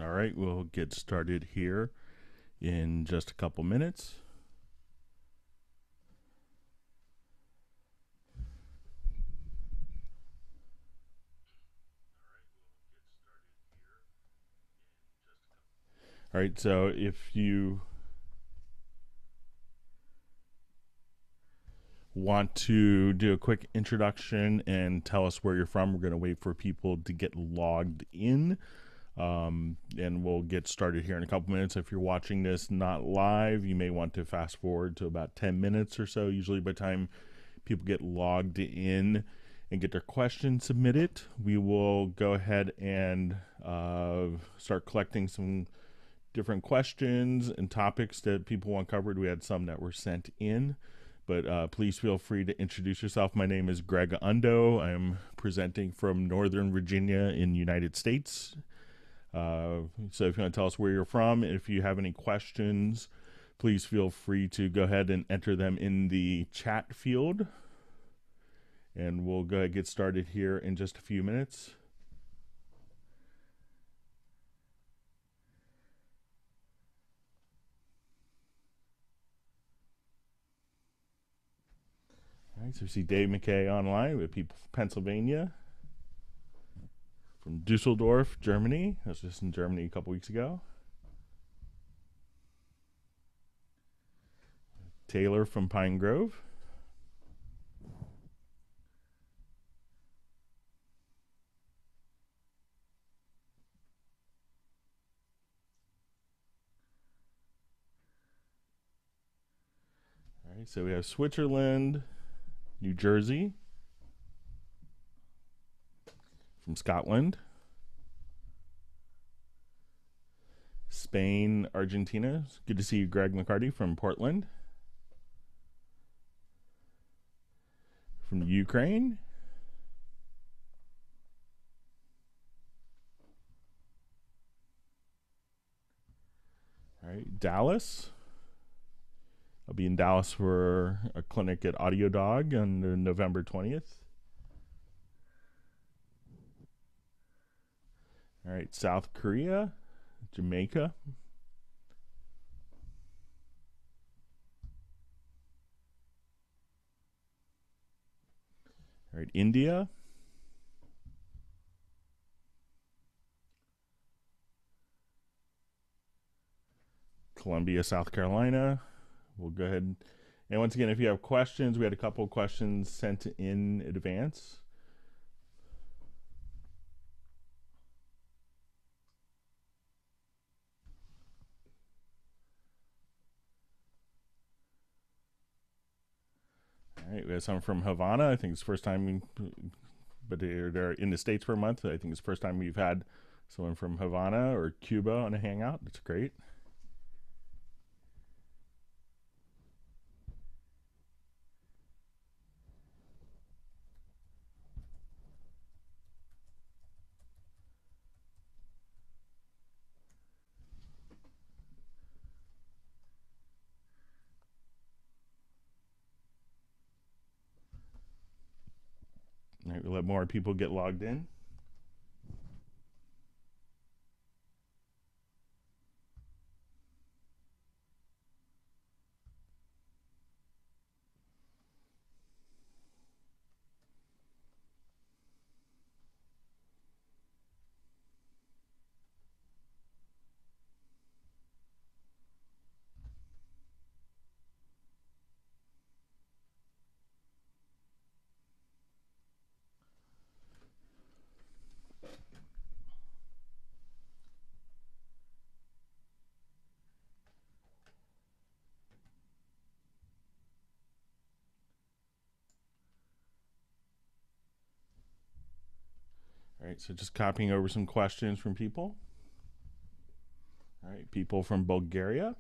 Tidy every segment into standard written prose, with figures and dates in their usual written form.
All right, we'll get started here in just a couple minutes. All right, so if you want to do a quick introduction and tell us where you're from, we're going to wait for people to get logged in. And we'll get started here in a couple minutes. If you're watching this not live, you may want to fast forward to about 10 minutes or so. Usually by the time people get logged in and get their questions submitted, we will go ahead and start collecting some different questions and topics that people want covered. We had some that were sent in, but please feel free to introduce yourself. My name is Greg Ondo. I'm presenting from Northern Virginia in the United States. So if you want to tell us where you're from, if you have any questions, please feel free to go ahead and enter them in the chat field. And we'll go ahead and get started here in just a few minutes. All right, so we see Dave McKay online. We have people from Pennsylvania, from Dusseldorf, Germany. I was just in Germany a couple weeks ago. Taylor from Pine Grove. All right, so we have Switzerland, New Jersey, from Scotland, Spain, Argentina. Good to see you, Greg McCarty from Portland. From Ukraine. All right, Dallas. I'll be in Dallas for a clinic at Audio Dog on November 20th. All right, South Korea, Jamaica. All right, India. Columbia, South Carolina. We'll go ahead. And once again, if you have questions, we had a couple of questions sent in advance. All right, we have some from Havana. I think it's the first time, but they're in the States for a month. I think it's the first time we've had someone from Havana or Cuba on a hangout. That's great. All right, we'll let more people get logged in. All right, so just copying over some questions from people. All right, people from Bulgaria.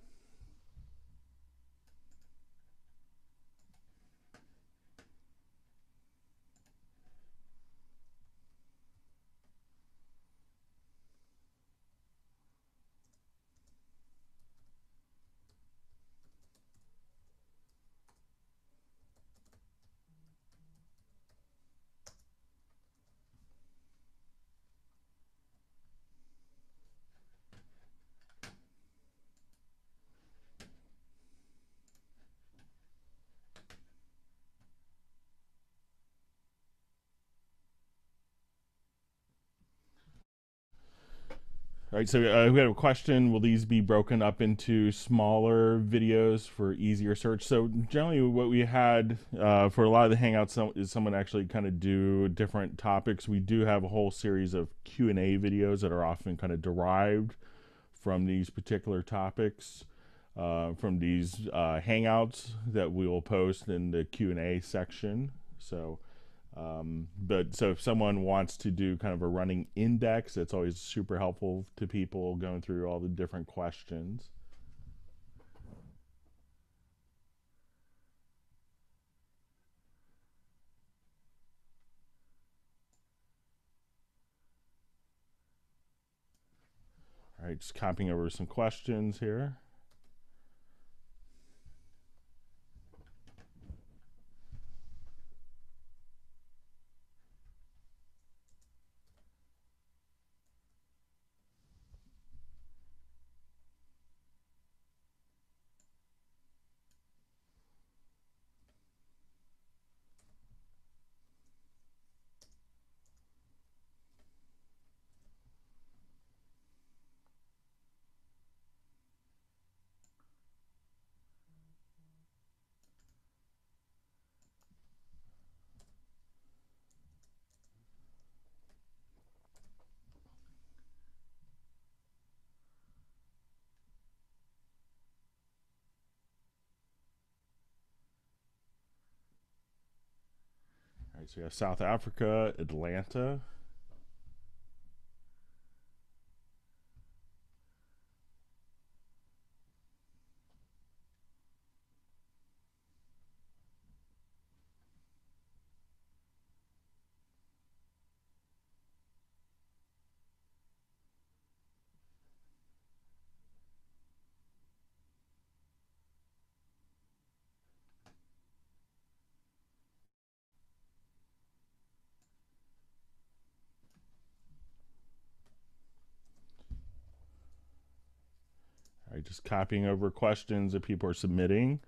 All right, so we have a question. Will these be broken up into smaller videos for easier search? So generally what we had for a lot of the Hangouts is someone actually kind of do different topics. We do have a whole series of Q&A videos that are often kind of derived from these particular topics, from these Hangouts that we will post in the Q&A section. So so if someone wants to do kind of a running index, it's always super helpful to people going through all the different questions. All right, just copying over some questions here. All right, so we have South Africa, Atlanta. All right, just copying over questions that people are submitting.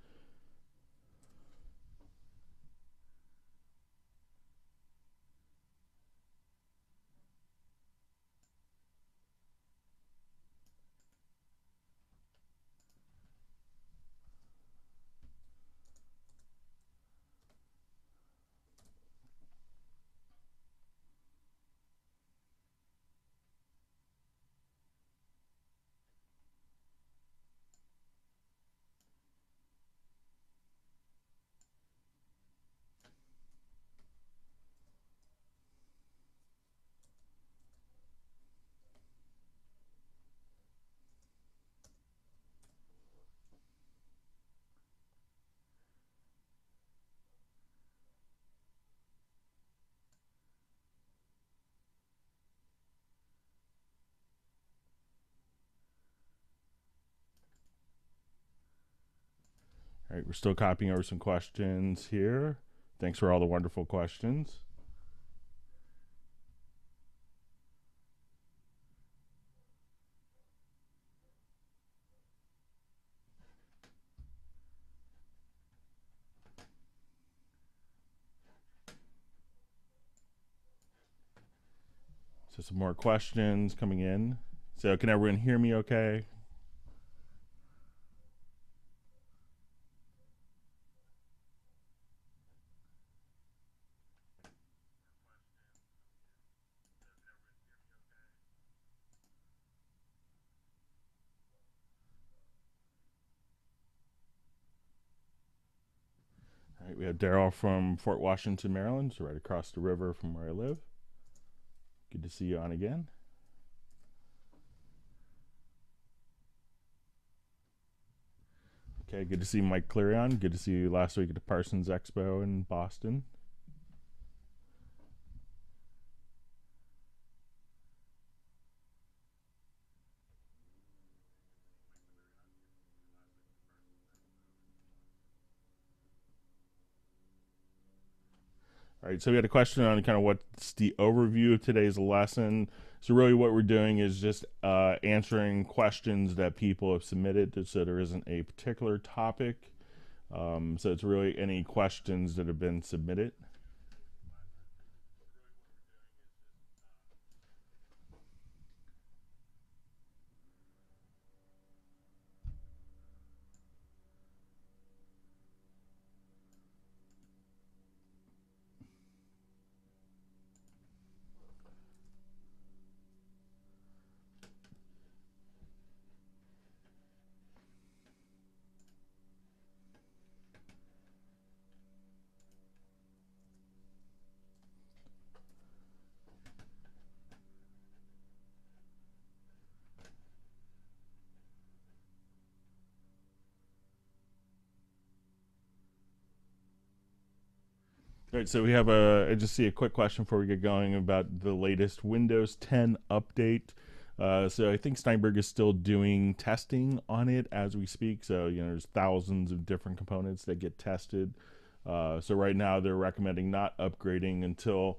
All right, we're still copying over some questions here. Thanks for all the wonderful questions. So some more questions coming in. So can everyone hear me okay? All right, we have Daryl from Fort Washington, Maryland, so right across the river from where I live. Good to see you on again. Okay, good to see Mike Cleary. Good to see you last week at the Parsons Expo in Boston. All right, so we had a question on kind of what's the overview of today's lesson. So really what we're doing is just answering questions that people have submitted, so there isn't a particular topic. So it's really any questions that have been submitted. All right, so we have I just see a quick question before we get going about the latest Windows 10 update. So I think Steinberg is still doing testing on it as we speak. So, there's thousands of different components that get tested. So right now they're recommending not upgrading until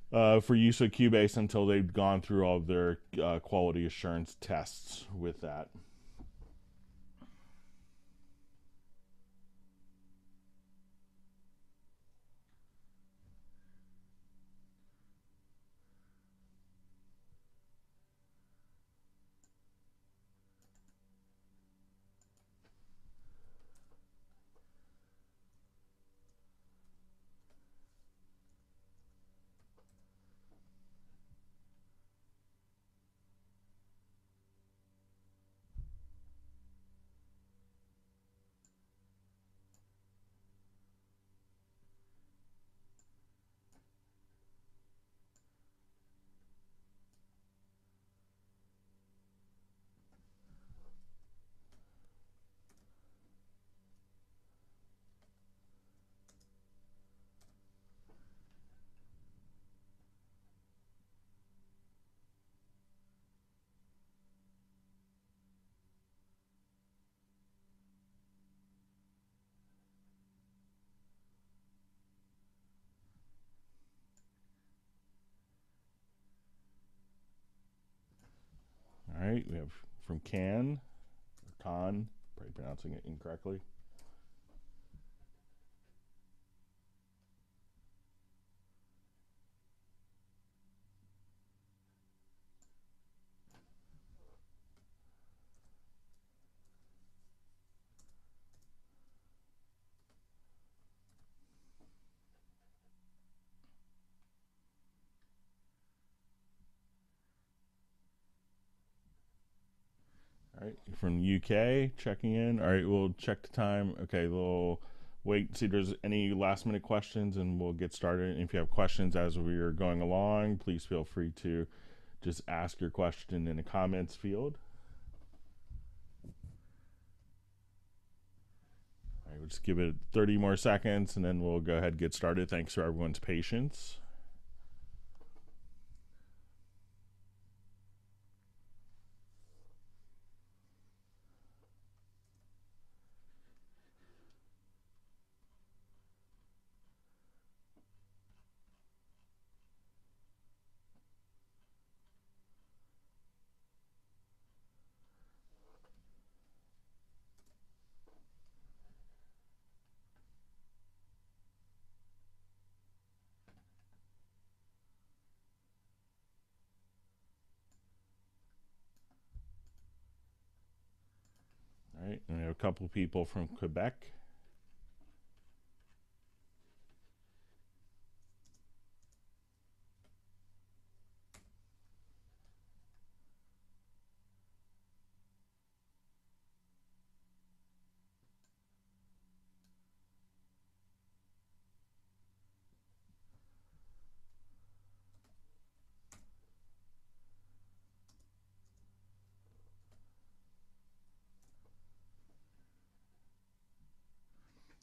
for use of Cubase until they've gone through all of their quality assurance tests with that. All right, we have from Can, probably pronouncing it incorrectly. All right, from UK, checking in. All right, we'll check the time. Okay, we'll wait, see if there's any last minute questions, and we'll get started. And if you have questions as we are going along, please feel free to just ask your question in the comments field. All right, we'll just give it 30 more seconds, and then we'll go ahead and get started. Thanks for everyone's patience. All right, and we have a couple people from Quebec.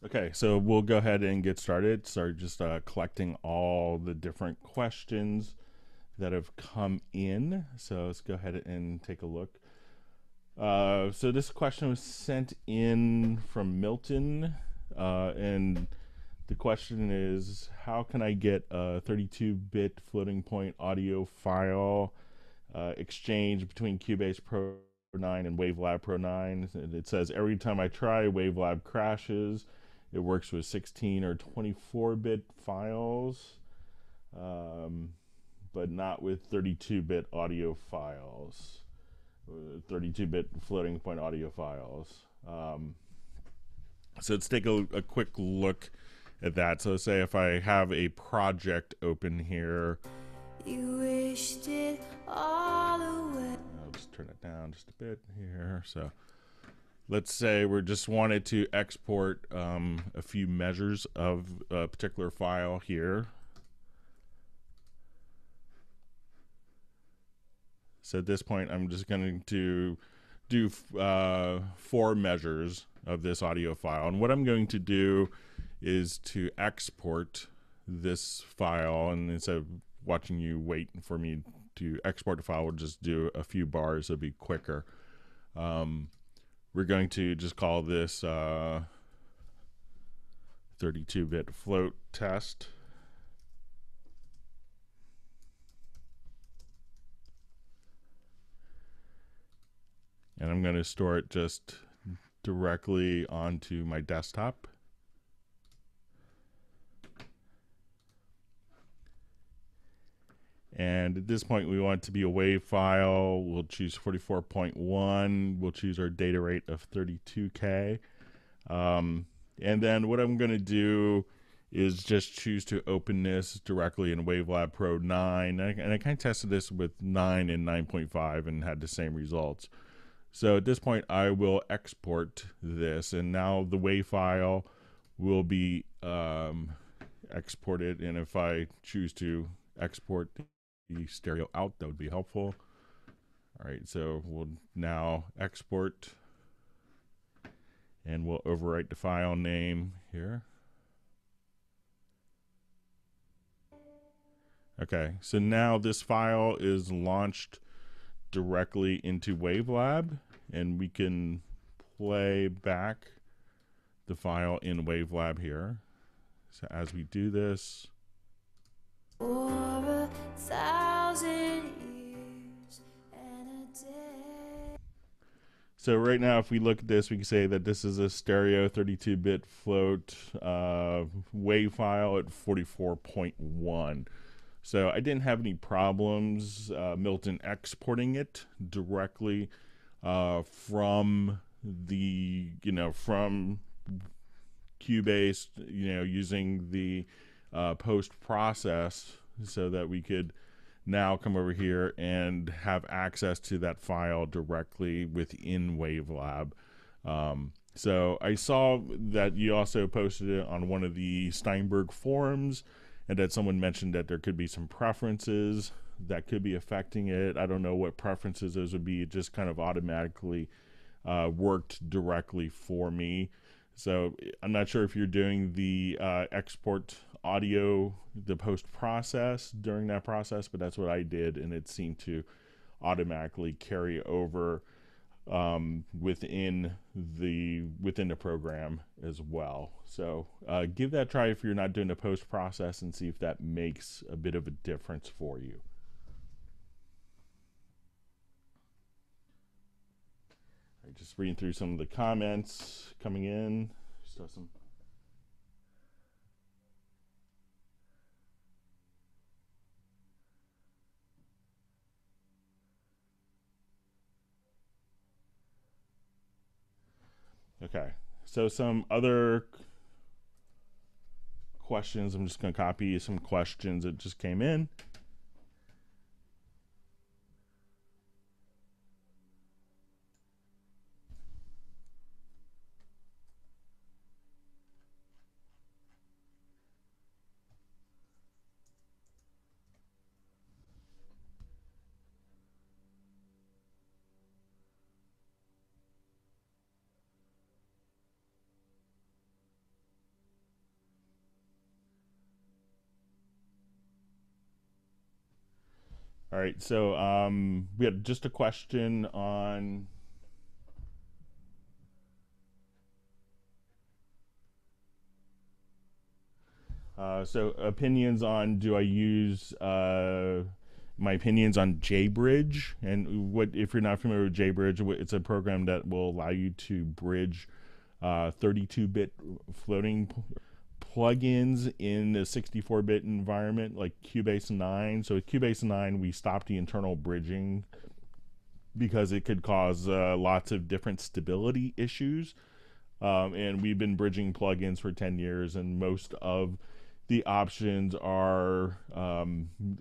Okay, so we'll go ahead and get started. Start just collecting all the different questions that have come in. So let's go ahead and take a look. So this question was sent in from Milton, and the question is, how can I get a 32-bit floating point audio file exchange between Cubase Pro 9 and Wavelab Pro 9? It says, every time I try, Wavelab crashes. It works with 16 or 24-bit files, but not with 32-bit audio files, 32-bit floating point audio files. So let's take a quick look at that. So say if I have a project open here. You wished it all away. I'll just turn it down just a bit here. So let's say we just wanted to export a few measures of a particular file here. So at this point, I'm just going to do 4 measures of this audio file. And what I'm going to do is to export this file, and instead of watching you wait for me to export the file, we'll just do a few bars. It'll be quicker. We're going to just call this 32-bit float test. And I'm going to store it just directly onto my desktop. And at this point, we want it to be a WAV file. We'll choose 44.1. We'll choose our data rate of 32K. And then what I'm going to do is just choose to open this directly in WaveLab Pro 9. And I kind of tested this with 9 and 9.5 and had the same results. So at this point, I will export this. And now the WAV file will be exported. And if I choose to export the stereo out, that would be helpful. All right, so we'll now export, and we'll overwrite the file name here. Okay, so now this file is launched directly into WaveLab, and we can play back the file in WaveLab here. So as we do this, for 1,000 years and a day. So right now, if we look at this, we can say that this is a stereo 32-bit float WAV file at 44.1. So I didn't have any problems, Milton, exporting it directly from the, from Cubase, using the post process, so that we could now come over here and have access to that file directly within WaveLab. So I saw that you also posted it on one of the Steinberg forums, and that someone mentioned that there could be some preferences that could be affecting it. I don't know what preferences those would be. It just kind of automatically worked directly for me. So I'm not sure if you're doing the export audio, the post process during that process, but that's what I did, and it seemed to automatically carry over within the program as well. So give that a try if you're not doing the post process, and see if that makes a bit of a difference for you. Just reading through some of the comments coming in. Still some. Okay, so some other questions. I'm just going to copy some questions that just came in. All right, so we had just a question on so opinions on, do I use my opinions on JBridge, and what, if you're not familiar with JBridge, it's a program that will allow you to bridge 32-bit floating plugins in a 64-bit environment like Cubase 9. So with Cubase 9, we stopped the internal bridging because it could cause lots of different stability issues. And we've been bridging plugins for 10 years, and most of the options are,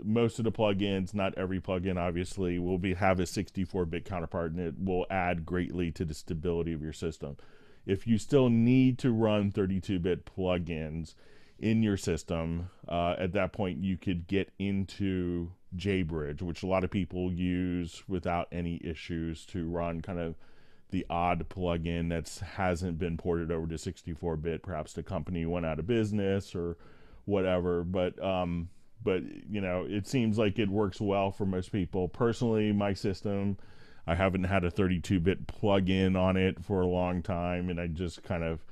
most of the plugins, not every plugin obviously, will have a 64-bit counterpart, and it will add greatly to the stability of your system. If you still need to run 32-bit plugins in your system, at that point you could get into JBridge, which a lot of people use without any issues to run kind of the odd plugin that hasn't been ported over to 64-bit. Perhaps the company went out of business or whatever, but you know, it seems like it works well for most people. Personally, my system, I haven't had a 32-bit plugin on it for a long time, and I just kind of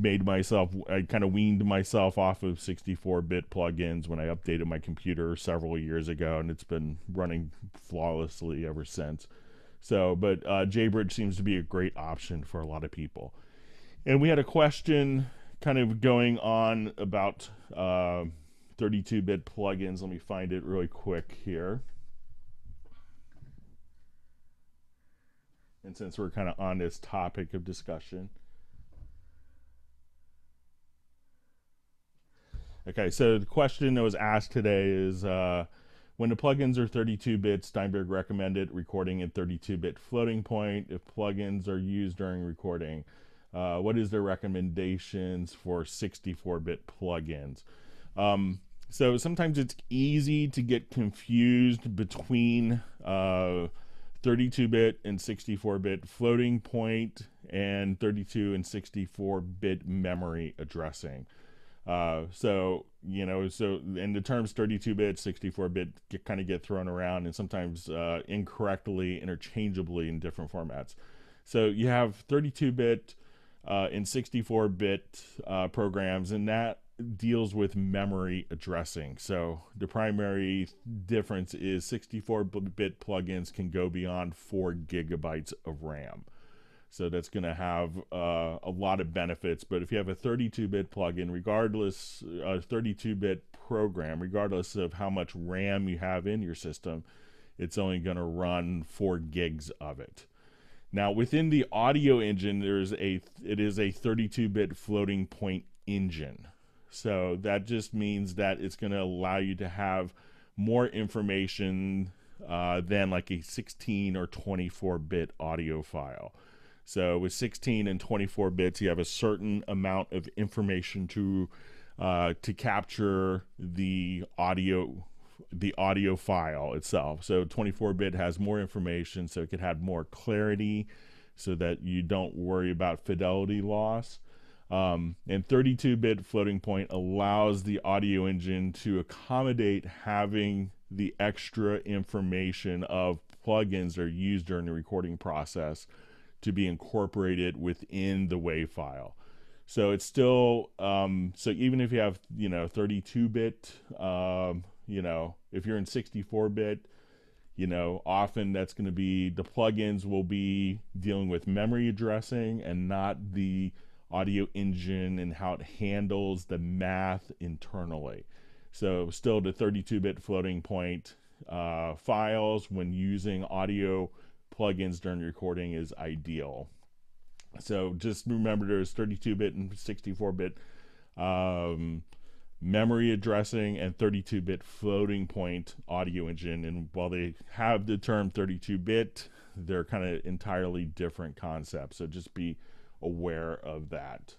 weaned myself off of 64-bit plugins when I updated my computer several years ago, and it's been running flawlessly ever since. So, but JBridge seems to be a great option for a lot of people. And we had a question kind of going on about 32-bit plugins. Let me find it really quick here. And since we're kind of on this topic of discussion. Okay, so the question that was asked today is, when the plugins are 32-bit, Steinberg recommended recording in 32-bit floating point. If plugins are used during recording, what is their recommendations for 64-bit plugins? So sometimes it's easy to get confused between 32-bit and 64-bit floating point and 32 and 64-bit memory addressing. So, you know, and the terms 32-bit, 64-bit kind of get thrown around, and sometimes incorrectly, interchangeably in different formats. So you have 32-bit and 64-bit programs, and that deals with memory addressing. So the primary difference is 64-bit plugins can go beyond 4 gigabytes of RAM. So that's going to have a lot of benefits. But if you have a 32-bit plugin, regardless, a 32-bit program, regardless of how much RAM you have in your system, it's only going to run 4 gigs of it. Now, within the audio engine, it is a 32-bit floating point engine. So that just means that it's going to allow you to have more information than like a 16 or 24-bit audio file. So with 16 and 24 bits, you have a certain amount of information to capture the audio file itself. So 24-bit has more information, so it could have more clarity, so that you don't worry about fidelity loss. And 32-bit floating point allows the audio engine to accommodate having the extra information of plugins that are used during the recording process to be incorporated within the WAV file. So it's still, so even if you have, 32-bit, if you're in 64-bit, often that's going to be, the plugins will be dealing with memory addressing and not the audio engine and how it handles the math internally. So still the 32-bit floating point files when using audio plugins during recording is ideal. So just remember there's 32-bit and 64-bit memory addressing and 32-bit floating point audio engine. And while they have the term 32-bit, they're kind of entirely different concepts. So just be aware of that.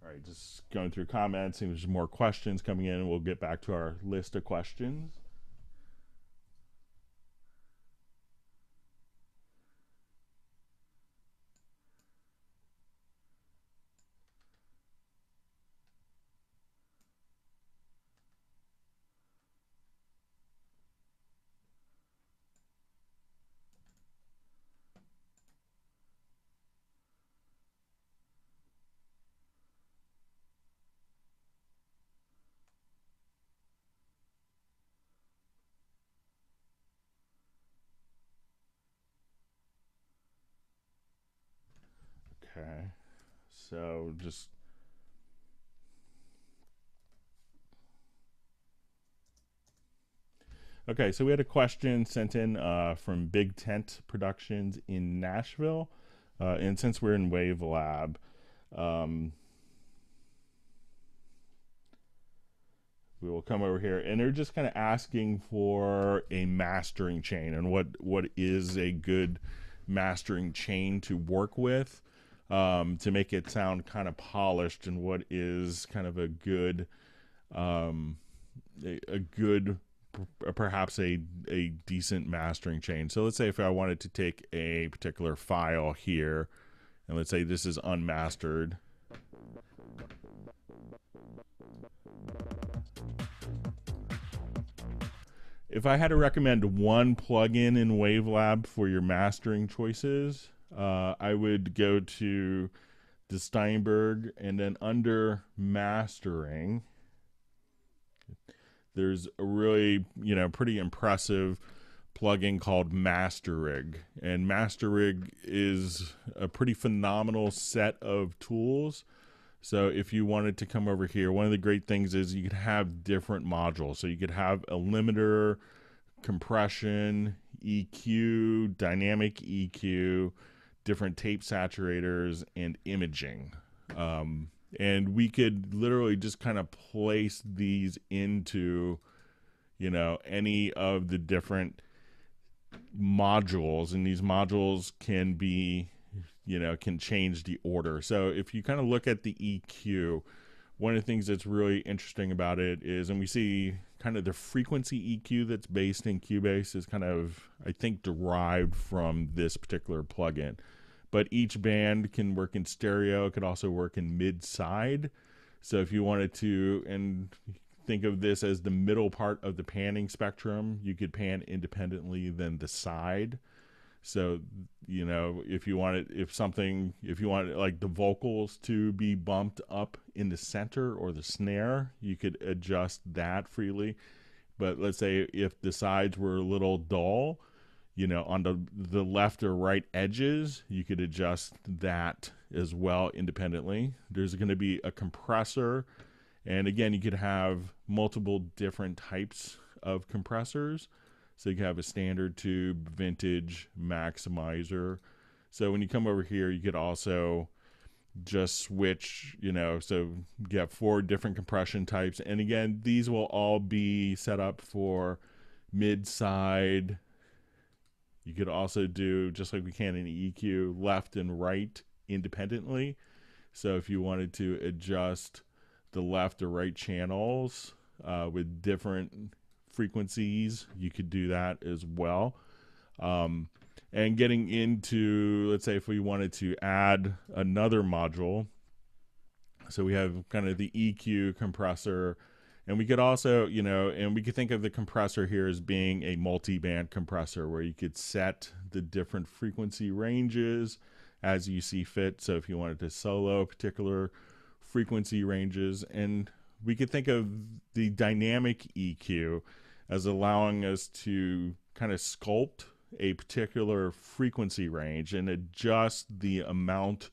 All right, just going through comments, seeing there's more questions coming in. We'll get back to our list of questions. Okay, so just okay, so we had a question sent in from Big Tent Productions in Nashville, and since we're in Wave Lab, we will come over here, and they're just kind of asking for a mastering chain and what is a good mastering chain to work with. To make it sound kind of polished, and what is kind of a good perhaps a decent mastering chain. So let's say if I wanted to take a particular file here, and let's say this is unmastered. If I had to recommend one plugin in Wavelab for your mastering choices, I would go to the Steinberg, and then under mastering, there's a really, pretty impressive plugin called Masterig. And Masterig is a pretty phenomenal set of tools. So if you wanted to come over here, one of the great things is you could have different modules. So you could have a limiter, compression, EQ, dynamic EQ, different tape saturators, and imaging. And we could literally just kind of place these into, any of the different modules, and these modules can be, can change the order. So if you kind of look at the EQ, one of the things that's really interesting about it is, and we see kind of the frequency EQ that's based in Cubase is kind of, I think, derived from this particular plugin. But each band can work in stereo. It could also work in mid-side. So if you wanted to, and think of this as the middle part of the panning spectrum, you could pan independently than the side. So, if you wanted like the vocals to be bumped up in the center or the snare, you could adjust that freely. But let's say if the sides were a little dull, on the left or right edges, you could adjust that as well independently. There's going to be a compressor, and again, you could have multiple different types of compressors. So you can have a standard tube, vintage, maximizer. So when you come over here, you could also just switch, so you have 4 different compression types. And again, these will all be set up for mid-side. You could also do, just like we can in EQ, left and right independently. So if you wanted to adjust the left or right channels with different frequencies, you could do that as well. And getting into, let's say if we wanted to add another module, so we have kind of the EQ compressor, and we could also, and we could think of the compressor here as being a multi-band compressor where you could set the different frequency ranges as you see fit. So if you wanted to solo particular frequency ranges, and we could think of the dynamic EQ as allowing us to kind of sculpt a particular frequency range and adjust the amount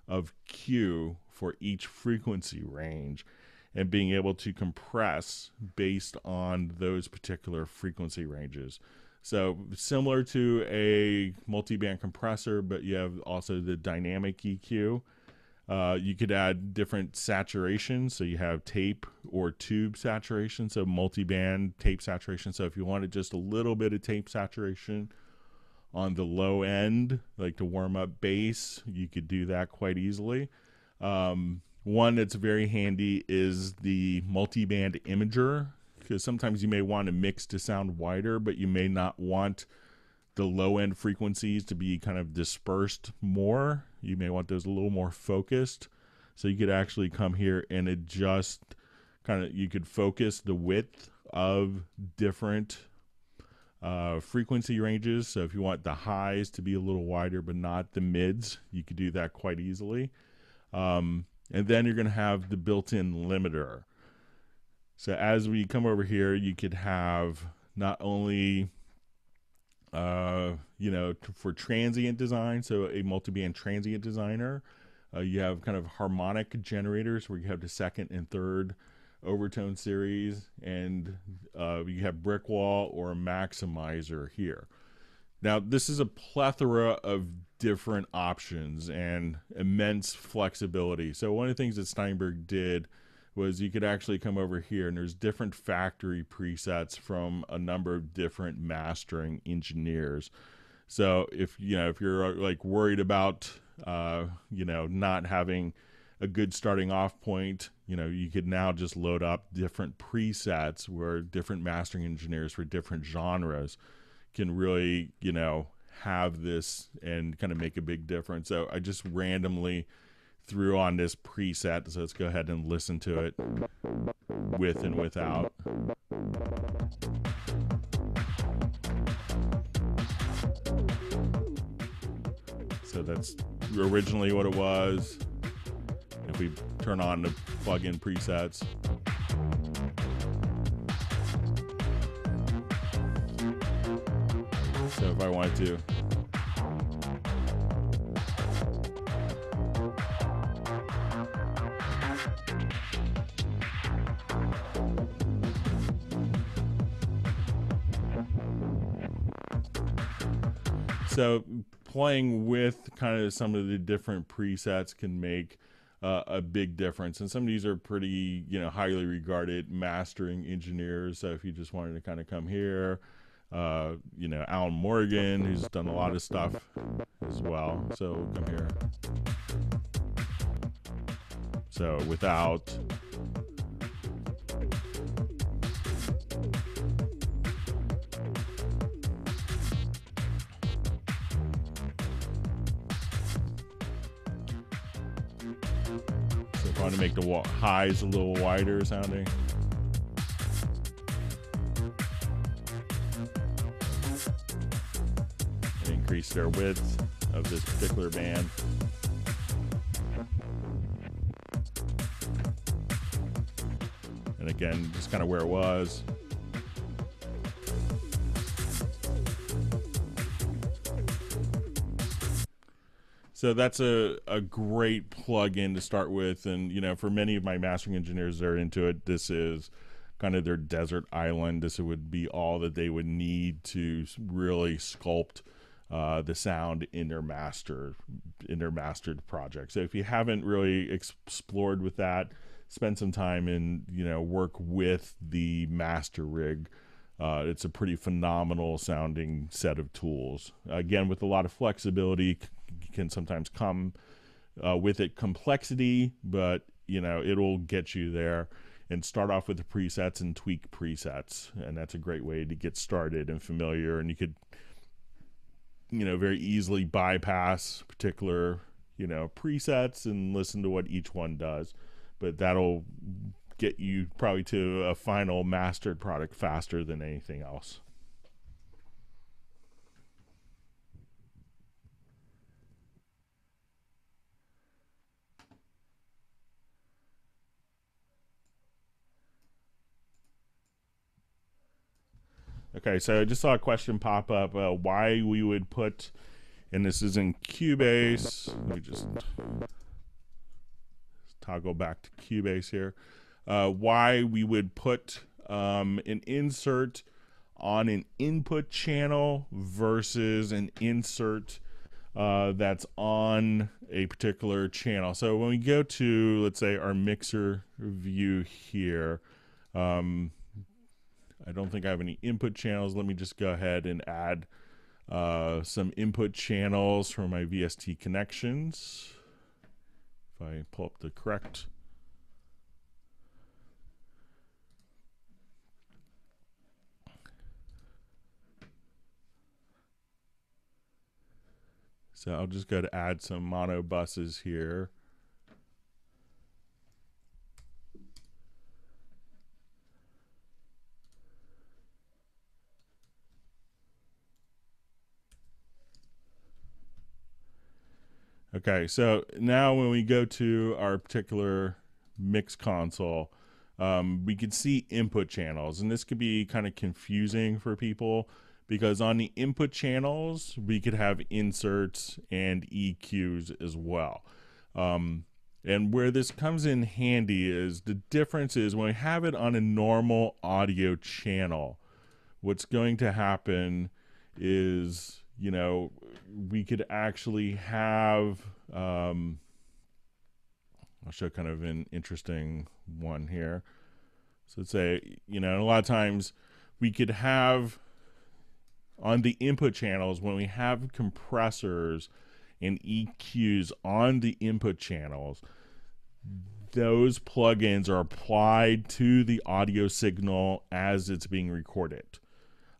of Q for each frequency range, and being able to compress based on those particular frequency ranges. So similar to a multi-band compressor, but you have also the dynamic EQ. You could add different saturation. So you have tape or tube saturation, so multi-band tape saturation. So if you wanted just a little bit of tape saturation on the low end, like to warm up bass, you could do that quite easily. One that's very handy is the multi-band imager, because sometimes you may want to mix to sound wider, but you may not want the low end frequencies to be kind of dispersed more. You may want those a little more focused. So you could actually come here and adjust, you could focus the width of different frequency ranges. So if you want the highs to be a little wider but not the mids, you could do that quite easily. And then you're going to have the built-in limiter. So as we come over here, you could have not only for transient design, so a multi-band transient designer, you have kind of harmonic generators where you have the second and third overtone series, and you have brick wall or a maximizer here. Now this is a plethora of different options and immense flexibility. So one of the things that Steinberg did was you could actually come over here, and there's different factory presets from a number of different mastering engineers. So if you're like worried about not having a good starting off point. You know, you could now just load up different presets where different mastering engineers for different genres can really, you know, have this and kind of make a big difference. So I just randomly threw on this preset. So let's go ahead and listen to it with and without. So that's originally what it was. If we turn on the plug-in presets, so if I wanted to, so playing with kind of some of the different presets can make a big difference. And some of these are pretty, you know, highly regarded mastering engineers. So if you just wanted to kind of come here, you know, Alan Morgan, who's done a lot of stuff as well. So we'll come here. So without, so if I want to make the highs a little wider sounding. And increase their width of this particular band. And again, just kind of where it was. So that's a great plug-in to start with. And, you know, for many of my mastering engineers that are into it, this is kind of their desert island. This would be all that they would need to really sculpt the sound in their mastered project. So if you haven't really explored with that, spend some time and, you know, work with the master rig. It's a pretty phenomenal sounding set of tools. Again, with a lot of flexibility, can sometimes come with it complexity, but, you know, it'll get you there. And start off with the presets and tweak presets, and that's a great way to get started and familiar. And you could, you know, very easily bypass particular, you know, presets and listen to what each one does. But that'll get you probably to a final mastered product faster than anything else. Okay, so I just saw a question pop up, why we would put, and this is in Cubase, let me just toggle back to Cubase here, why we would put an insert on an input channel versus an insert that's on a particular channel. So when we go to, let's say, our mixer view here, I don't think I have any input channels. Let me just go ahead and add some input channels from my VST connections. If I pull up the correct. So I'll just go to add some mono buses here. Okay, so now when we go to our particular mix console, we can see input channels, and this could be kind of confusing for people because on the input channels, we could have inserts and EQs as well. And where this comes in handy is the difference is when we have it on a normal audio channel, what's going to happen is, you know, we could actually have, I'll show kind of an interesting one here. So let's say, you know, a lot of times we could have on the input channels, when we have compressors and EQs on the input channels, those plugins are applied to the audio signal as it's being recorded.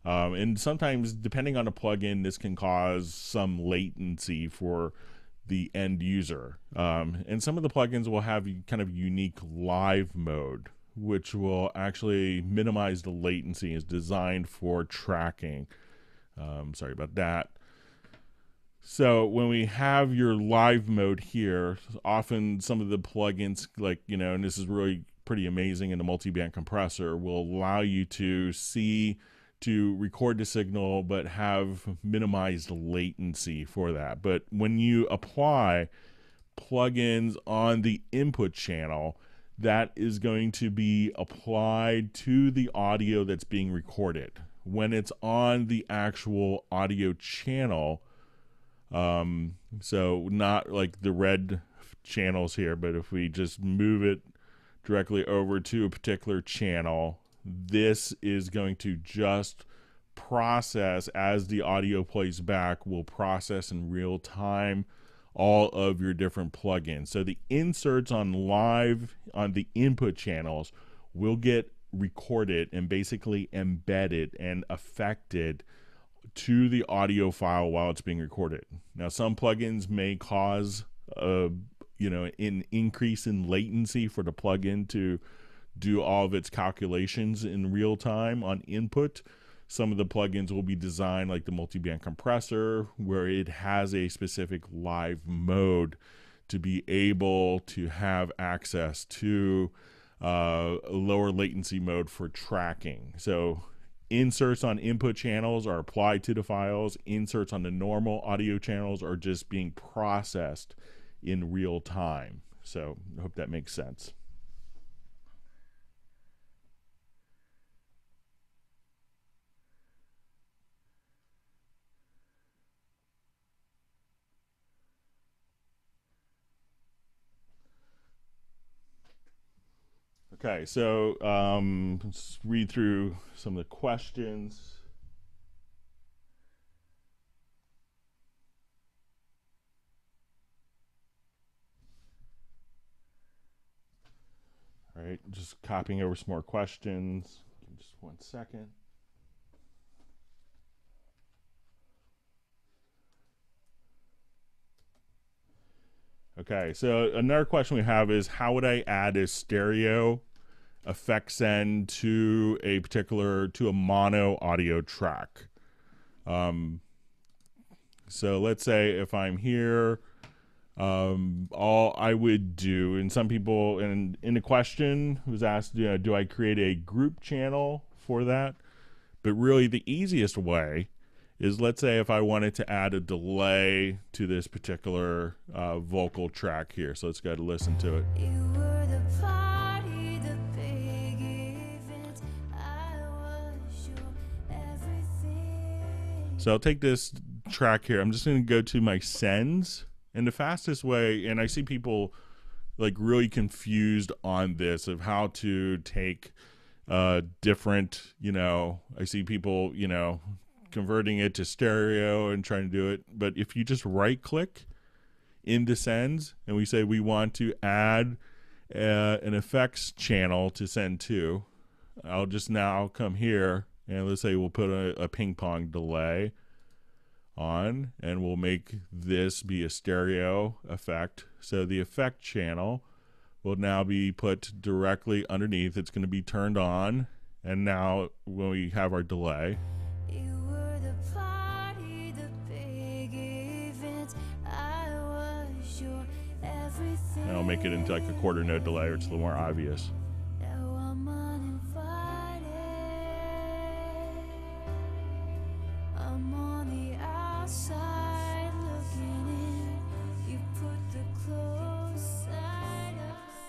And sometimes, depending on the plugin, this can cause some latency for the end user. And some of the plugins will have kind of unique live mode, which will actually minimize the latency. It's designed for tracking. Sorry about that. So when we have your live mode here, often some of the plugins, like, and this is really pretty amazing in the multi-band compressor, will allow you to record the signal but have minimized latency for that. But when you apply plugins on the input channel, that is going to be applied to the audio that's being recorded. When it's on the actual audio channel, so not like the red channels here, but if we just move it directly over to a particular channel, this is going to just process, as the audio plays back, will process in real time all of your different plugins. So the inserts on the input channels will get recorded and basically embedded and affected to the audio file while it's being recorded. Now, some plugins may cause an increase in latency for the plugin to do all of its calculations in real time on input. Some of the plugins will be designed like the multi-band compressor, where it has a specific live mode to be able to have access to a lower latency mode for tracking. So inserts on input channels are applied to the files. Inserts on the normal audio channels are just being processed in real time. So I hope that makes sense. Okay, so let's read through some of the questions. All right, just copying over some more questions. Just 1 second. Okay, so another question we have is, how would I add a stereo effect send to a mono audio track? So let's say if I'm here, all I would do, and some people, and in the question was asked, do I create a group channel for that? But really the easiest way is, let's say if I wanted to add a delay to this particular vocal track here. So let's go ahead and listen to it. You were the party, the big event. I was your everything. So I'll take this track here. I'm just going to go to my sends. And the fastest way, and I see people like really confused on this of how to take different, I see people, converting it to stereo and trying to do it. But if you just right click into sends and we say we want to add an effects channel to send to, I'll just now come here and let's say we'll put a ping pong delay on, and we'll make this be a stereo effect. So the effect channel will now be put directly underneath. It's going to be turned on, and now when we have our delay, and I'll make it into like a quarter note delay, or it's a little more obvious.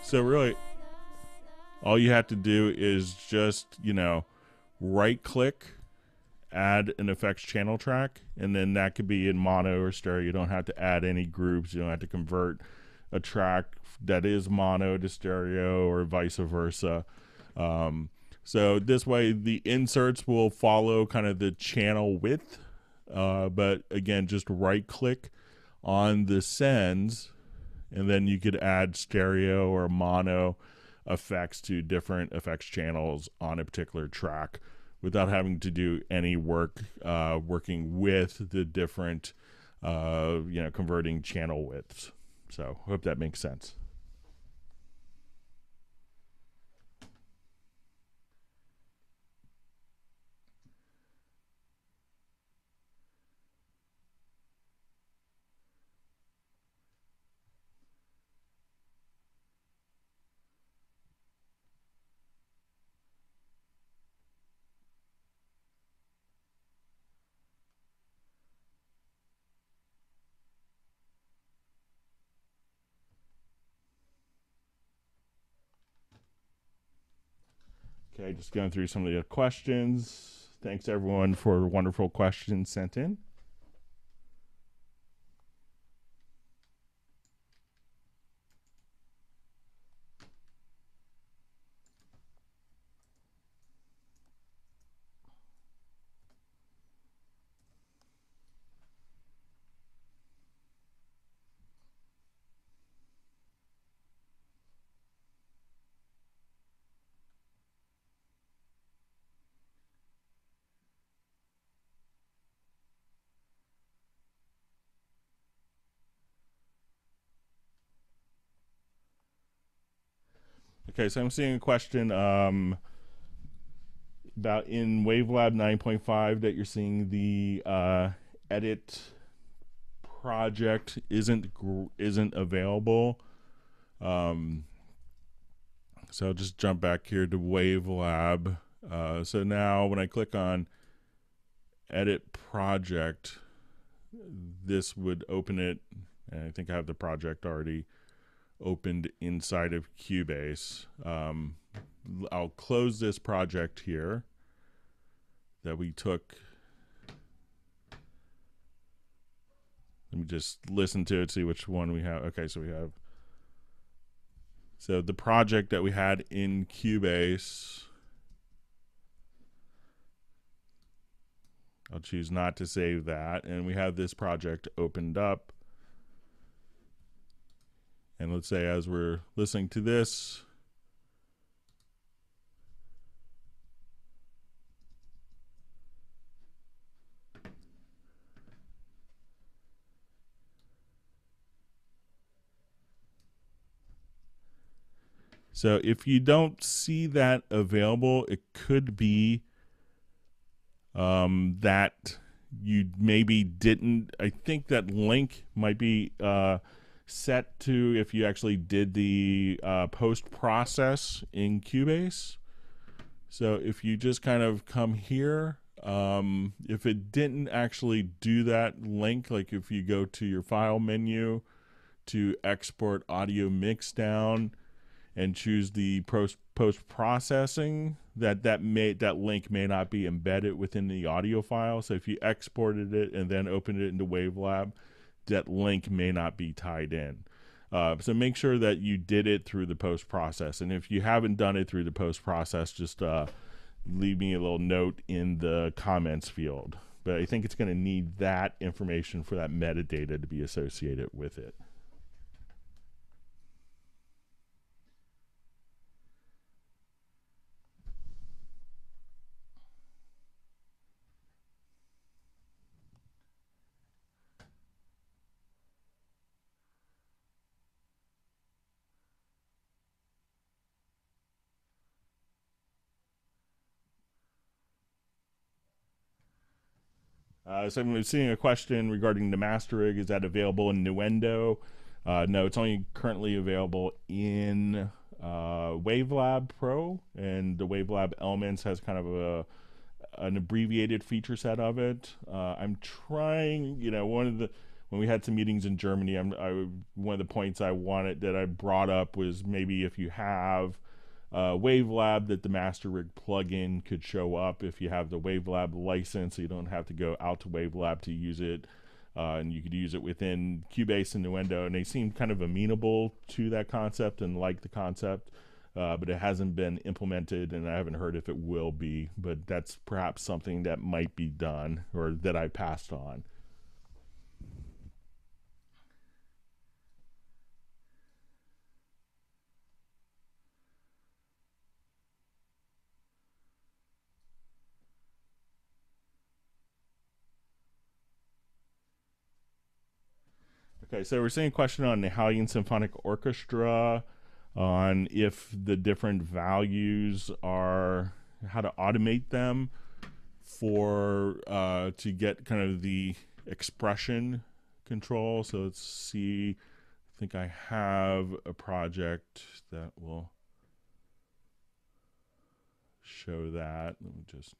So really, all you have to do is just, right click, add an effects channel track, and then that could be in mono or stereo. You don't have to add any groups. You don't have to convert a track that is mono to stereo or vice versa. So this way the inserts will follow kind of the channel width, but again, just right click on the sends and then you could add stereo or mono effects to different effects channels on a particular track without having to do any work working with the different converting channel widths. So hope that makes sense. Okay, just going through some of the questions. Thanks everyone for wonderful questions sent in. Okay, so I'm seeing a question about in Wavelab 9.5 that you're seeing the edit project isn't available. So I'll just jump back here to Wavelab. So now when I click on edit project, this would open it, and I think I have the project already opened inside of Cubase. I'll close this project here that we took. Let me just listen to it, see which one we have. Okay, so we have, so the project that we had in Cubase, I'll choose not to save that, and we have this project opened up. And let's say as we're listening to this, so if you don't see that available, it could be that you maybe didn't. I think that link might be set to if you actually did the post process in Cubase. So if you just kind of come here, if it didn't actually do that link, like if you go to your file menu to export audio mix down and choose the post processing, that link may not be embedded within the audio file. So if you exported it and then opened it into Wavelab, that link may not be tied in. So make sure that you did it through the post process. And if you haven't done it through the post process, just leave me a little note in the comments field. But I think it's going to need that information for that metadata to be associated with it. So I'm seeing a question regarding the master rig. Is that available in Nuendo? No, it's only currently available in Wavelab Pro, and the Wavelab Elements has kind of an abbreviated feature set of it. I'm trying, when we had some meetings in Germany, one of the points that I brought up was maybe if you have Wavelab, that the master rig plugin could show up if you have the Wavelab license, so you don't have to go out to Wavelab to use it, and you could use it within Cubase and Nuendo, and they seem kind of amenable to that concept and like the concept, but it hasn't been implemented, and I haven't heard if it will be, but that's perhaps something that might be done or that I passed on. Okay, so we're seeing a question on the Italian Symphonic Orchestra on if the different values are, how to automate them for to get kind of the expression control. So let's see, I think I have a project that will show that. Let me just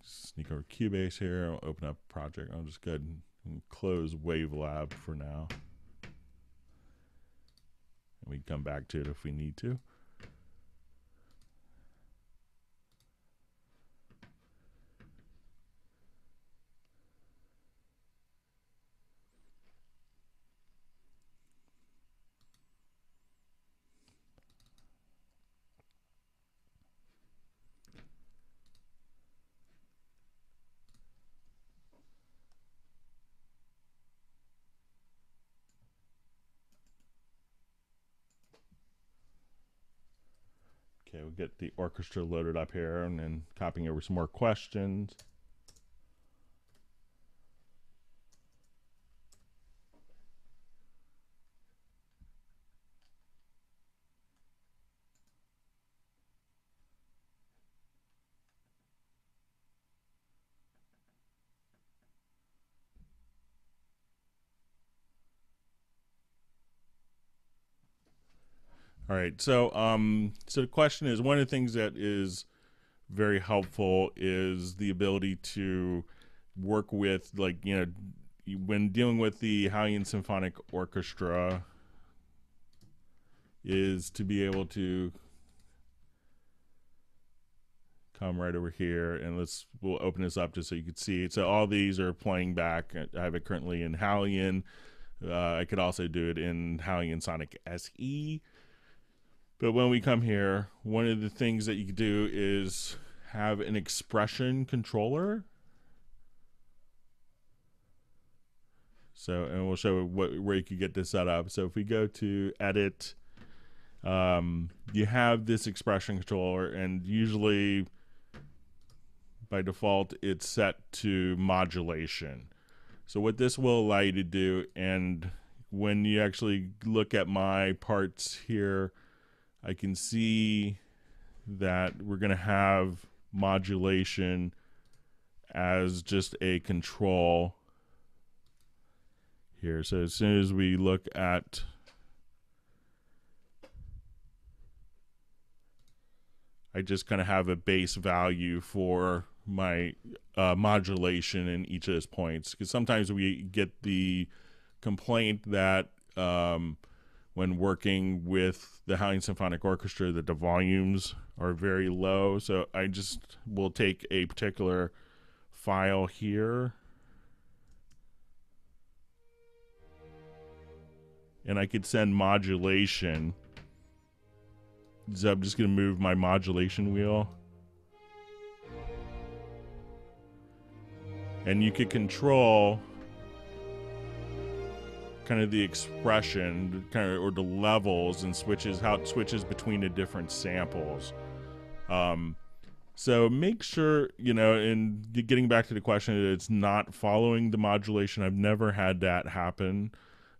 sneak over Cubase here. I'll open up project. I'll just go ahead and close Wavelab for now. And we can come back to it if we need to. Okay, we'll get the orchestra loaded up here and then copying over some more questions. All right, so so the question is, one of the things that is very helpful is the ability to work with, like, you know, when dealing with the Italian Symphonic Orchestra, is to be able to come right over here and we'll open this up just so you can see it. So all these are playing back. I have it currently in Italian. I could also do it in Italian Sonic SE. But when we come here, one of the things that you can do is have an expression controller. So, and we'll show where you can get this set up. So if we go to edit, you have this expression controller, and usually by default it's set to modulation. So what this will allow you to do, and when you actually look at my parts here, I can see that we're going to have modulation as just a control here. So as soon as we look at I just kind of have a base value for my modulation in each of those points, because sometimes we get the complaint that when working with the Italian Symphonic Orchestra that the volumes are very low. So I just will take a particular file here and I could send modulation. So I'm just going to move my modulation wheel. And you could control kind of the expression, kind of, or the levels and switches, how it switches between the different samples. So make sure, you know, and getting back to the question, that it's not following the modulation. I've never had that happen,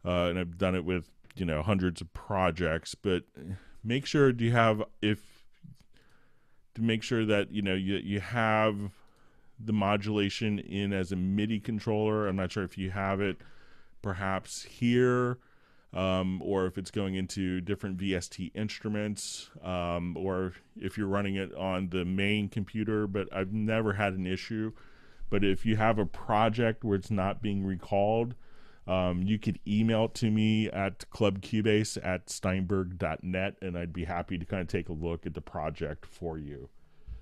and I've done it with, you know, hundreds of projects. But make sure to make sure that, you know, you have the modulation in as a MIDI controller. I'm not sure if you have it perhaps here, or if it's going into different VST instruments, or if you're running it on the main computer, but I've never had an issue. But if you have a project where it's not being recalled, you could email it to me at clubcubase@steinberg.net, and I'd be happy to kind of take a look at the project for you.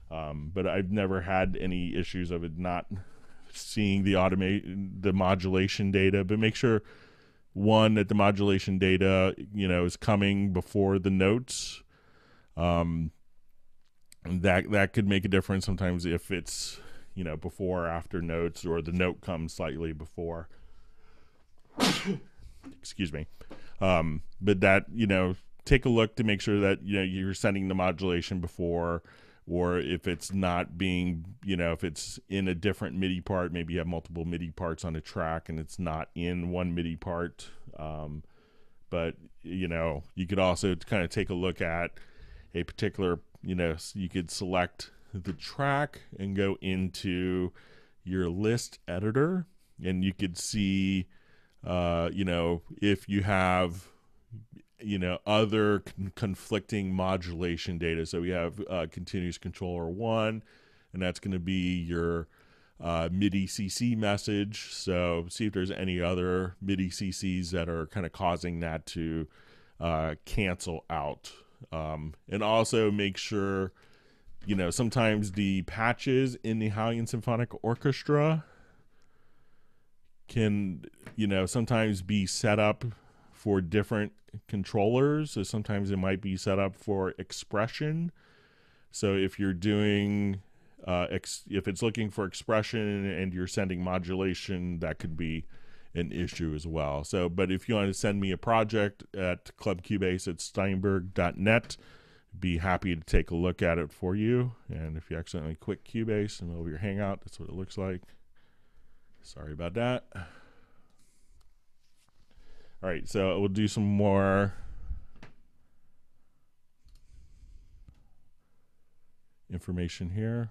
But I've never had any issues of it not seeing the modulation data. But make sure, one, that the modulation data, you know, is coming before the notes. that could make a difference sometimes if it's, before or after notes, or the note comes slightly before. Excuse me. But that, take a look to make sure that, you're sending the modulation before, or if it's not being, if it's in a different MIDI part, maybe you have multiple MIDI parts on a track and it's not in one MIDI part. But, you could also kind of take a look at a particular, you could select the track and go into your list editor, and you could see, if you have, other conflicting modulation data. So we have continuous controller 1, and that's going to be your MIDI CC message. So see if there's any other MIDI CCs that are kind of causing that to cancel out. And also make sure, sometimes the patches in the Halion Symphonic Orchestra can, sometimes be set up for different controllers. So sometimes it might be set up for expression. So if you're doing, if it's looking for expression and you're sending modulation, that could be an issue as well. So, but if you want to send me a project at clubcubase@steinberg.net, be happy to take a look at it for you. And if you accidentally quit Cubase in the middle of your Hangout, that's what it looks like. Sorry about that. All right, so we'll do some more information here.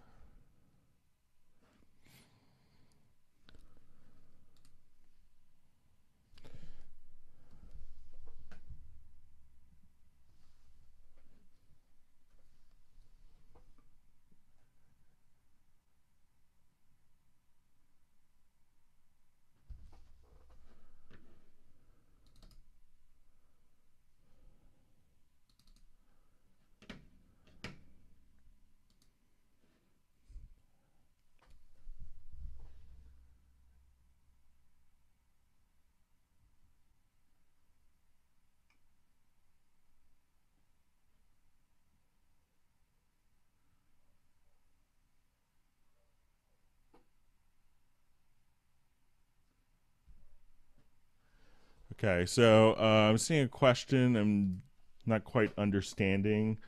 Okay, so I'm seeing a question I'm not quite understanding.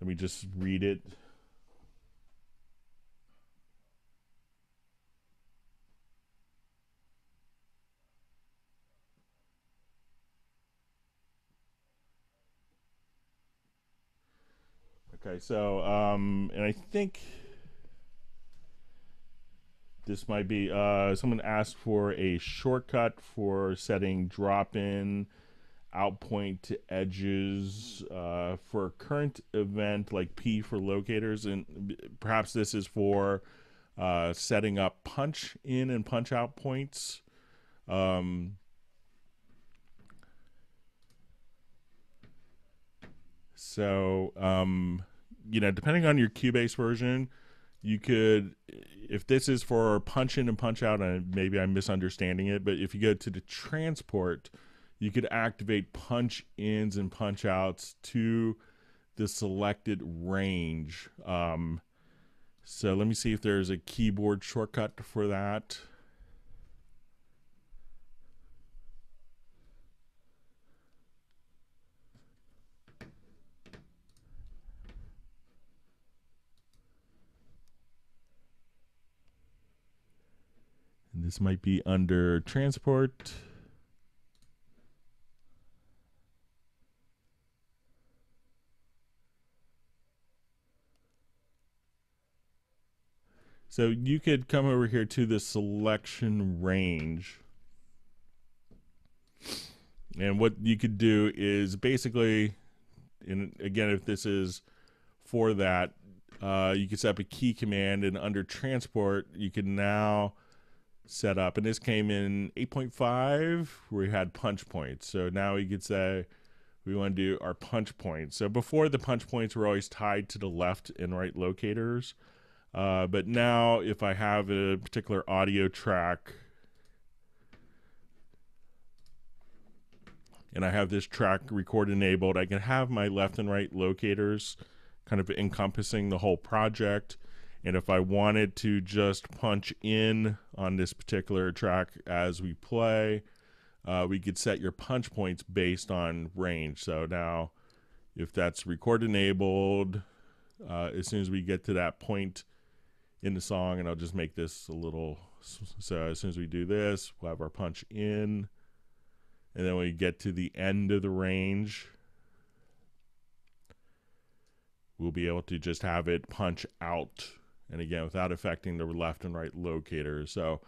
Let me just read it. Okay, so, and I think this might be, someone asked for a shortcut for setting drop-in, out point to edges for current event, like P for locators, and perhaps this is for setting up punch in and punch out points. So, depending on your Cubase version, you could, if this is for punch in and punch out, and maybe I'm misunderstanding it, but if you go to the transport, you could activate punch ins and punch outs to the selected range. So let me see if there's a keyboard shortcut for that. And this might be under transport. So you could come over here to the selection range. And what you could do is basically, and again, if this is for that, you can set up a key command, and under transport, you can now set up, and this came in 8.5 where we had punch points. So now we could say we want to do our punch points. So before, the punch points were always tied to the left and right locators. But now if I have a particular audio track and I have this track record enabled, I can have my left and right locators kind of encompassing the whole project. And if I wanted to just punch in on this particular track as we play, we could set your punch points based on range. So now if that's record enabled, as soon as we get to that point in the song, and I'll just make this a little, so as soon as we do this, we'll have our punch in, and then when we get to the end of the range, we'll be able to just have it punch out, and again, without affecting the left and right locators. So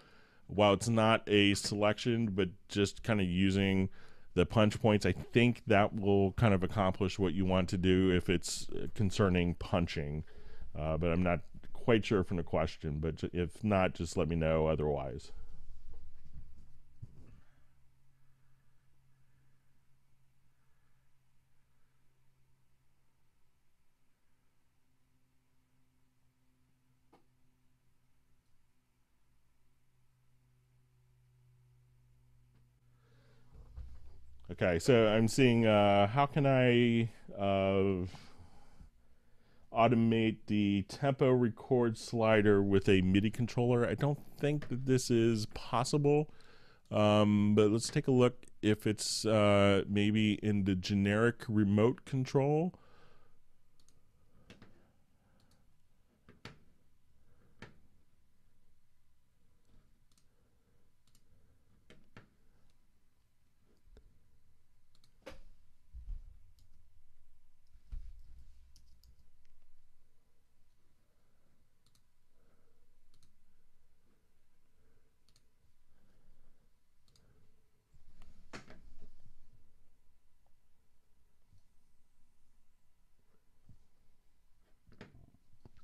while it's not a selection, but just kind of using the punch points, I think that will kind of accomplish what you want to do if it's concerning punching. But I'm not quite sure from the question, but if not, just let me know otherwise. Okay, so I'm seeing how can I automate the tempo record slider with a MIDI controller. I don't think that this is possible, but let's take a look if it's maybe in the generic remote control.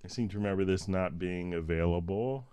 I seem to remember this not being available.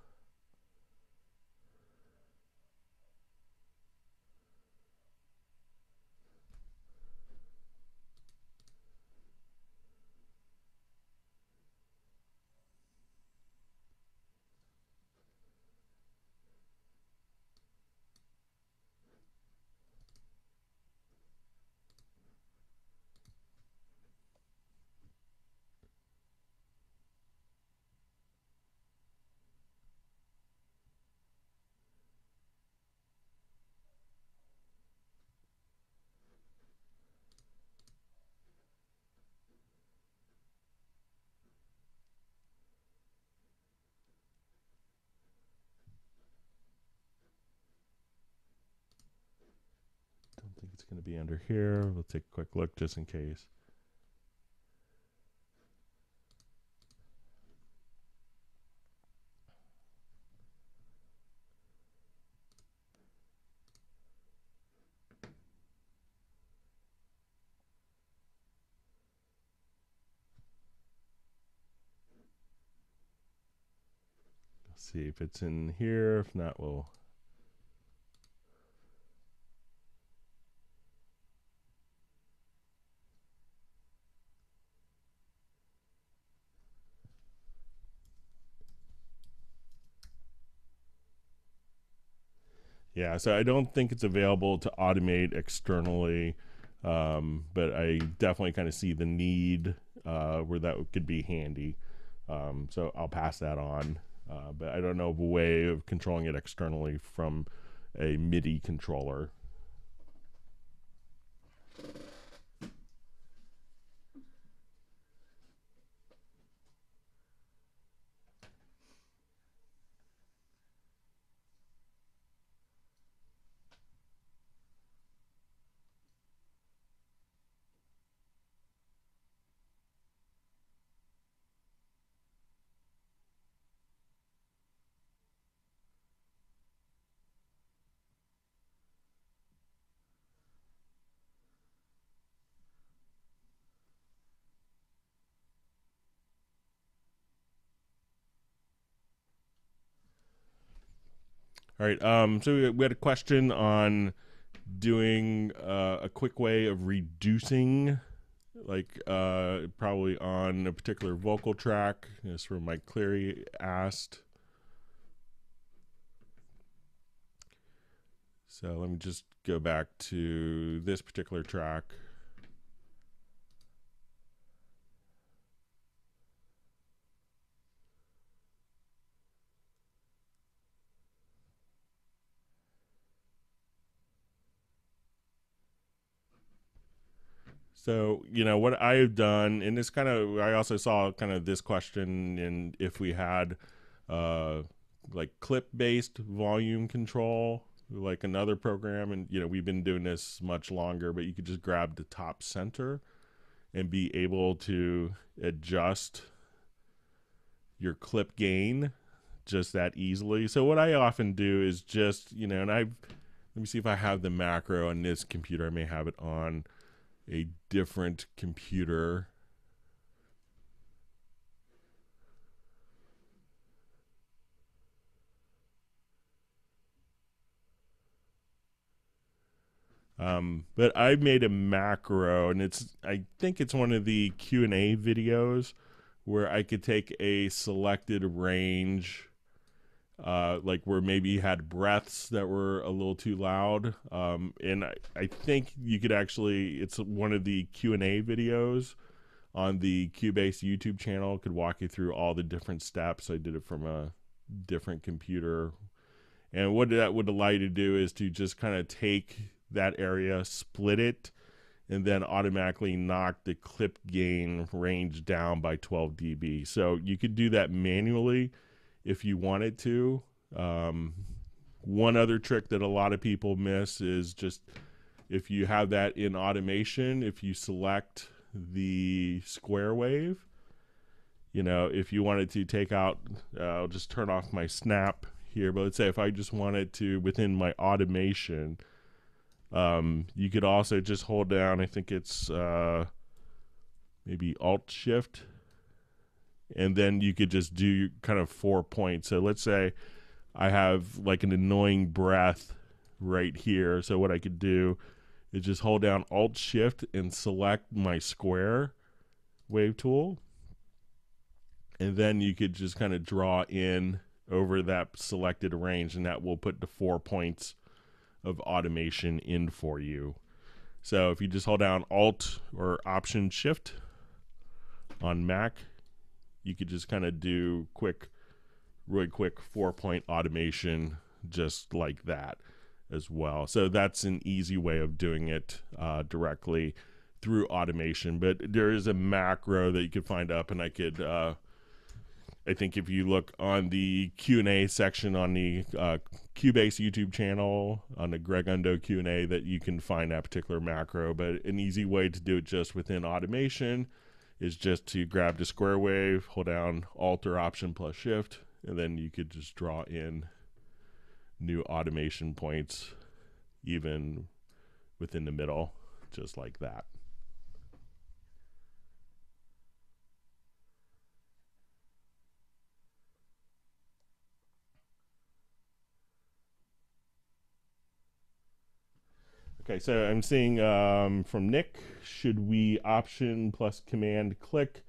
Don't think it's going to be under here. We'll take a quick look just in case. Let's see if it's in here. If not, we'll yeah, so I don't think it's available to automate externally, but I definitely kind of see the need where that could be handy. So I'll pass that on, but I don't know of a way of controlling it externally from a MIDI controller. All right, so we had a question on doing a quick way of reducing, like probably on a particular vocal track. This is where Mike Cleary asked. So let me just go back to this particular track. So, you know, what I've done, and this kind of, I also saw kind of this question in if we had uh, like clip-based volume control, like another program, and, you know, we've been doing this much longer, but you could just grab the top center and be able to adjust your clip gain just that easily. So what I often do is just, you know, and let me see if I have the macro on this computer. I may have it on a different computer. But I made a macro, and I think it's one of the Q&A videos where I could take a selected range, like where maybe you had breaths that were a little too loud. And I think you could actually, it's one of the Q&A videos on the Cubase YouTube channel. Could walk you through all the different steps. I did it from a different computer. And what that would allow you to do is to just kind of take that area, split it, and then automatically knock the clip gain range down by 12 dB. So you could do that manually if you wanted to. One other trick that a lot of people miss is just if you have that in automation, if you select the square wave, you know, if you wanted to take out, I'll just turn off my snap here, but let's say if I just wanted to, within my automation, you could also just hold down, I think it's maybe Alt Shift, and then you could just do kind of 4 points. So let's say I have like an annoying breath right here. So what I could do is just hold down Alt Shift and select my square wave tool. And then you could just kind of draw in over that selected range, and that will put the 4 points of automation in for you. So if you just hold down Alt or Option Shift on Mac, you could just kind of do really quick 4-point automation just like that as well. So that's an easy way of doing it directly through automation. But there is a macro that you could find up, and I could I think if you look on the Q&A section on the Cubase YouTube channel, on the Greg Ondo Q&A, that you can find that particular macro. But an easy way to do it just within automation is just to grab the square wave, hold down Alt or Option plus Shift, and then you could just draw in new automation points even within the middle, just like that. Okay, so I'm seeing from Nick, should we Option plus Command click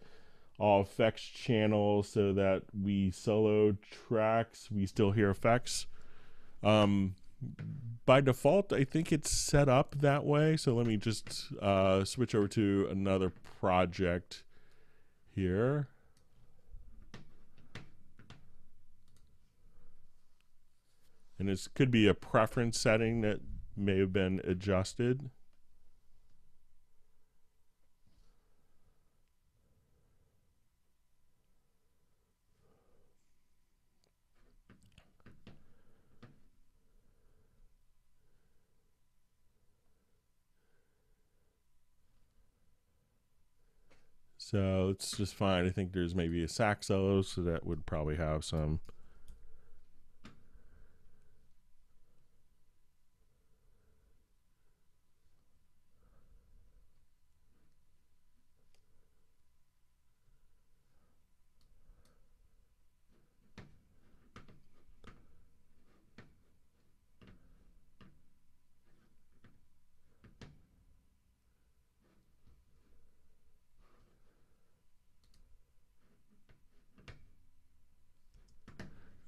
all effects channels so that we solo tracks, we still hear effects? By default, I think it's set up that way. So let me just switch over to another project here. And this could be a preference setting that may have been adjusted. So it's just fine. I think there's maybe a sax solo, so that would probably have some.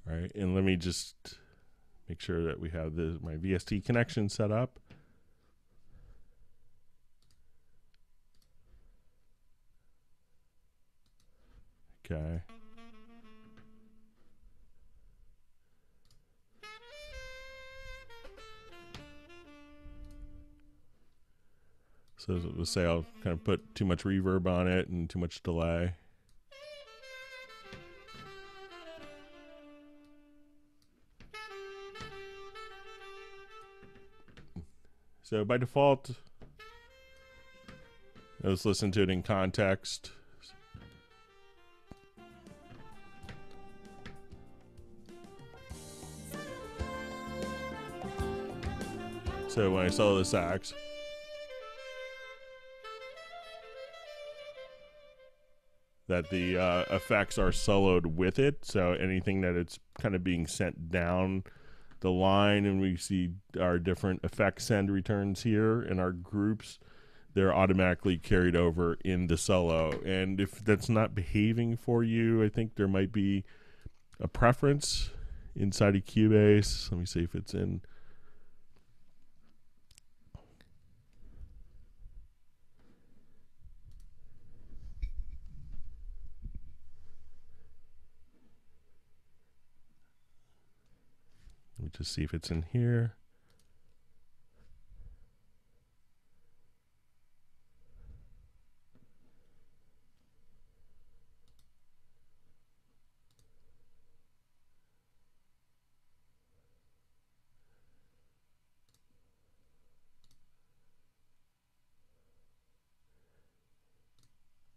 All right, and let me just make sure that we have my VST connection set up. Okay. So let's say I'll kind of put too much reverb on it and too much delay. So by default, let's listen to it in context. So when I solo the sax, that the effects are soloed with it. So anything that it's kind of being sent down the line, and we see our different effect send returns here in our groups, they're automatically carried over in the solo. And if that's not behaving for you, I think there might be a preference inside of Cubase. Let me see if it's in. Let me just see if it's in here.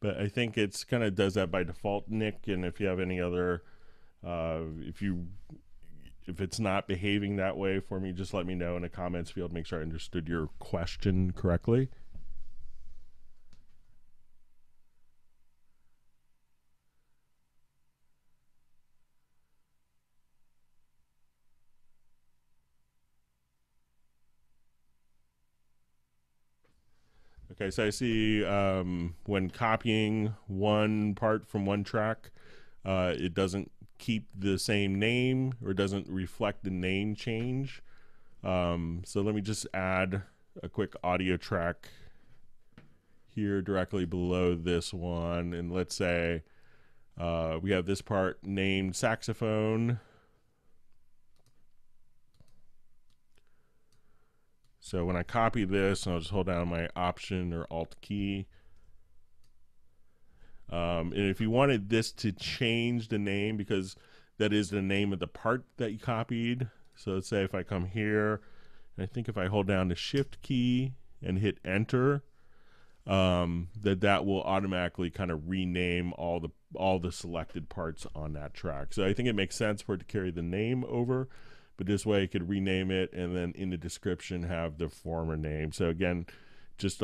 But I think it's kind of does that by default, Nick. And if you have any other, if it's not behaving that way for me, just let me know in the comments field. Make sure I understood your question correctly. Okay, so I see when copying one part from one track, it doesn't keep the same name or doesn't reflect the name change. So let me just add a quick audio track here directly below this one. And let's say we have this part named saxophone. So when I copy this, I'll just hold down my Option or Alt key. And if you wanted this to change the name, because that is the name of the part that you copied. So let's say if I come here, and I think if I hold down the Shift key and hit Enter, that will automatically kind of rename all the selected parts on that track. So I think it makes sense for it to carry the name over. But this way I could rename it and then in the description have the former name. So again, just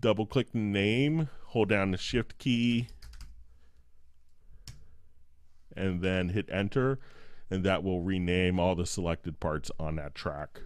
double click the name, hold down the Shift key, and then hit Enter, and that will rename all the selected parts on that track.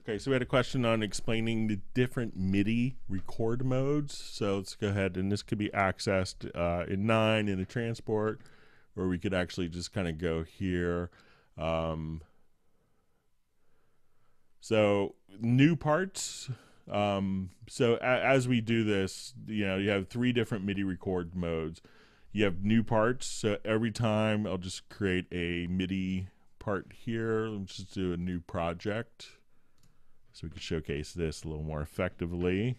Okay, so we had a question on explaining the different MIDI record modes. So let's go ahead, and this could be accessed in 9 in the transport, or we could actually just kind of go here. So new parts. So as we do this, you have 3 different MIDI record modes. You have new parts. So every time I'll just create a MIDI part here. Let's just do a new project, so we can showcase this a little more effectively.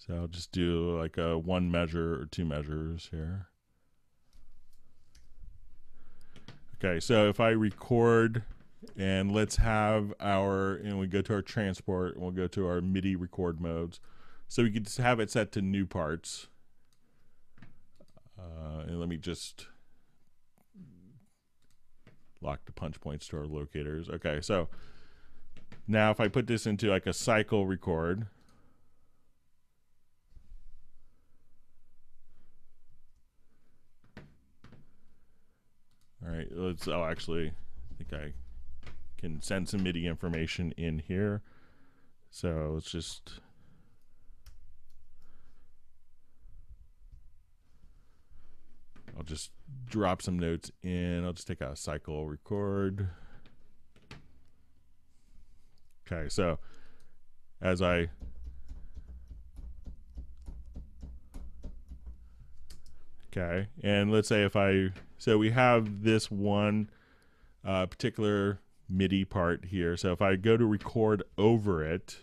So I'll just do like a 1 measure or 2 measures here. Okay, so if I record, and let's have we go to our transport, and we'll go to our MIDI record modes. So we could just have it set to new parts. And let me just lock the punch points to our locators. Okay, so now if I put this into like a cycle record, all right, actually, I think I can send some MIDI information in here. So let's just, I'll just drop some notes in. I'll just take a cycle record. Okay, so as I okay, and let's say if so we have this one particular MIDI part here. So if I go to record over it,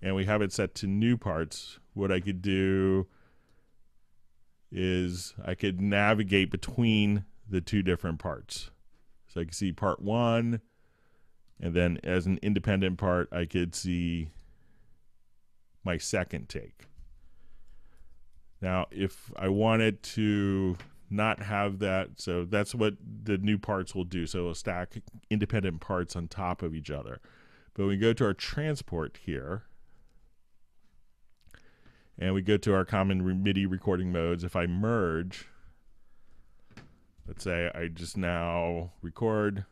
and we have it set to new parts, what I could do is I could navigate between the two different parts. So I can see part one, and then as an independent part, I could see my second take. Now, if I wanted to not have that, so that's what the new parts will do. So it'll stack independent parts on top of each other. But when we go to our transport here, and we go to our common MIDI recording modes, if I merge, let's say I just now record,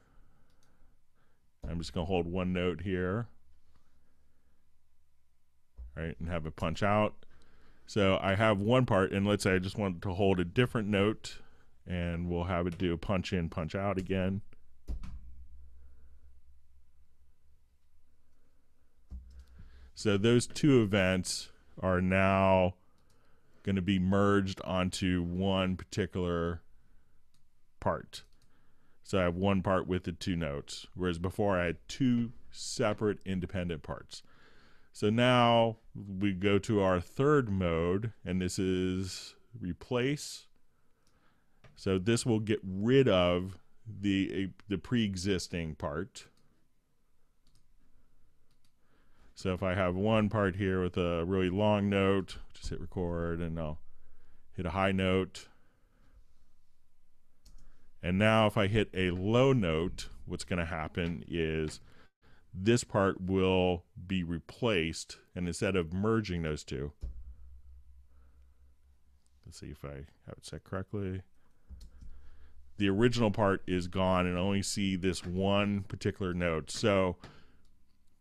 I'm just going to hold one note here, right, and have it punch out. So I have one part, and let's say I just want to hold a different note, and we'll have it do punch in, punch out again. So those two events are now going to be merged onto one particular part. So I have one part with the two notes, whereas before I had two separate independent parts. So now we go to our third mode, and this is replace. So this will get rid of the pre-existing part. So if I have one part here with a really long note, just hit record, and I'll hit a high note. And now if I hit a low note, what's going to happen is this part will be replaced, and instead of merging those two, let's see if I have it set correctly. The original part is gone, and I only see this one particular note. So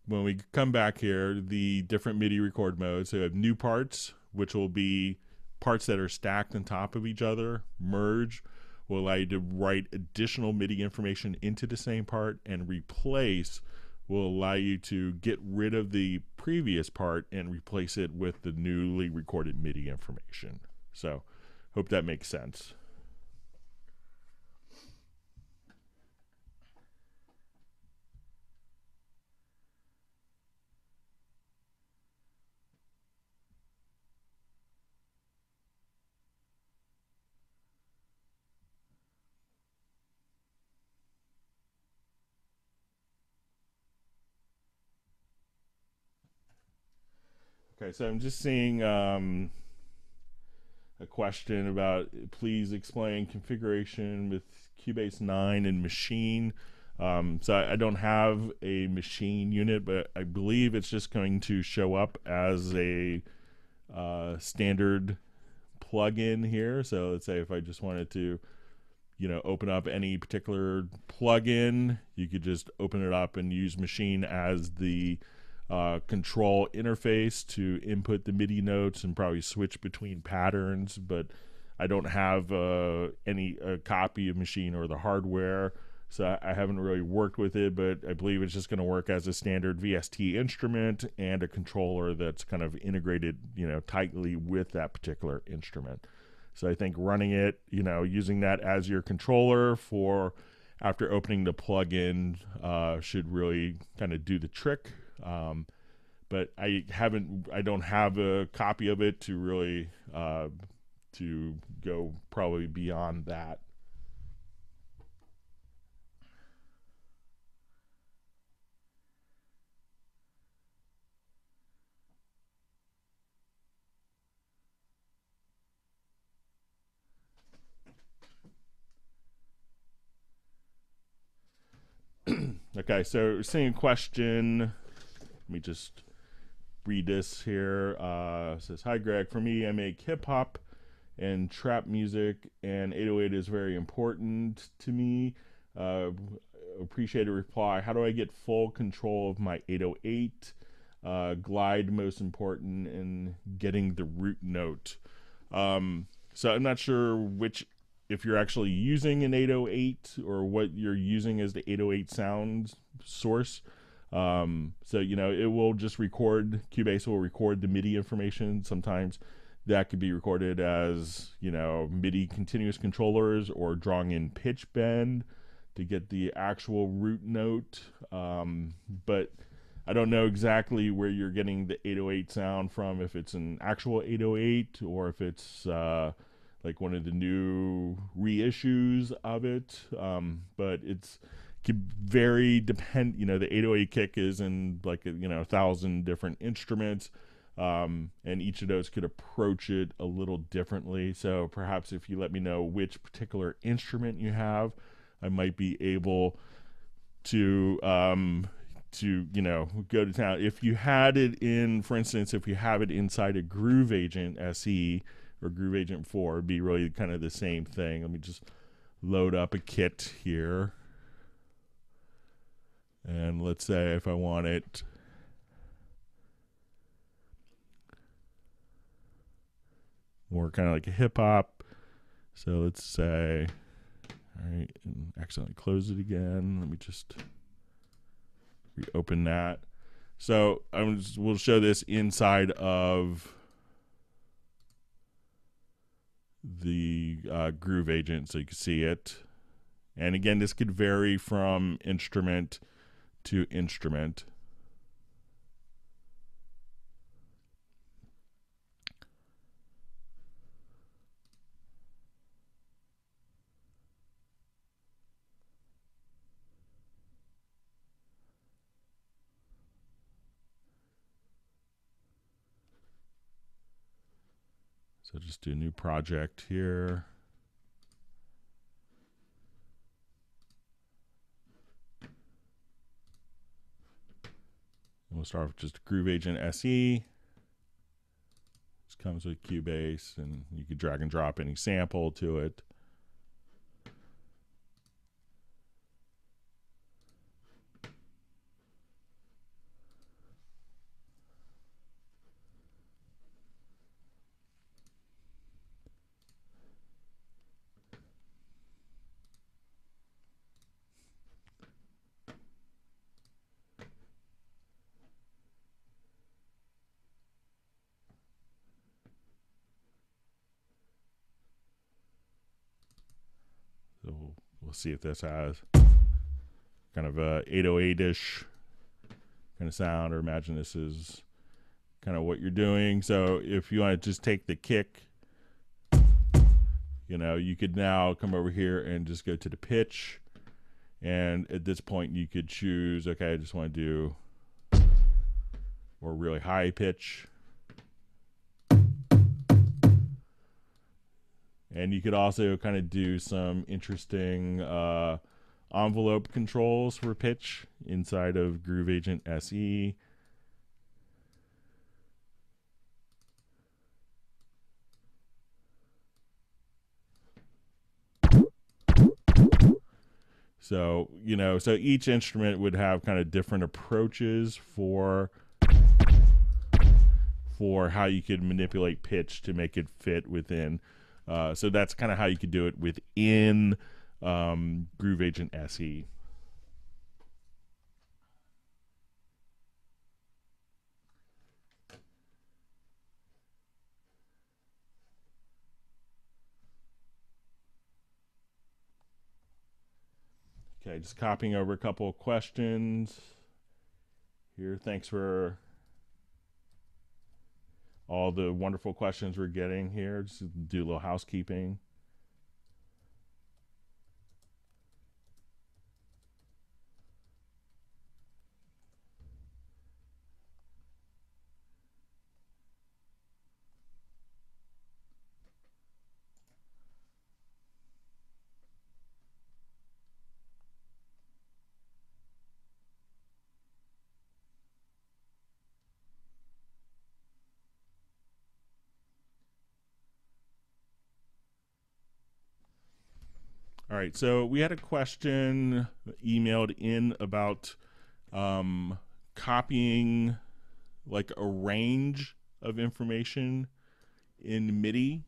when we come back here, the different MIDI record modes, so we have new parts, which will be parts that are stacked on top of each other. Merge will allow you to write additional MIDI information into the same part, and replace will allow you to get rid of the previous part and replace it with the newly recorded MIDI information. So hope that makes sense. Okay, so I'm just seeing a question about, please explain configuration with Cubase 9 and machine. So I don't have a machine unit, but I believe it's just going to show up as a standard plugin here. So let's say if I just wanted to, open up any particular plugin, you could just open it up and use machine as the control interface to input the MIDI notes and probably switch between patterns. But I don't have any copy of machine or the hardware, so I haven't really worked with it, but I believe it's just going to work as a standard VST instrument and a controller that's kind of integrated, tightly with that particular instrument. So I think running it, using that as your controller for after opening the plugin should really kind of do the trick. But I don't have a copy of it to really to go probably beyond that. Okay, so seeing question. Let me just read this here. It says, "Hi Greg, for me, I make hip hop and trap music, and 808 is very important to me. Appreciate a reply. How do I get full control of my 808? Glide most important, and getting the root note." So I'm not sure if you're actually using an 808 or what you're using as the 808 sound source. So it will just record. Cubase will record the MIDI information. Sometimes that could be recorded as MIDI continuous controllers, or drawing in pitch bend to get the actual root note. But I don't know exactly where you're getting the 808 sound from, if it's an actual 808 or if it's like one of the new reissues of it. But it's could vary, depend. The 808 kick is in like 1,000 different instruments, and each of those could approach it a little differently. So perhaps if you let me know which particular instrument you have, I might be able to go to town. If you had it in, for instance, if you have it inside a Groove Agent SE or Groove Agent 4, it'd be really kind of the same thing. Let me just load up a kit here. And let's say if I want it more kind of like a hip hop. So let's say, all right, and accidentally close it again. Let me just reopen that. So we'll show this inside of the Groove Agent so you can see it. And again, this could vary from instrument to instrument. So just do a new project here. And we'll start with just Groove Agent SE. This comes with Cubase, and you can drag and drop any sample to it. So we'll see if this has kind of a 808-ish kind of sound, or imagine this is kind of what you're doing. So if you want to just take the kick, you could now come over here and just go to the pitch. And at this point, you could choose, okay, I just want to do or really high pitch. And you could also kind of do some interesting envelope controls for pitch inside of Groove Agent SE. So, so each instrument would have kind of different approaches for how you could manipulate pitch to make it fit within. So that's kind of how you could do it within Groove Agent SE. Okay, just copying over a couple of questions here. Thanks for all the wonderful questions we're getting here. Just do a little housekeeping. All right, so we had a question emailed in about copying like a range of information in MIDI,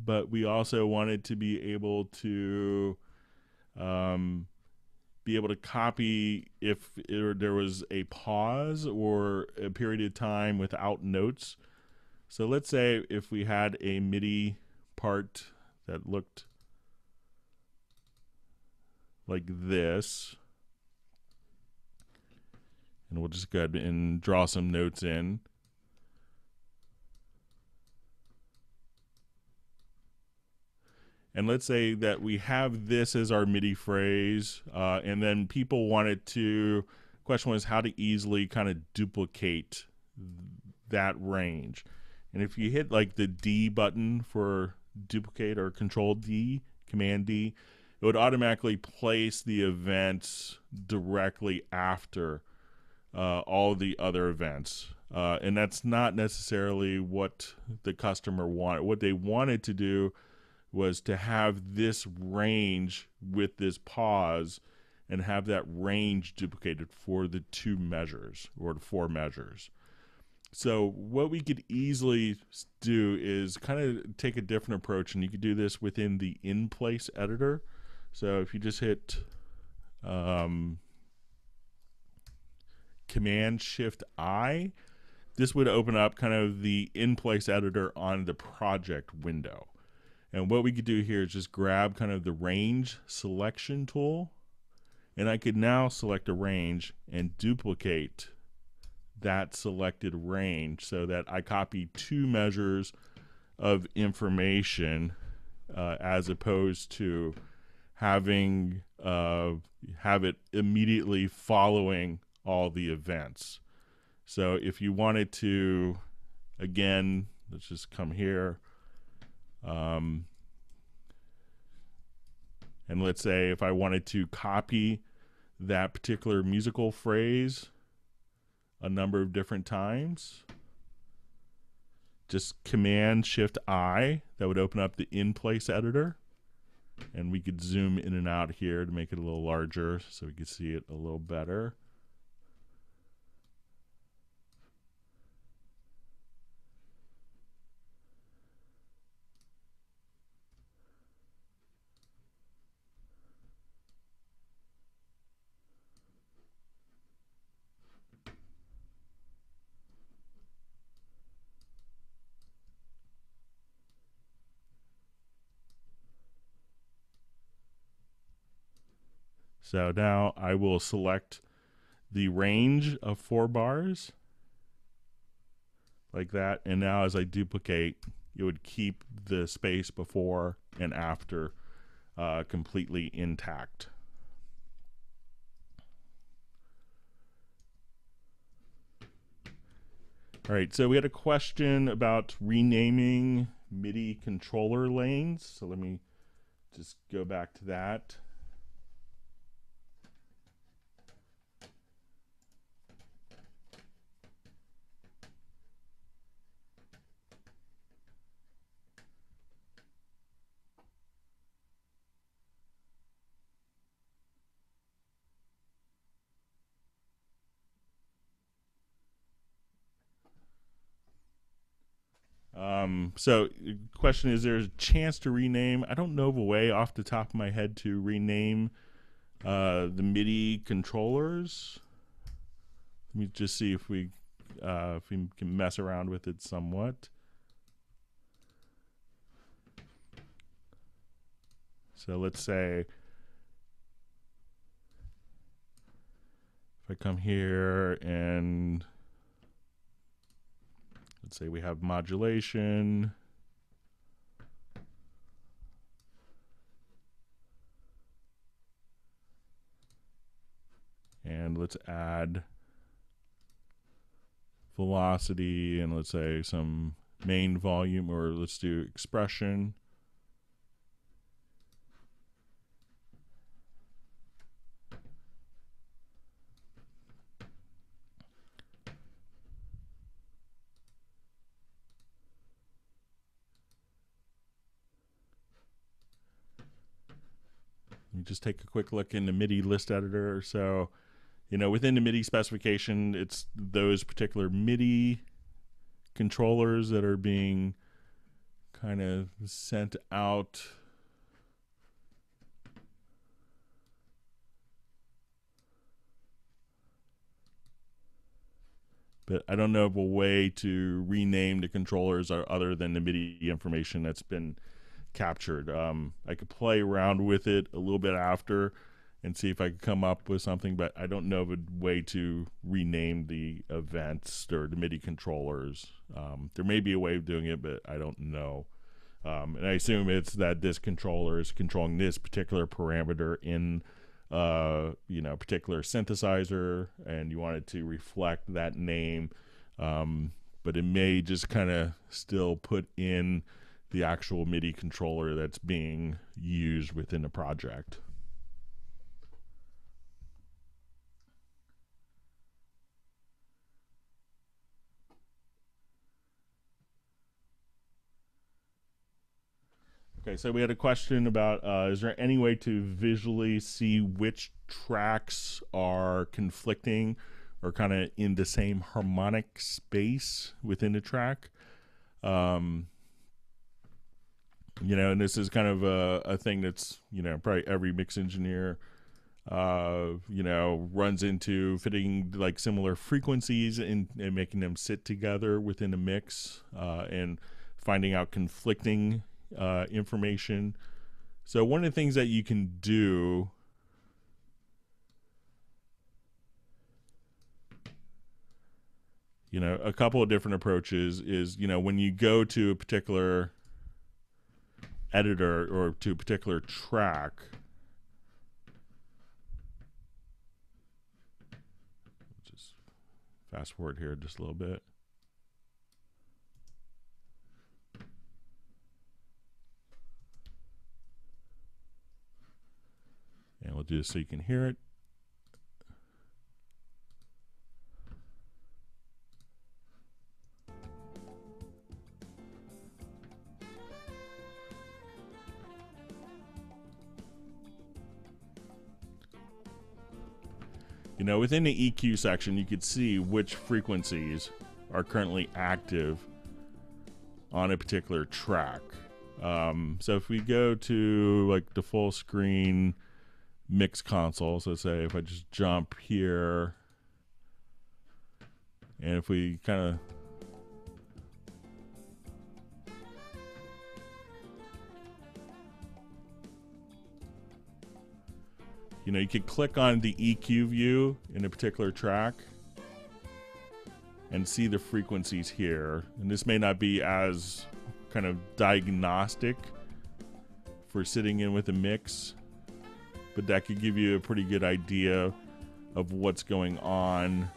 but we also wanted to be able to copy if there was a pause or a period of time without notes. So let's say if we had a MIDI part that looked like this, and we'll just go ahead and draw some notes in. And let's say that we have this as our MIDI phrase, and then people wanted to, question was how to easily kind of duplicate that range. And if you hit like the D button for duplicate or Control D, Command D, it would automatically place the events directly after all the other events. And that's not necessarily what the customer wanted. What they wanted to do was to have this range with this pause and have that range duplicated for the 2 measures or the 4 measures. So what we could easily do is kind of take a different approach, and you could do this within the in-place editor. So if you just hit Command-Shift-I, this would open up kind of the in-place editor on the project window. And what we could do here is just grab kind of the range selection tool, and I could now select a range and duplicate that selected range so that I copy 2 measures of information as opposed to having have it immediately following all the events. So if you wanted to, again, let's just come here. And let's say if I wanted to copy that particular musical phrase a number of different times, just Command-Shift-I, that would open up the in-place editor, and we could zoom in and out here to make it a little larger so we could see it a little better. So now I will select the range of 4 bars like that, and now as I duplicate, it would keep the space before and after completely intact. All right, so we had a question about renaming MIDI controller lanes. So let me just go back to that. So the question is, there's a chance to rename? I don't know of a way off the top of my head to rename the MIDI controllers. Let me just see if we can mess around with it somewhat. So let's say if I come here and let's say we have modulation. And let's add velocity and let's say some main volume, or let's do expression. you just take a quick look in the MIDI list editor. So, within the MIDI specification, it's those particular MIDI controllers that are being kind of sent out. But I don't know of a way to rename the controllers other than the MIDI information that's been captured. I could play around with it a little bit after and see if I could come up with something, but I don't know of a way to rename the events or the MIDI controllers. There may be a way of doing it, but I don't know. And I assume it's that this controller is controlling this particular parameter in particular synthesizer, and you want it to reflect that name, but it may just kind of still put in the actual MIDI controller that's being used within the project. Okay, so we had a question about, is there any way to visually see which tracks are conflicting or kind of in the same harmonic space within the track? And this is kind of a thing that's, probably every mix engineer, runs into, fitting like similar frequencies and making them sit together within a mix, and finding out conflicting information. So one of the things that you can do a couple of different approaches is, when you go to a particular editor or to a particular track, just fast forward here just a little bit. And we'll do this so you can hear it. Within the EQ section, you could see which frequencies are currently active on a particular track. So if we go to like the full screen mix console, so say if I just jump here, and if we kind of you could click on the EQ view in a particular track and see the frequencies here. And this may not be as kind of diagnostic for sitting in with a mix, but that could give you a pretty good idea of what's going on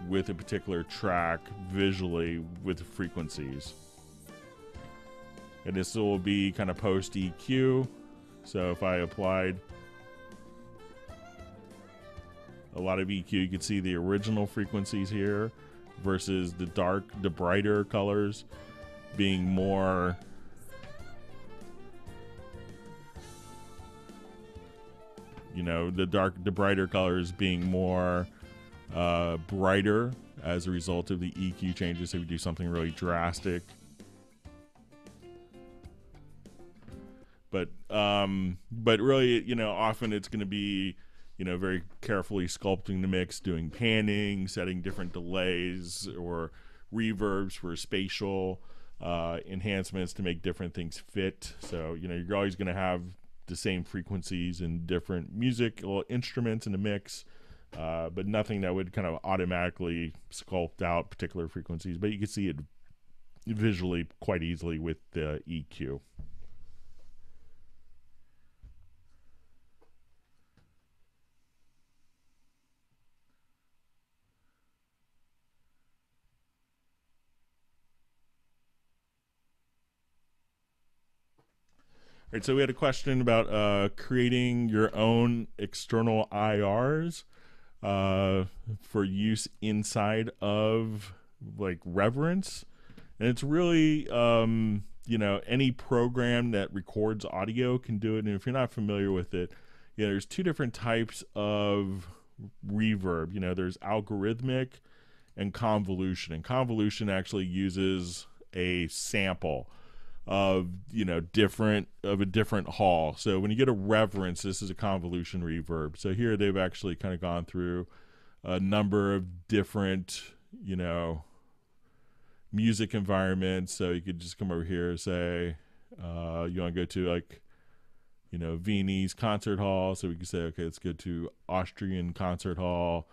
with a particular track visually with the frequencies. And this will be kind of post EQ. So if I applied a lot of EQ, you can see the original frequencies here versus the brighter colors being more the brighter colors being more brighter as a result of the EQ changes. So we do something really drastic. But really, often it's going to be very carefully sculpting the mix, doing panning, setting different delays or reverbs for spatial enhancements to make different things fit. So, you're always going to have the same frequencies in different musical instruments in the mix, but nothing that would kind of automatically sculpt out particular frequencies. But you can see it visually quite easily with the EQ. All right, so we had a question about creating your own external IRs for use inside of like Reverence. And it's really, any program that records audio can do it. And if you're not familiar with it, there's two different types of reverb. There's algorithmic and convolution. And convolution actually uses a sample of a different hall. So when you get a reverence, this is a convolution reverb. So here they've actually kind of gone through a number of different music environments. So you could just come over here and say you want to go to like Viennese concert hall. So we could say, okay, let's go to Austrian concert hall,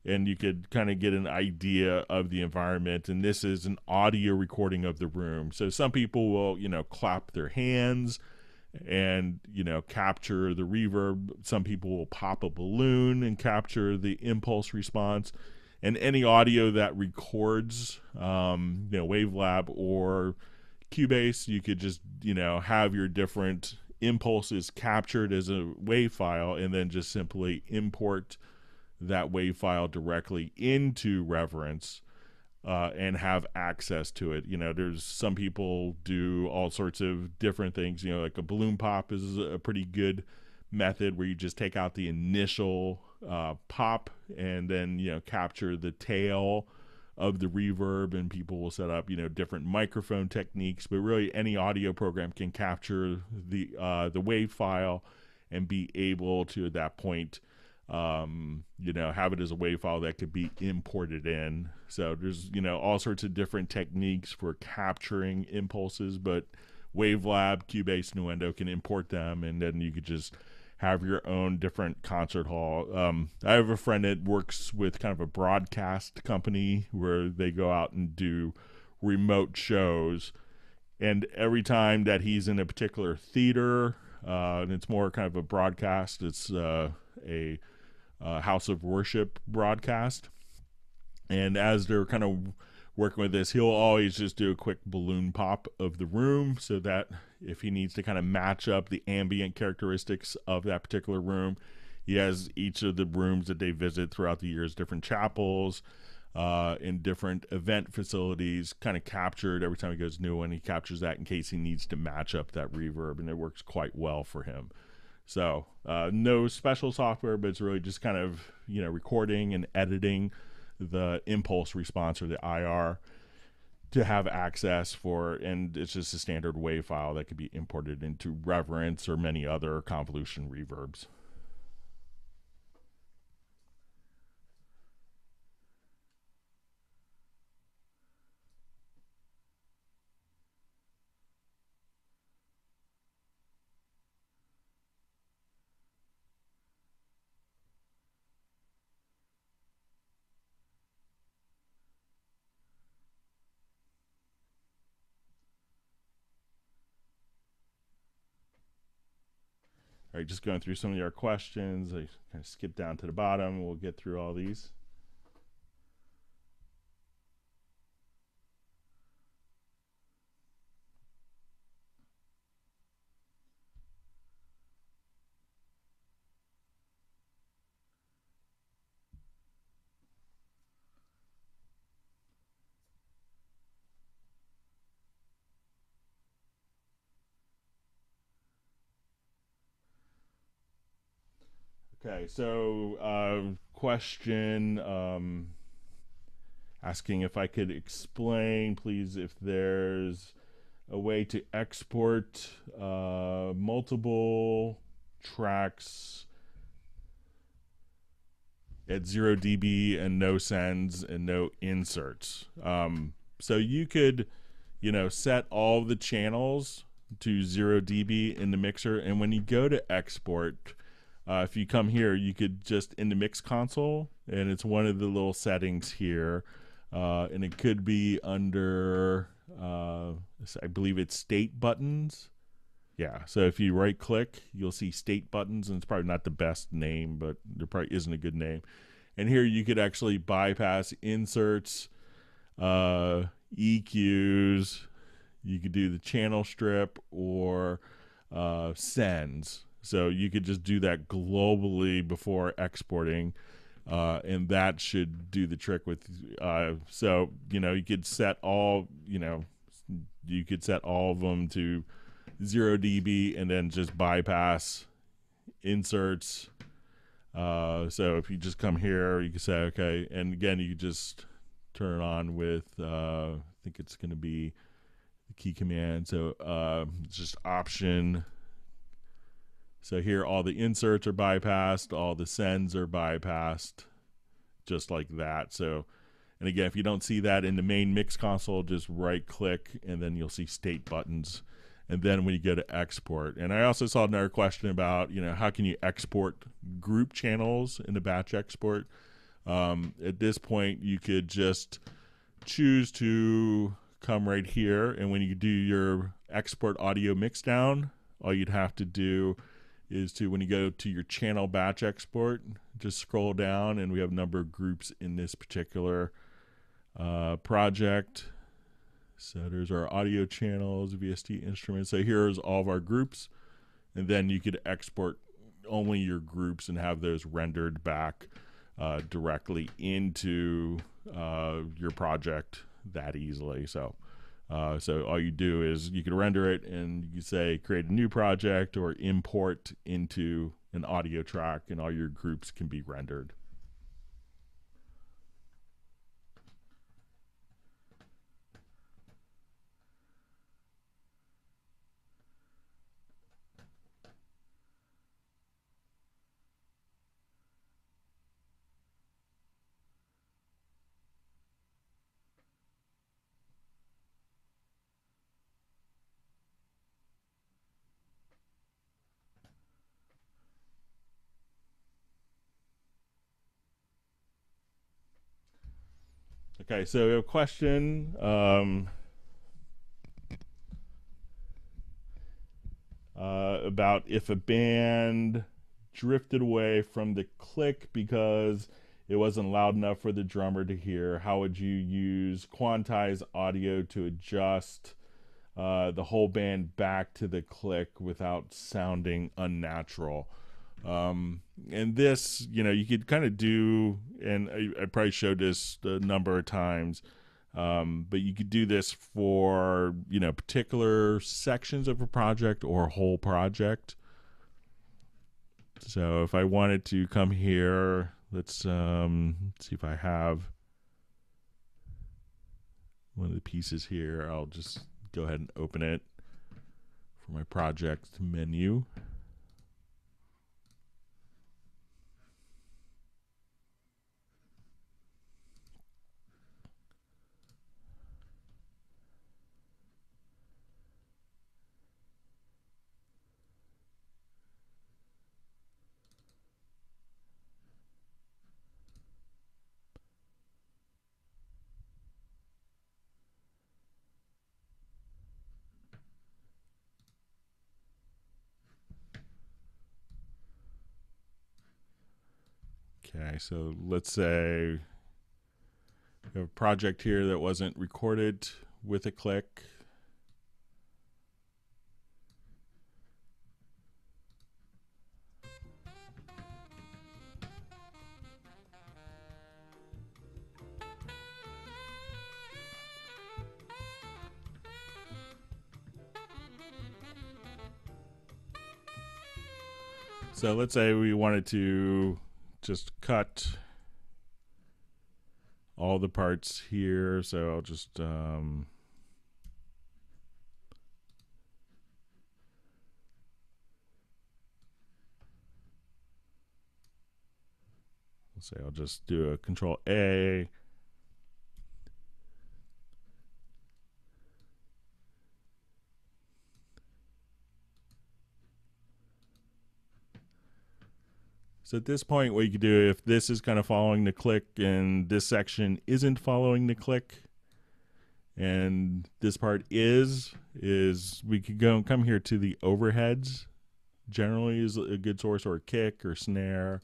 and you could kind of get an idea of the environment. And this is an audio recording of the room. So some people will clap their hands and capture the reverb. Some people will pop a balloon and capture the impulse response. And any audio that records Wavelab or Cubase, you could just have your different impulses captured as a wave file, and then just simply import that wave file directly into Reverence and have access to it. There's some people do all sorts of different things. Like a balloon pop is a pretty good method where you just take out the initial pop and then capture the tail of the reverb, and people will set up different microphone techniques. But really any audio program can capture the wave file and be able to at that point have it as a wave file that could be imported in. So there's all sorts of different techniques for capturing impulses, but Wavelab, Cubase, Nuendo can import them, and then you could just have your own different concert hall. I have a friend that works with kind of a broadcast company where they go out and do remote shows, and every time that he's in a particular theater, and it's more kind of a broadcast, it's a house of worship broadcast, and as they're kind of working with this, he'll always just do a quick balloon pop of the room, so that if he needs to kind of match up the ambient characteristics of that particular room, he has each of the rooms that they visit throughout the years, different chapels, in different event facilities, kind of captured every time he goes new, and he captures that in case he needs to match up that reverb, and it works quite well for him. So no special software, but it's really just kind of recording and editing the impulse response, or the IR, to have access for, and it's just a standard wave file that could be imported into Reverence or many other convolution reverbs. All right, just going through some of your questions. I kind of skip down to the bottom. We'll get through all these. Okay, so question asking if I could explain, please, if there's a way to export multiple tracks at 0 dB and no sends and no inserts. So you could, set all the channels to 0 dB in the mixer, and when you go to export, if you come here, you could just in the mix console, and it's one of the little settings here, and it could be under, I believe it's state buttons. Yeah, so if you right click, you'll see state buttons, and it's probably not the best name, but there probably isn't a good name. And here you could actually bypass inserts, EQs, you could do the channel strip, or sends. So you could just do that globally before exporting, and that should do the trick with, so, you could set all, you could set all of them to 0 dB and then just bypass inserts. So if you just come here, you can say, okay, and again, you just turn it on with, I think it's going to be the key command. So it's just Option. So here, all the inserts are bypassed, all the sends are bypassed, just like that. So, and again, if you don't see that in the main mix console, just right click and then you'll see state buttons. And then when you go to export, and I also saw another question about, how can you export group channels in the batch export? At this point, you could just choose to come right here, and when you do your export audio mix down, all you'd have to do is when you go to your channel batch export, just scroll down, and we have a number of groups in this particular project. So there's our audio channels, VST instruments. So here's all of our groups, and then you could export only your groups and have those rendered back directly into your project that easily. So all you do is you can render it, and you say create a new project or import into an audio track, and all your groups can be rendered. Okay, so we have a question about if a band drifted away from the click because it wasn't loud enough for the drummer to hear, how would you use quantize audio to adjust the whole band back to the click without sounding unnatural? And this, you could kind of do, and I probably showed this a number of times, but you could do this for, particular sections of a project or a whole project. So if I wanted to come here, let's see if I have one of the pieces here. I'll just go ahead and open it for my project menu. Okay, so let's say we have a project here that wasn't recorded with a click. So let's say we wanted to just cut all the parts here. So I'll just let's say I'll just do a Control A. So at this point, what you could do, if this is kind of following the click and this section isn't following the click, and this part is we could go and come here to the overheads. Generally is a good source, or a kick or snare,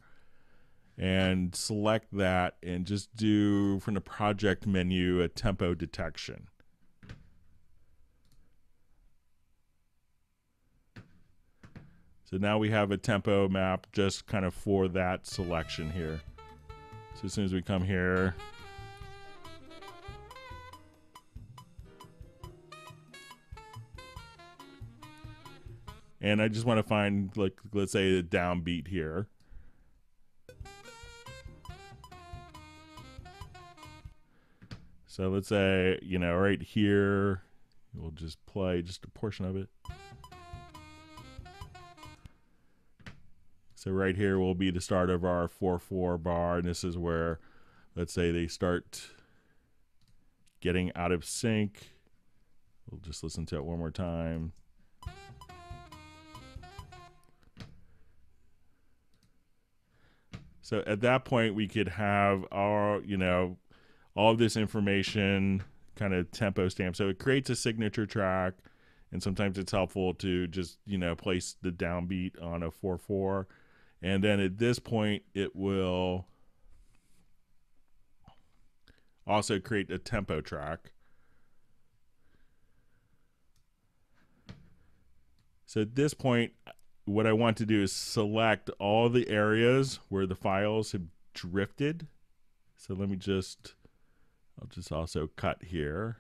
and select that and just do from the project menu a tempo detection. So now we have a tempo map just kind of for that selection here. So as soon as we come here, And I just want to find, like, let's say a downbeat here. So let's say, right here, we'll just play just a portion of it. So right here will be the start of our 4/4 bar, and this is where, let's say, they start getting out of sync. We'll just listen to it one more time. So at that point, we could have our, all of this information kind of tempo stamp. So it creates a signature track, and sometimes it's helpful to just, place the downbeat on a 4/4. And then at this point, it will also create a tempo track. So at this point, what I want to do is select all the areas where the files have drifted. So let me I'll just also cut here.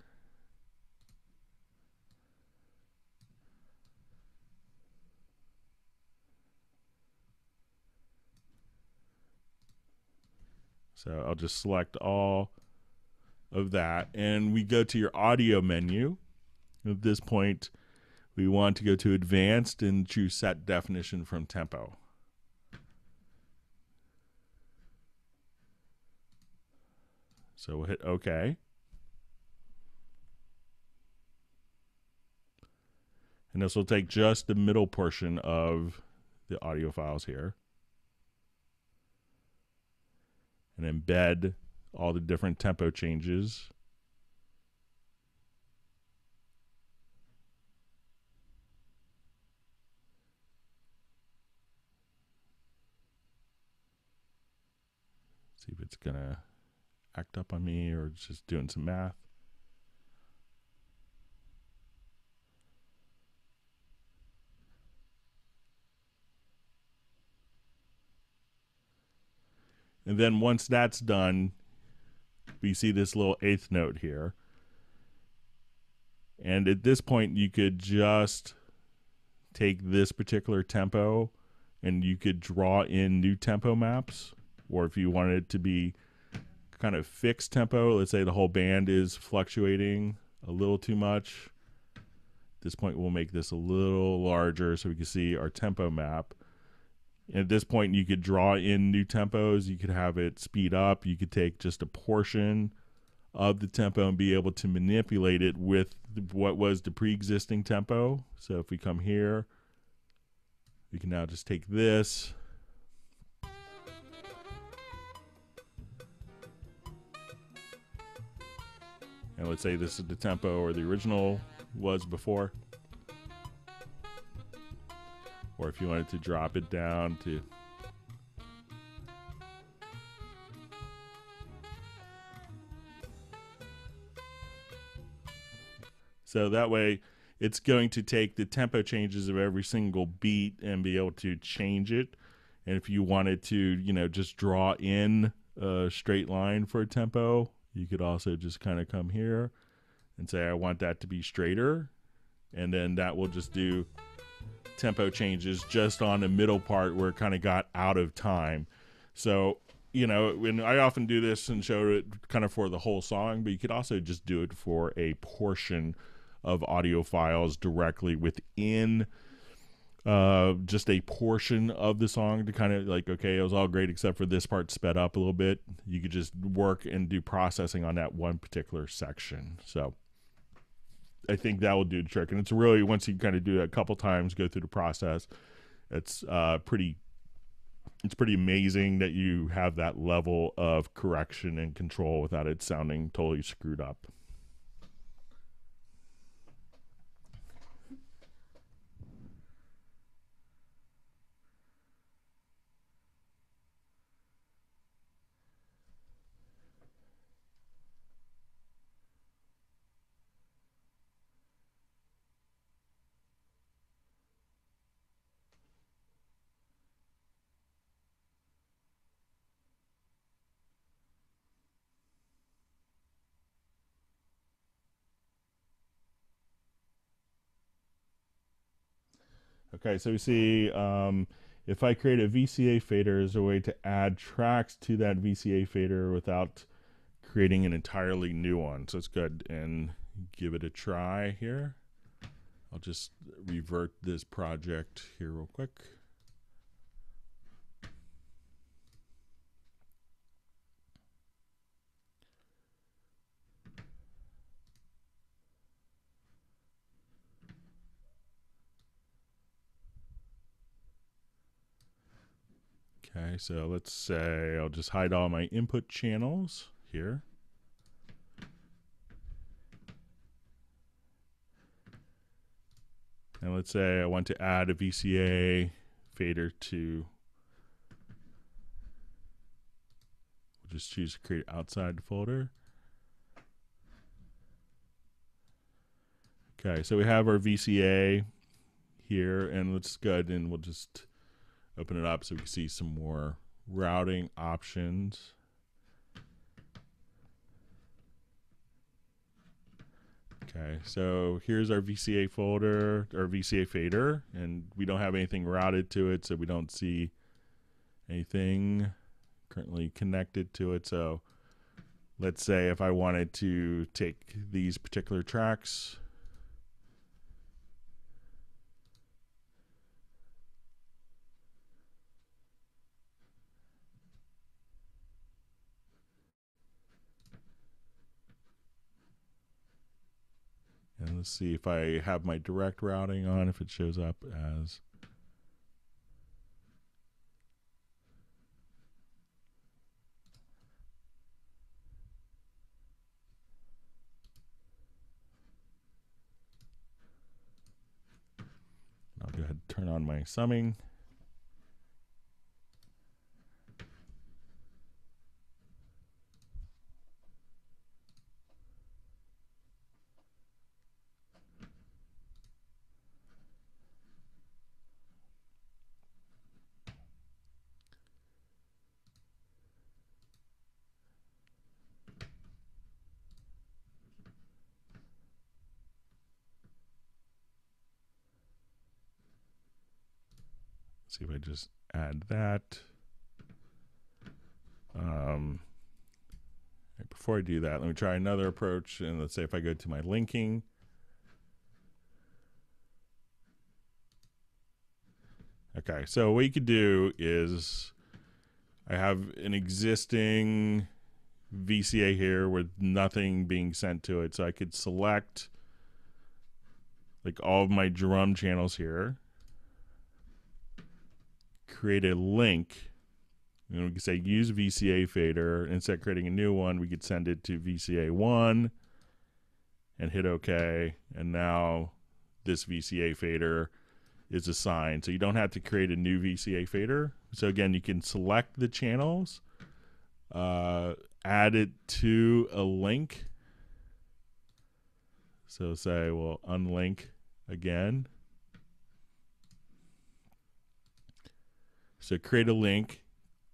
So I'll just select all of that, and we go to your audio menu. At this point, we want to go to advanced and choose set definition from tempo. So we'll hit OK. And this will take just the middle portion of the audio files here and embed all the different tempo changes. See if it's gonna act up on me or just doing some math. And then once that's done, we see this little eighth note here. And at this point, you could just take this particular tempo and you could draw in new tempo maps. Or if you wanted it to be kind of fixed tempo, let's say the whole band is fluctuating a little too much. At this point, we'll make this a little larger so we can see our tempo map. And at this point, you could draw in new tempos. You could have it speed up. You could take just a portion of the tempo and be able to manipulate it with what was the pre-existing tempo. So if we come here, we can now just take this and let's say this is the tempo or the original was before. Or if you wanted to drop it down to so that way it's going to take the tempo changes of every single beat and be able to change it. And if you wanted to, just draw in a straight line for a tempo, you could also just kind of come here and say, I want that to be straighter. And then that will just do tempo changes just on the middle part where it kind of got out of time. So, when I often do this and show it kind of for the whole song, but you could also just do it for a portion of audio files directly within just a portion of the song to kind of like, okay, it was all great except for this part sped up a little bit. You could just work and do processing on that one particular section. So I think that will do the trick. And it's really, once you kind of do it a couple times, go through the process, it's pretty amazing that you have that level of correction and control without it sounding totally screwed up. Okay, so we see if I create a VCA fader, there's a way to add tracks to that VCA fader without creating an entirely new one. So it's good, and give it a try here. I'll just revert this project here real quick. Okay, so let's say I'll just hide all my input channels here. And let's say I want to add a VCA fader to, we'll just choose to create outside folder. Okay, so we have our VCA here, and let's go ahead and we'll just open it up so we can see some more routing options. Okay, so here's our VCA folder, our VCA fader, and we don't have anything routed to it, so we don't see anything currently connected to it. So let's say if I wanted to take these particular tracks, and let's see if I have my direct routing on, if it shows up as. I'll go ahead and turn on my summing. See if I just add that. Before I do that, let me try another approach. And let's say if I go to my linking, okay, so what you could do is I have an existing VCA here with nothing being sent to it. So I could select like all of my drum channels here, create a link, and we could say use VCA fader. Instead of creating a new one, we could send it to VCA1 and hit OK. And now this VCA fader is assigned. So you don't have to create a new VCA fader. So again, you can select the channels, add it to a link. So say we'll unlink again. So create a link,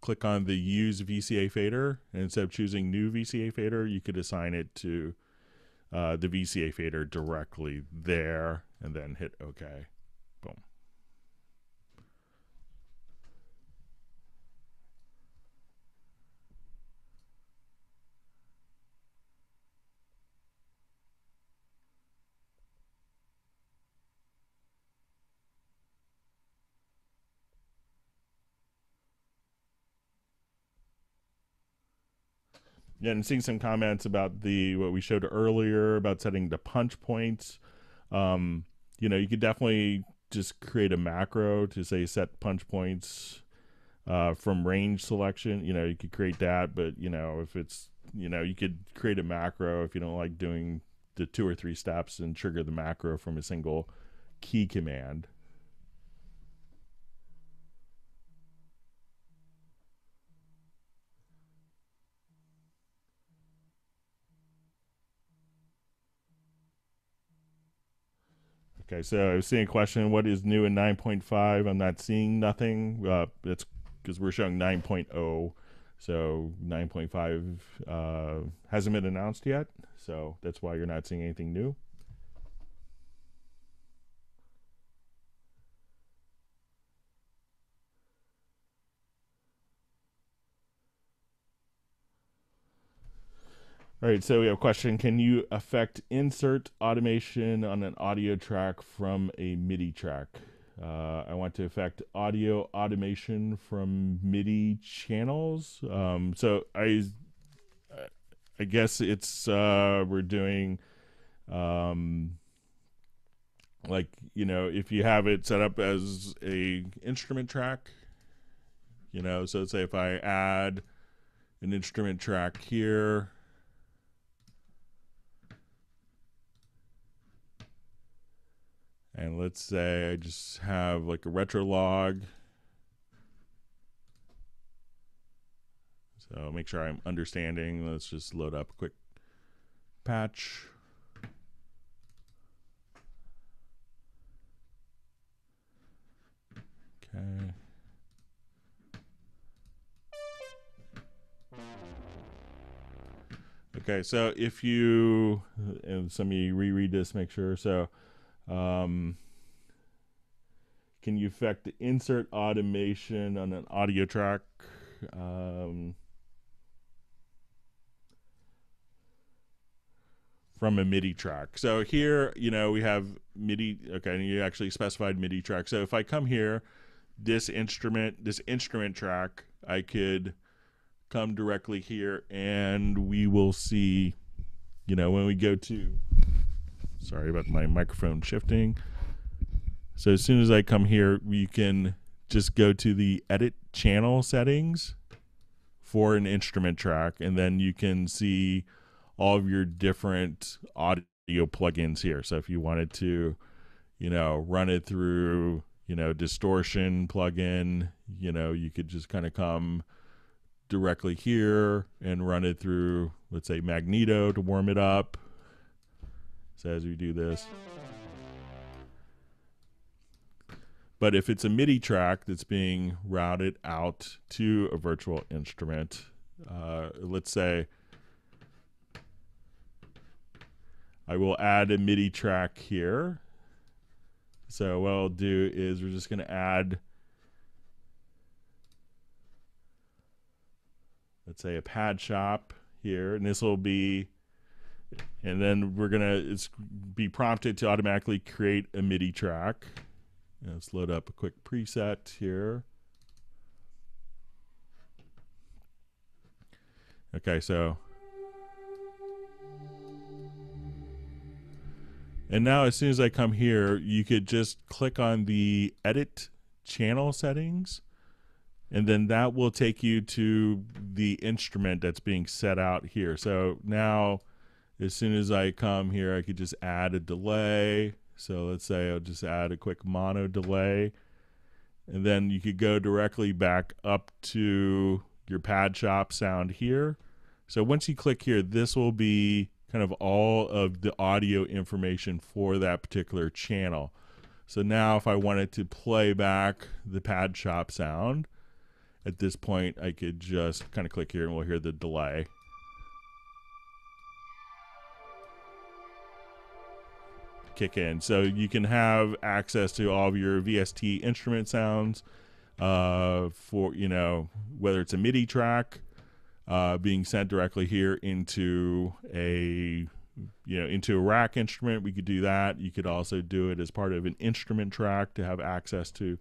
click on the use VCA fader, and instead of choosing new VCA fader, you could assign it to the VCA fader directly there, and then hit OK. Boom. Yeah, and seeing some comments about what we showed earlier about setting the punch points. You know, you could definitely just create a macro to say set punch points from range selection. You know, you could create that, but you know, if it's, you know, you could create a macro if you don't like doing the 2 or 3 steps and trigger the macro from a single key command. Okay, so I was seeing a question, what is new in 9.5? I'm not seeing nothing. That's because we're showing 9.0. So 9.5 hasn't been announced yet. So that's why you're not seeing anything new. All right, so we have a question. Can you affect insert automation on an audio track from a MIDI track? I want to affect audio automation from MIDI channels. So I guess it's we're doing like, you know, if you have it set up as a instrument track, you know, so say if I add an instrument track here, and let's say I just have like a retro log. So make sure I'm understanding. Let's just load up a quick patch. Okay. Okay, so if you, and some of you reread this, make sure. So can you affect the insert automation on an audio track? From a MIDI track. So here, you know, we have MIDI. Okay, and you actually specified MIDI track. So if I come here, this instrument track, I could come directly here, and we will see, you know, when we go to, sorry about my microphone shifting. So as soon as I come here, we can just go to the edit channel settings for an instrument track, and then you can see all of your different audio plugins here. So if you wanted to, you know, run it through, you know, distortion plugin, you know, you could just kind of come directly here and run it through, let's say, Magneto to warm it up. So as we do this. But if it's a MIDI track that's being routed out to a virtual instrument, let's say I will add a MIDI track here. So what I'll do is we're just going to add, let's say, a pad shop here, and this will be, and then we're going to be prompted to automatically create a MIDI track. Let's load up a quick preset here. Okay, so, and now as soon as I come here, you could just click on the edit channel settings, and then that will take you to the instrument that's being set out here. So now as soon as I come here, I could just add a delay. So let's say I'll just add a quick mono delay, and then you could go directly back up to your pad shop sound here. So once you click here, this will be kind of all of the audio information for that particular channel. So now if I wanted to play back the pad shop sound, at this point I could just kind of click here and we'll hear the delay. Kick in. So you can have access to all of your VST instrument sounds for, you know, whether it's a MIDI track being sent directly here into a, you know, into a rack instrument. We could do that. You could also do it as part of an instrument track to have access to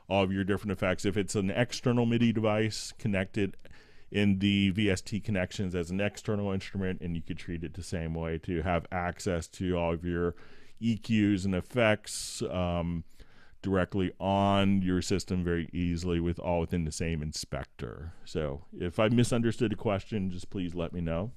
all of your different effects. If it's an external MIDI device connected in the VST connections as an external instrument, and you could treat it the same way to have access to all of your EQs and effects directly on your system very easily, with all within the same inspector. So if I misunderstood a question, just please let me know.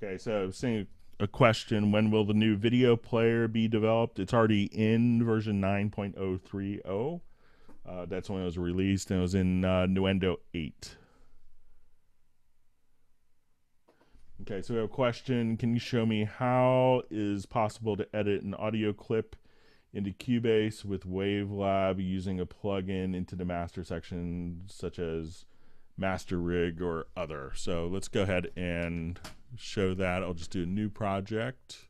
Okay, so seeing a question, when will the new video player be developed? It's already in version 9.030. That's when it was released, and it was in Nuendo 8. Okay, so we have a question. Can you show me how is possible to edit an audio clip into Cubase with Wavelab using a plugin into the master section, such as Master Rig or other? So let's go ahead and show that. I'll just do a new project.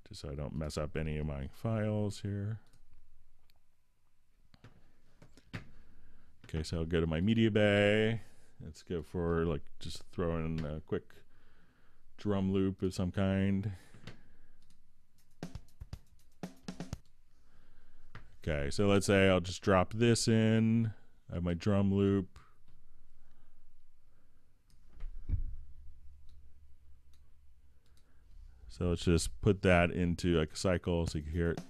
Just so I don't mess up any of my files here. Okay, so I'll go to my media bay. Let's go for like just throw in a quick drum loop of some kind. Okay, so let's say I'll just drop this in. I have my drum loop. So let's just put that into like a cycle so you can hear it.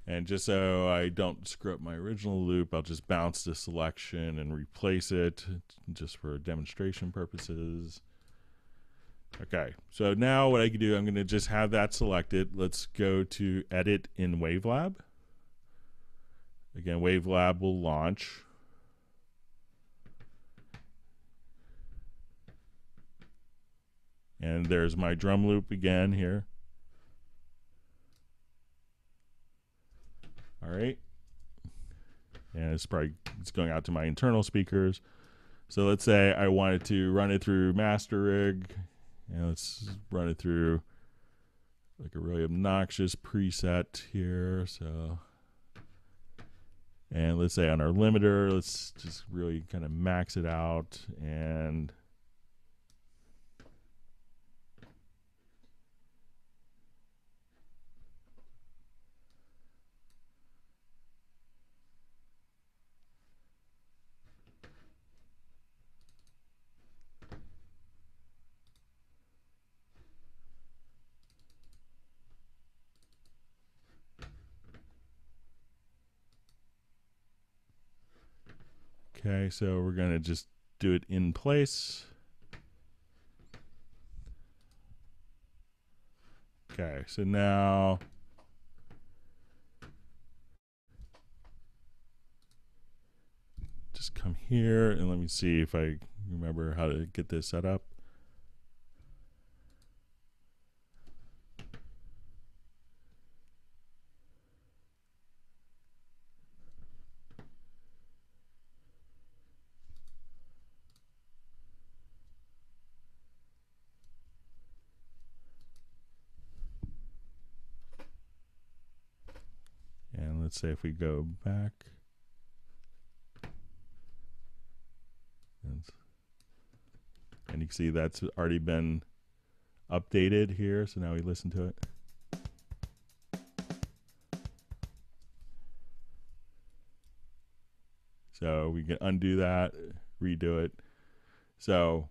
And just so I don't screw up my original loop, I'll just bounce the selection and replace it just for demonstration purposes. Okay, so now what I can do, I'm going to just have that selected. Let's go to Edit in Wavelab. Again, Wavelab will launch. And there's my drum loop again here. All right. And it's going out to my internal speakers. So let's say I wanted to run it through Master Rig. And let's run it through like a really obnoxious preset here. So, and let's say on our limiter, let's just really kind of max it out. And okay, so we're going to just do it in place. Okay, so now just come here and let me see if I remember how to get this set up. And let's say if we go back. And you can see that's already been updated here. So now we listen to it. So we can undo that, redo it. So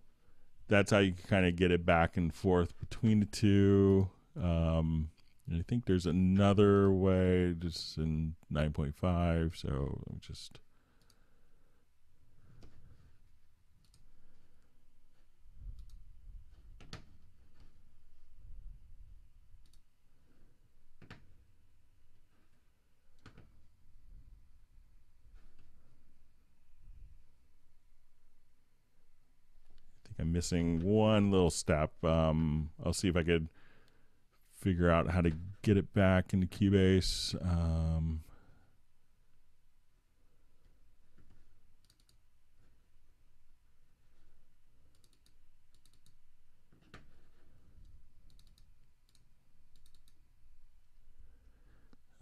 that's how you can kind of get it back and forth between the two. And I think there's another way, just in 9.5. So just I'm missing one little step. I'll see if I could figure out how to get it back into Cubase.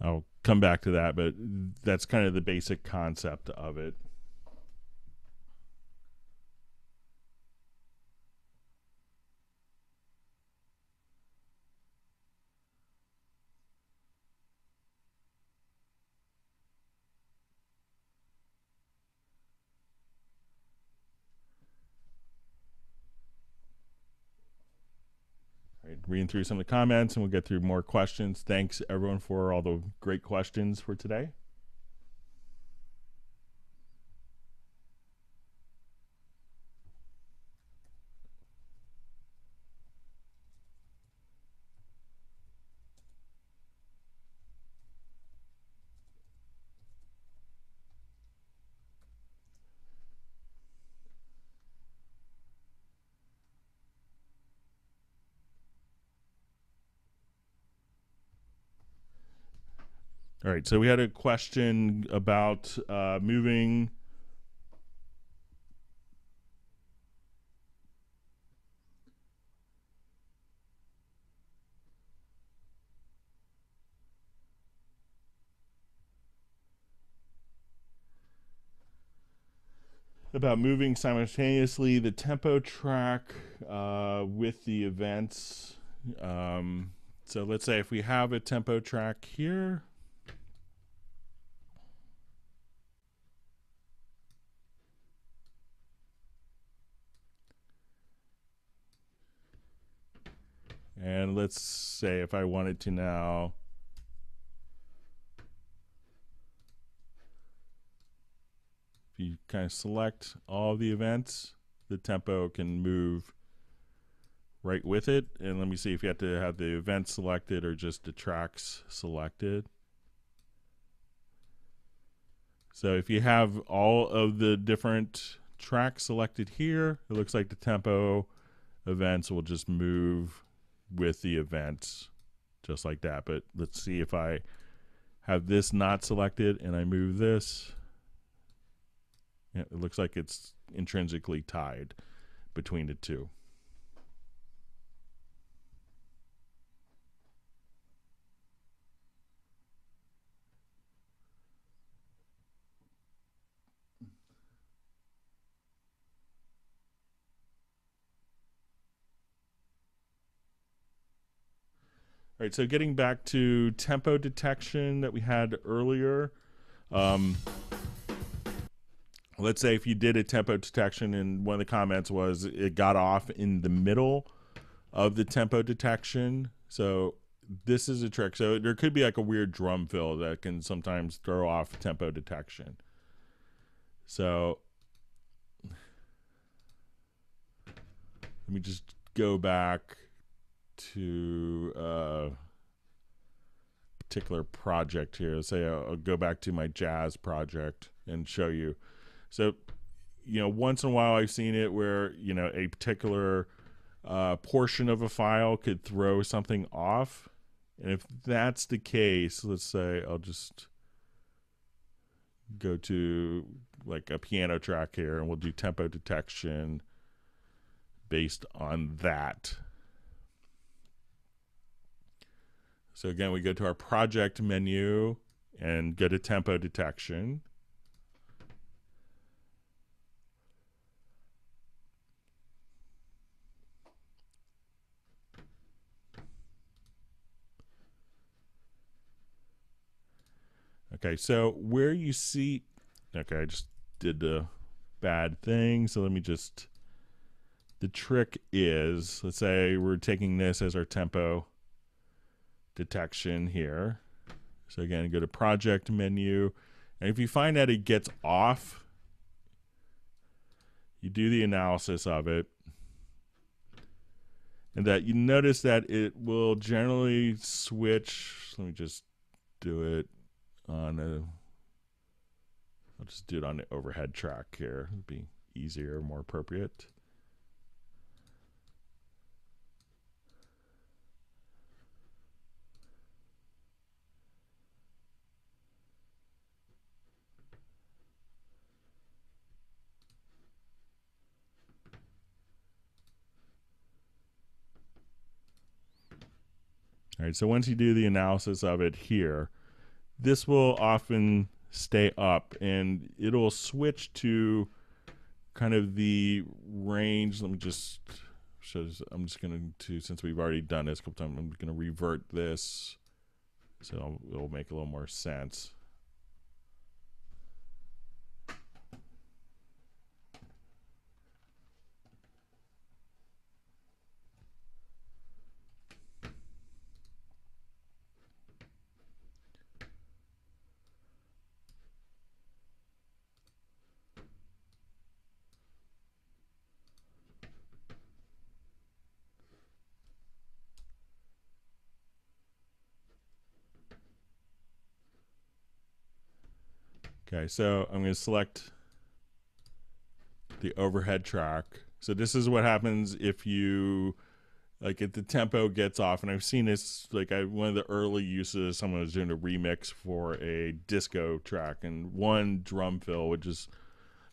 I'll come back to that, but that's kind of the basic concept of it. Reading through some of the comments, and we'll get through more questions. Thanks everyone for all the great questions for today. All right, so we had a question about moving simultaneously the tempo track with the events. So let's say if we have a tempo track here, and let's say if I wanted to now if you kind of select all the events, the tempo can move right with it. And let me see if you have to have the events selected or just the tracks selected. So if you have all of the different tracks selected here, it looks like the tempo events will just move with the events just like that. But let's see if I have this not selected and I move this. Yeah, it looks like it's intrinsically tied between the two. All right, so getting back to tempo detection that we had earlier. Let's say if you did a tempo detection and one of the comments was it got off in the middle of the tempo detection. So this is a trick. So there could be like a weird drum fill that can sometimes throw off tempo detection. So let me just go back to a particular project here. Let's say I'll go back to my jazz project and show you. So, once in a while I've seen it where, a particular portion of a file could throw something off. And if that's the case, let's say I'll just go to like a piano track here and we'll do tempo detection based on that. So again, we go to our project menu and go to tempo detection. Okay, so where you see, okay, I just did the bad thing. So let me just, the trick is, let's say we're taking this as our tempo detection here. So again, go to project menu. And if you find that it gets off, you do the analysis of it. And that you notice that it will generally switch. Let me just do it on I'll just do it on the overhead track here. It'd be easier, more appropriate. All right, so once you do the analysis of it here, this will often stay up and it'll switch to kind of the range. Let me just show this. I'm just going to, since we've already done this a couple times, I'm going to revert this so it'll make a little more sense. Okay, so I'm going to select the overhead track. So this is what happens if you like if the tempo gets off, and I've seen this, like one of the early uses, someone was doing a remix for a disco track, and one drum fill would just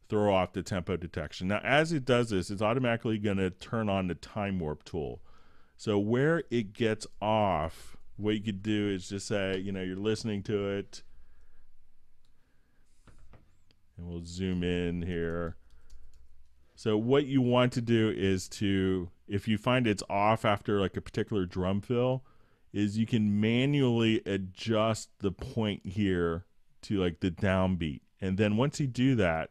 throw off the tempo detection. Now, as it does this, it's automatically going to turn on the time warp tool. So where it gets off, what you could do is just say, you're listening to it, and we'll zoom in here. So what you want to do is to, if you find it's off after like a particular drum fill, is you can manually adjust the point here to like the downbeat. And then once you do that,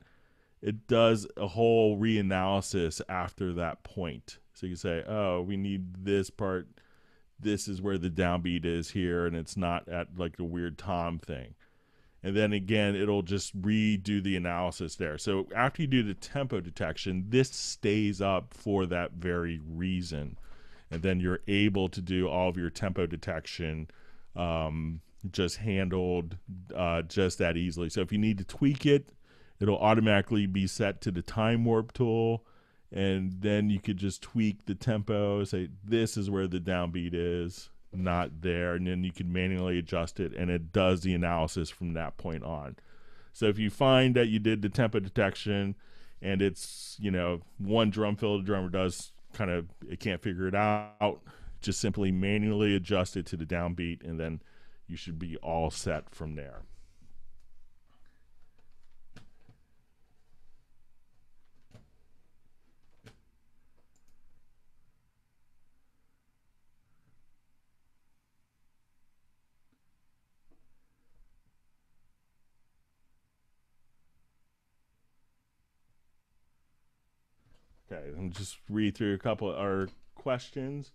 it does a whole reanalysis after that point. So you say, oh, we need this part. This is where the downbeat is here, and it's not at like the weird tom thing. And then again, it'll just redo the analysis there. So after you do the tempo detection, this stays up for that very reason. And then you're able to do all of your tempo detection just handled just that easily. So if you need to tweak it, it'll automatically be set to the time warp tool. And then you could just tweak the tempo, say this is where the downbeat is, not there, and then you can manually adjust it, and it does the analysis from that point on. So if you find that you did the tempo detection and it's one drum fill the drummer does kind of, it can't figure it out, just simply manually adjust it to the downbeat, and then you should be all set from there. Okay, and just read through a couple of our questions.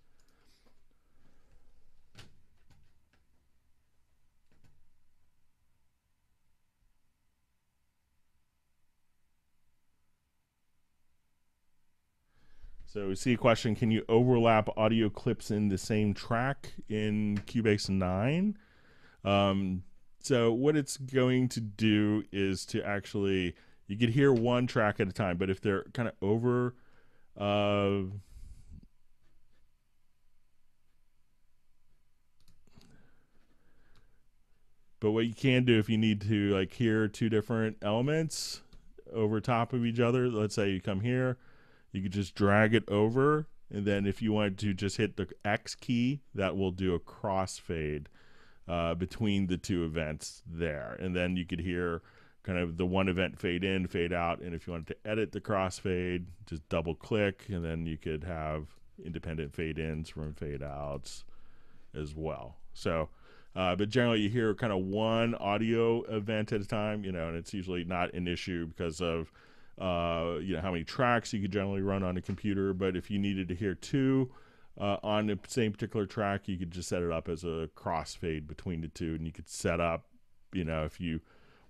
So we see a question, can you overlap audio clips in the same track in Cubase 9? So what it's going to do is to actually, you could hear one track at a time, but if they're kind of over, but what you can do if you need to like hear two different elements over top of each other, let's say you come here, you could just drag it over, and then if you wanted to just hit the X key, that will do a crossfade between the two events there. And then you could hear kind of the one event fade in, fade out, and if you wanted to edit the crossfade, just double click, and then you could have independent fade ins from fade outs as well. So, but generally you hear kind of one audio event at a time, and it's usually not an issue because of how many tracks you could generally run on a computer. But if you needed to hear two on the same particular track, you could just set it up as a crossfade between the two, and you could set up, if you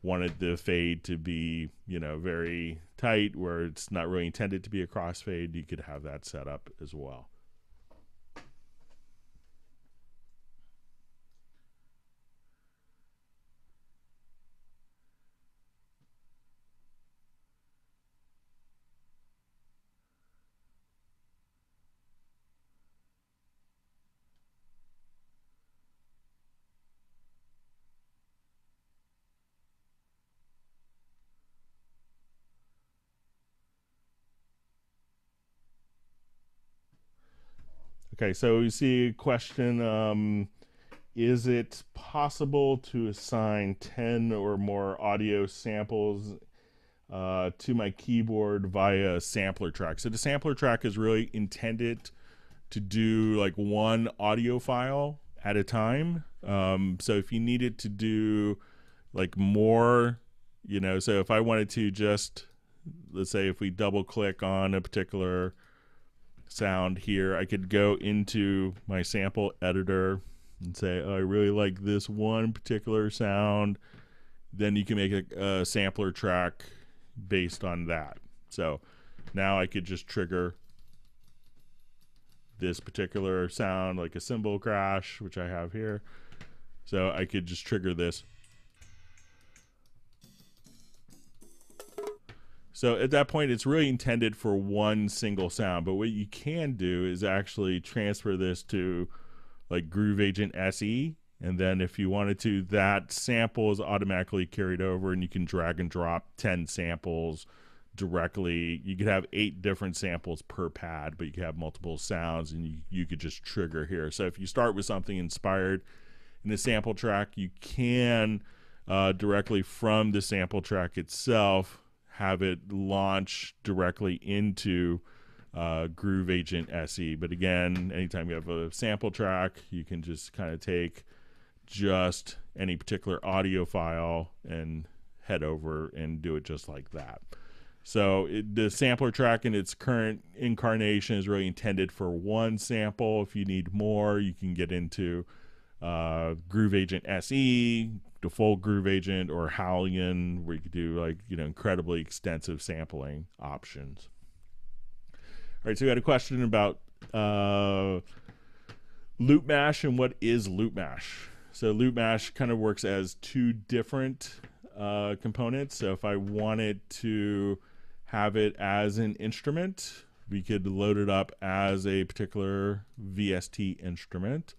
wanted the fade to be, very tight where it's not really intended to be a crossfade, you could have that set up as well. Okay, so you see a question, is it possible to assign 10 or more audio samples to my keyboard via sampler track? So the sampler track is really intended to do like one audio file at a time. So if you needed to do like more, so if I wanted to just, let's say if we double click on a particular sound here, I could go into my sample editor and say, oh, I really like this one particular sound. Then you can make a sampler track based on that. So now I could just trigger this particular sound, like a cymbal crash, which I have here. So I could just trigger this. So at that point, it's really intended for one single sound. But what you can do is actually transfer this to like Groove Agent SE. And then if you wanted to, that sample is automatically carried over, and you can drag and drop 10 samples directly. You could have 8 different samples per pad, but you could have multiple sounds, and you could just trigger here. So if you start with something inspired in the sample track, you can directly from the sample track itself have it launch directly into Groove Agent SE. But again, anytime you have a sample track, you can just kind of take just any particular audio file and head over and do it just like that. So the sampler track in its current incarnation is really intended for one sample. If you need more, you can get into Groove Agent SE, the full Groove Agent, or Halligan, where you could do like, you know, incredibly extensive sampling options. All right, so we had a question about loop mash and what is loop mash. So loop mash kind of works as 2 different components. So if I wanted to have it as an instrument, we could load it up as a particular VST instrument.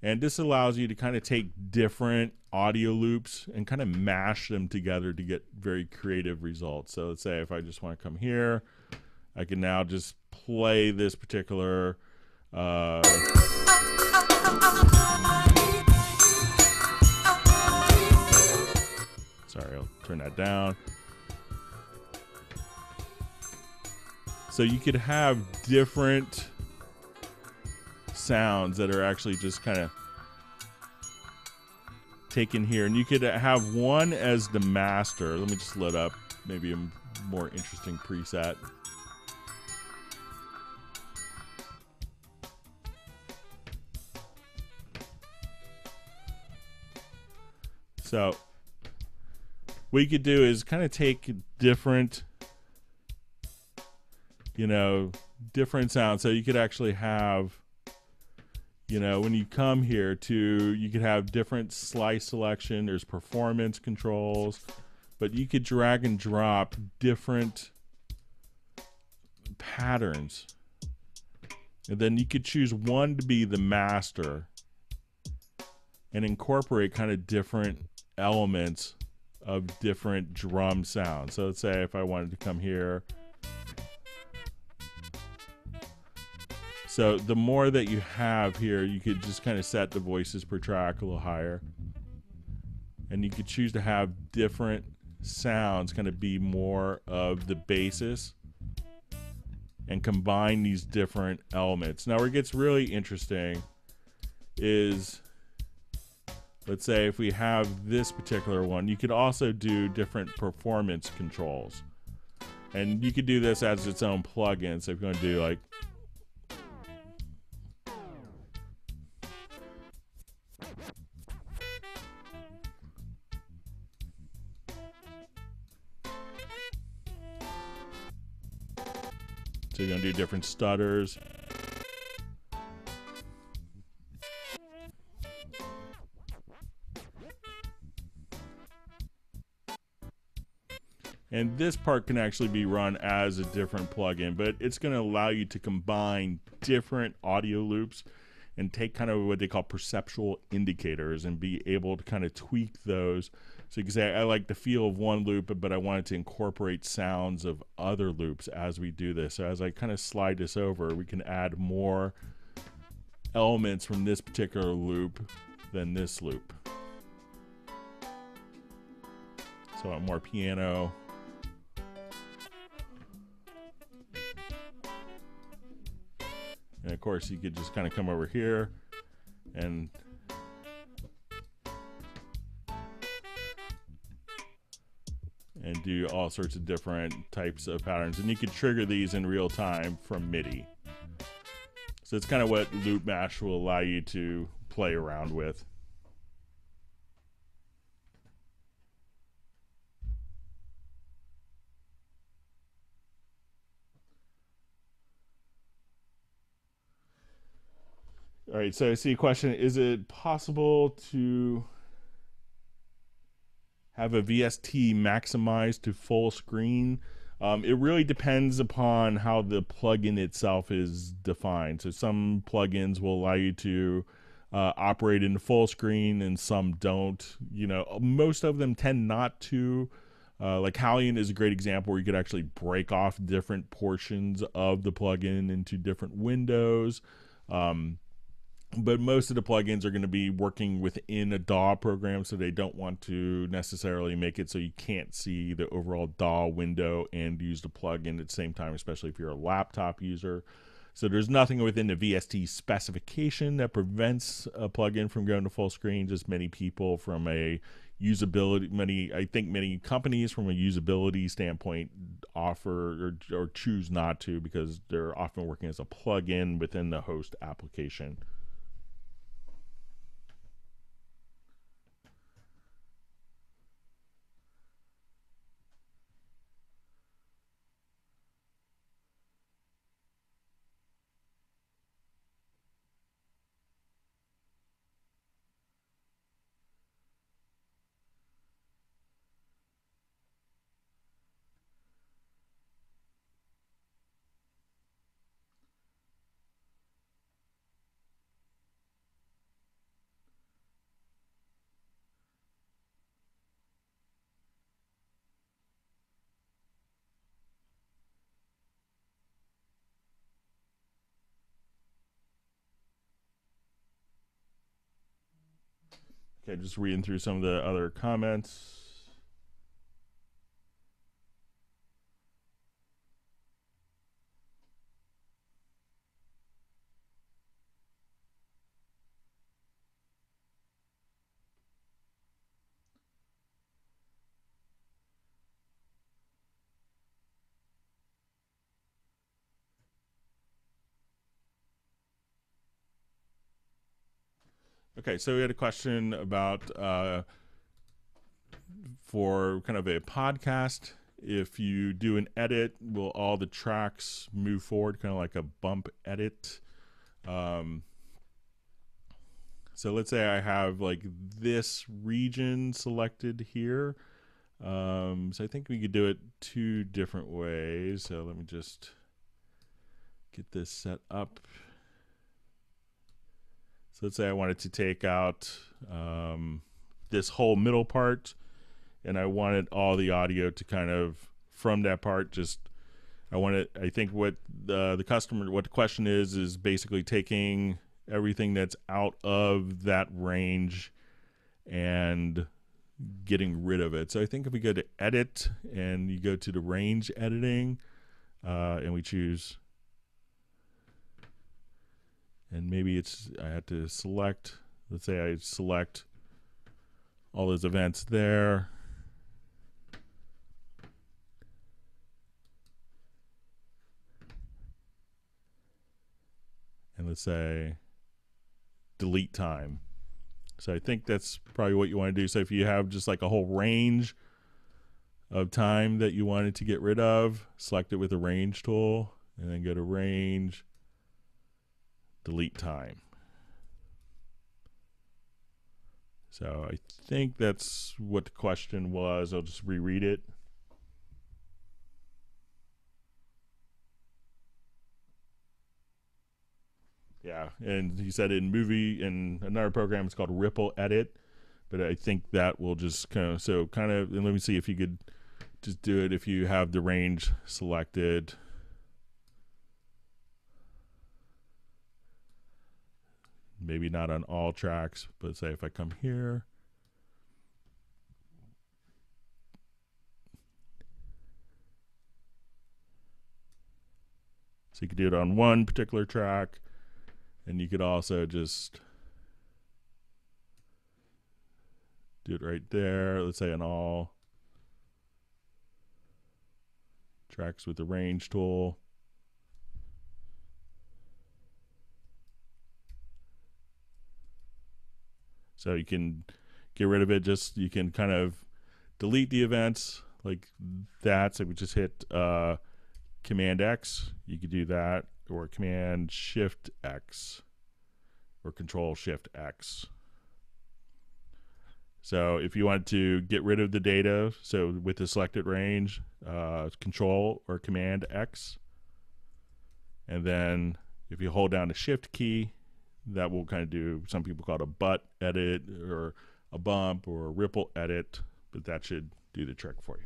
And this allows you to kind of take different audio loops and kind of mash them together to get very creative results. So let's say if I just want to come here, I can now just play this particular sorry, I'll turn that down. So you could have different sounds that are actually just kind of taken here, and you could have one as the master. Let me just load up maybe a more interesting preset. So what you could do is kind of take different, you know, different sounds. So you could actually have, you know, when you come here to, you could have different slice selection. There's performance controls, but you could drag and drop different patterns. And then you could choose one to be the master and incorporate kind of different elements of different drum sounds. So let's say if I wanted to come here. So the more that you have here, you could just kind of set the voices per track a little higher. And you could choose to have different sounds kind of be more of the basis and combine these different elements. Now where it gets really interesting is, let's say if we have this particular one, you could also do different performance controls. And you could do this as its own plugin. So if you want to do like, so you're going to do different stutters. And this part can actually be run as a different plugin, but it's going to allow you to combine different audio loops and take kind of what they call perceptual indicators and be able to kind of tweak those. So you can say, I like the feel of one loop, but I wanted to incorporate sounds of other loops as we do this. So as I kind of slide this over, we can add more elements from this particular loop than this loop. So I want more piano. And of course, you could just kind of come over here and do all sorts of different types of patterns. And you could trigger these in real time from MIDI. So it's kind of what Loop Mash will allow you to play around with. All right, so I see a question. Is it possible to have a VST maximized to full screen? It really depends upon how the plugin itself is defined. So some plugins will allow you to operate in full screen, and some don't. You know, most of them tend not to. Like Halion is a great example where you could actually break off different portions of the plugin into different windows. But most of the plugins are going to be working within a DAW program, so they don't want to necessarily make it so you can't see the overall DAW window and use the plugin at the same time, especially if you're a laptop user. So there's nothing within the VST specification that prevents a plugin from going to full screen. Just many people from a usability, I think many companies from a usability standpoint offer or choose not to, because they're often working as a plugin within the host application. Okay, just reading through some of the other comments. Okay, so we had a question about for kind of a podcast, if you do an edit, will all the tracks move forward, kind of like a bump edit? So let's say I have like this region selected here. So I think we could do it two different ways. So let me just get this set up. So let's say I wanted to take out this whole middle part, and I wanted all the audio to kind of, from that part, just, I think what the question is basically taking everything that's out of that range and getting rid of it. So I think if we go to edit and you go to the range editing, and we choose, and maybe I had to select, let's say I select all those events there. And let's say delete time. So I think that's probably what you want to do. So if you have just like a whole range of time that you wanted to get rid of, select it with the range tool, and then go to range, delete time. So I think that's what the question was. I'll just reread it. Yeah, and he said in another program, it's called Ripple Edit, but I think that will just and let me see if you could just do it if you have the range selected. Maybe not on all tracks, but say if I come here. So you could do it on one particular track, and you could also just do it right there. Let's say on all tracks with the range tool. So you can get rid of it. You can kind of delete the events like that. So we just hit Command X. You could do that, or Command Shift X, or Control Shift X. So if you want to get rid of the data, so with the selected range, Control or Command X, and then if you hold down the Shift key, that will kind of do, some people call it a butt edit or a bump or a ripple edit, but that should do the trick for you.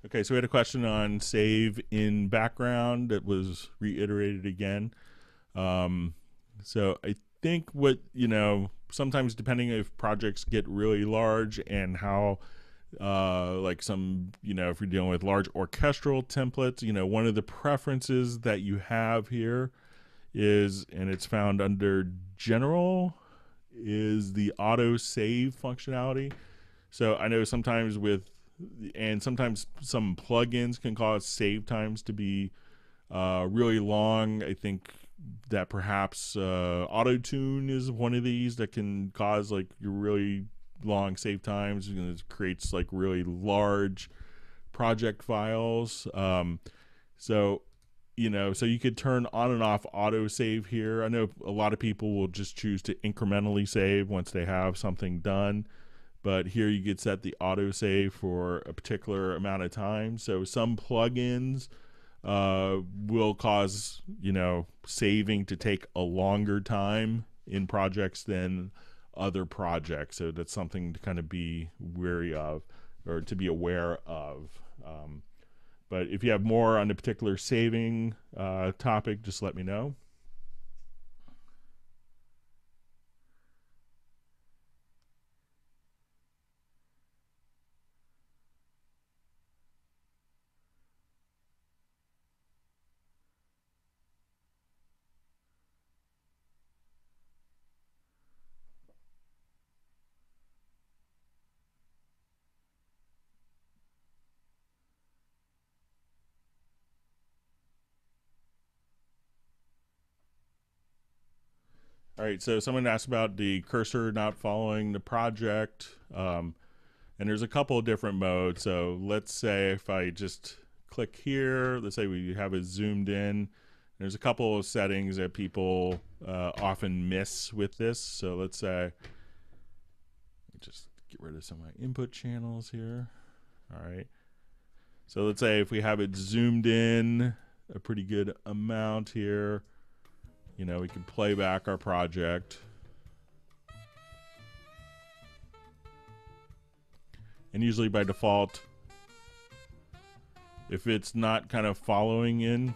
Okay, so we had a question on save in background that was reiterated again. So I think what, sometimes depending if projects get really large and how, like some, if you're dealing with large orchestral templates, one of the preferences that you have here is, and it's found under General, is the auto save functionality. So I know sometimes sometimes some plugins can cause save times to be really long. I think that perhaps auto tune is one of these that can cause like really long save times, and it creates like really large project files. So you could turn on and off auto save here. I know a lot of people will just choose to incrementally save once they have something done, but here you could set the auto save for a particular amount of time. So some plugins will cause, saving to take a longer time in projects than other projects. So that's something to kind of be wary of, or to be aware of. But if you have more on the particular saving topic, just let me know. All right, so someone asked about the cursor not following the project. And there's a couple of different modes. So let's say if I just click here, let's say we have it zoomed in. There's a couple of settings that people often miss with this. So let's say, let me just get rid of some of my input channels here. All right. So let's say if we have it zoomed in a pretty good amount here, we can play back our project. And usually by default, if it's not kind of following in,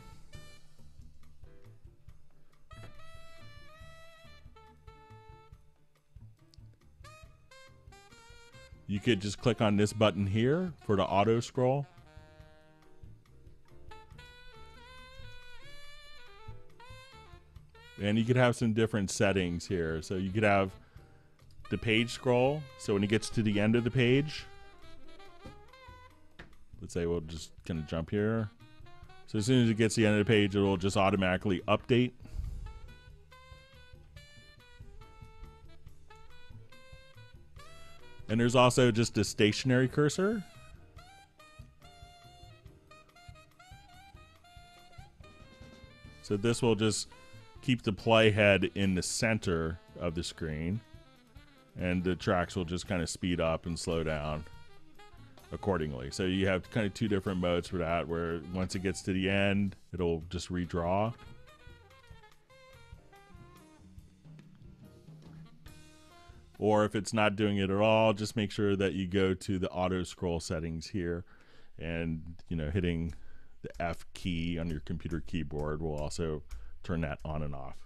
you could just click on this button here for the auto scroll. And you could have some different settings here. So you could have the page scroll. So when it gets to the end of the page, let's say we'll just kind of jump here. So as soon as it gets to the end of the page, it will just automatically update. And there's also just a stationary cursor. So this will just keep the playhead in the center of the screen, and the tracks will just kind of speed up and slow down accordingly. So you have kind of two different modes for that, where once it gets to the end, it'll just redraw. Or if it's not doing it at all, just make sure that you go to the auto scroll settings here, and hitting the F key on your computer keyboard will also turn that on and off.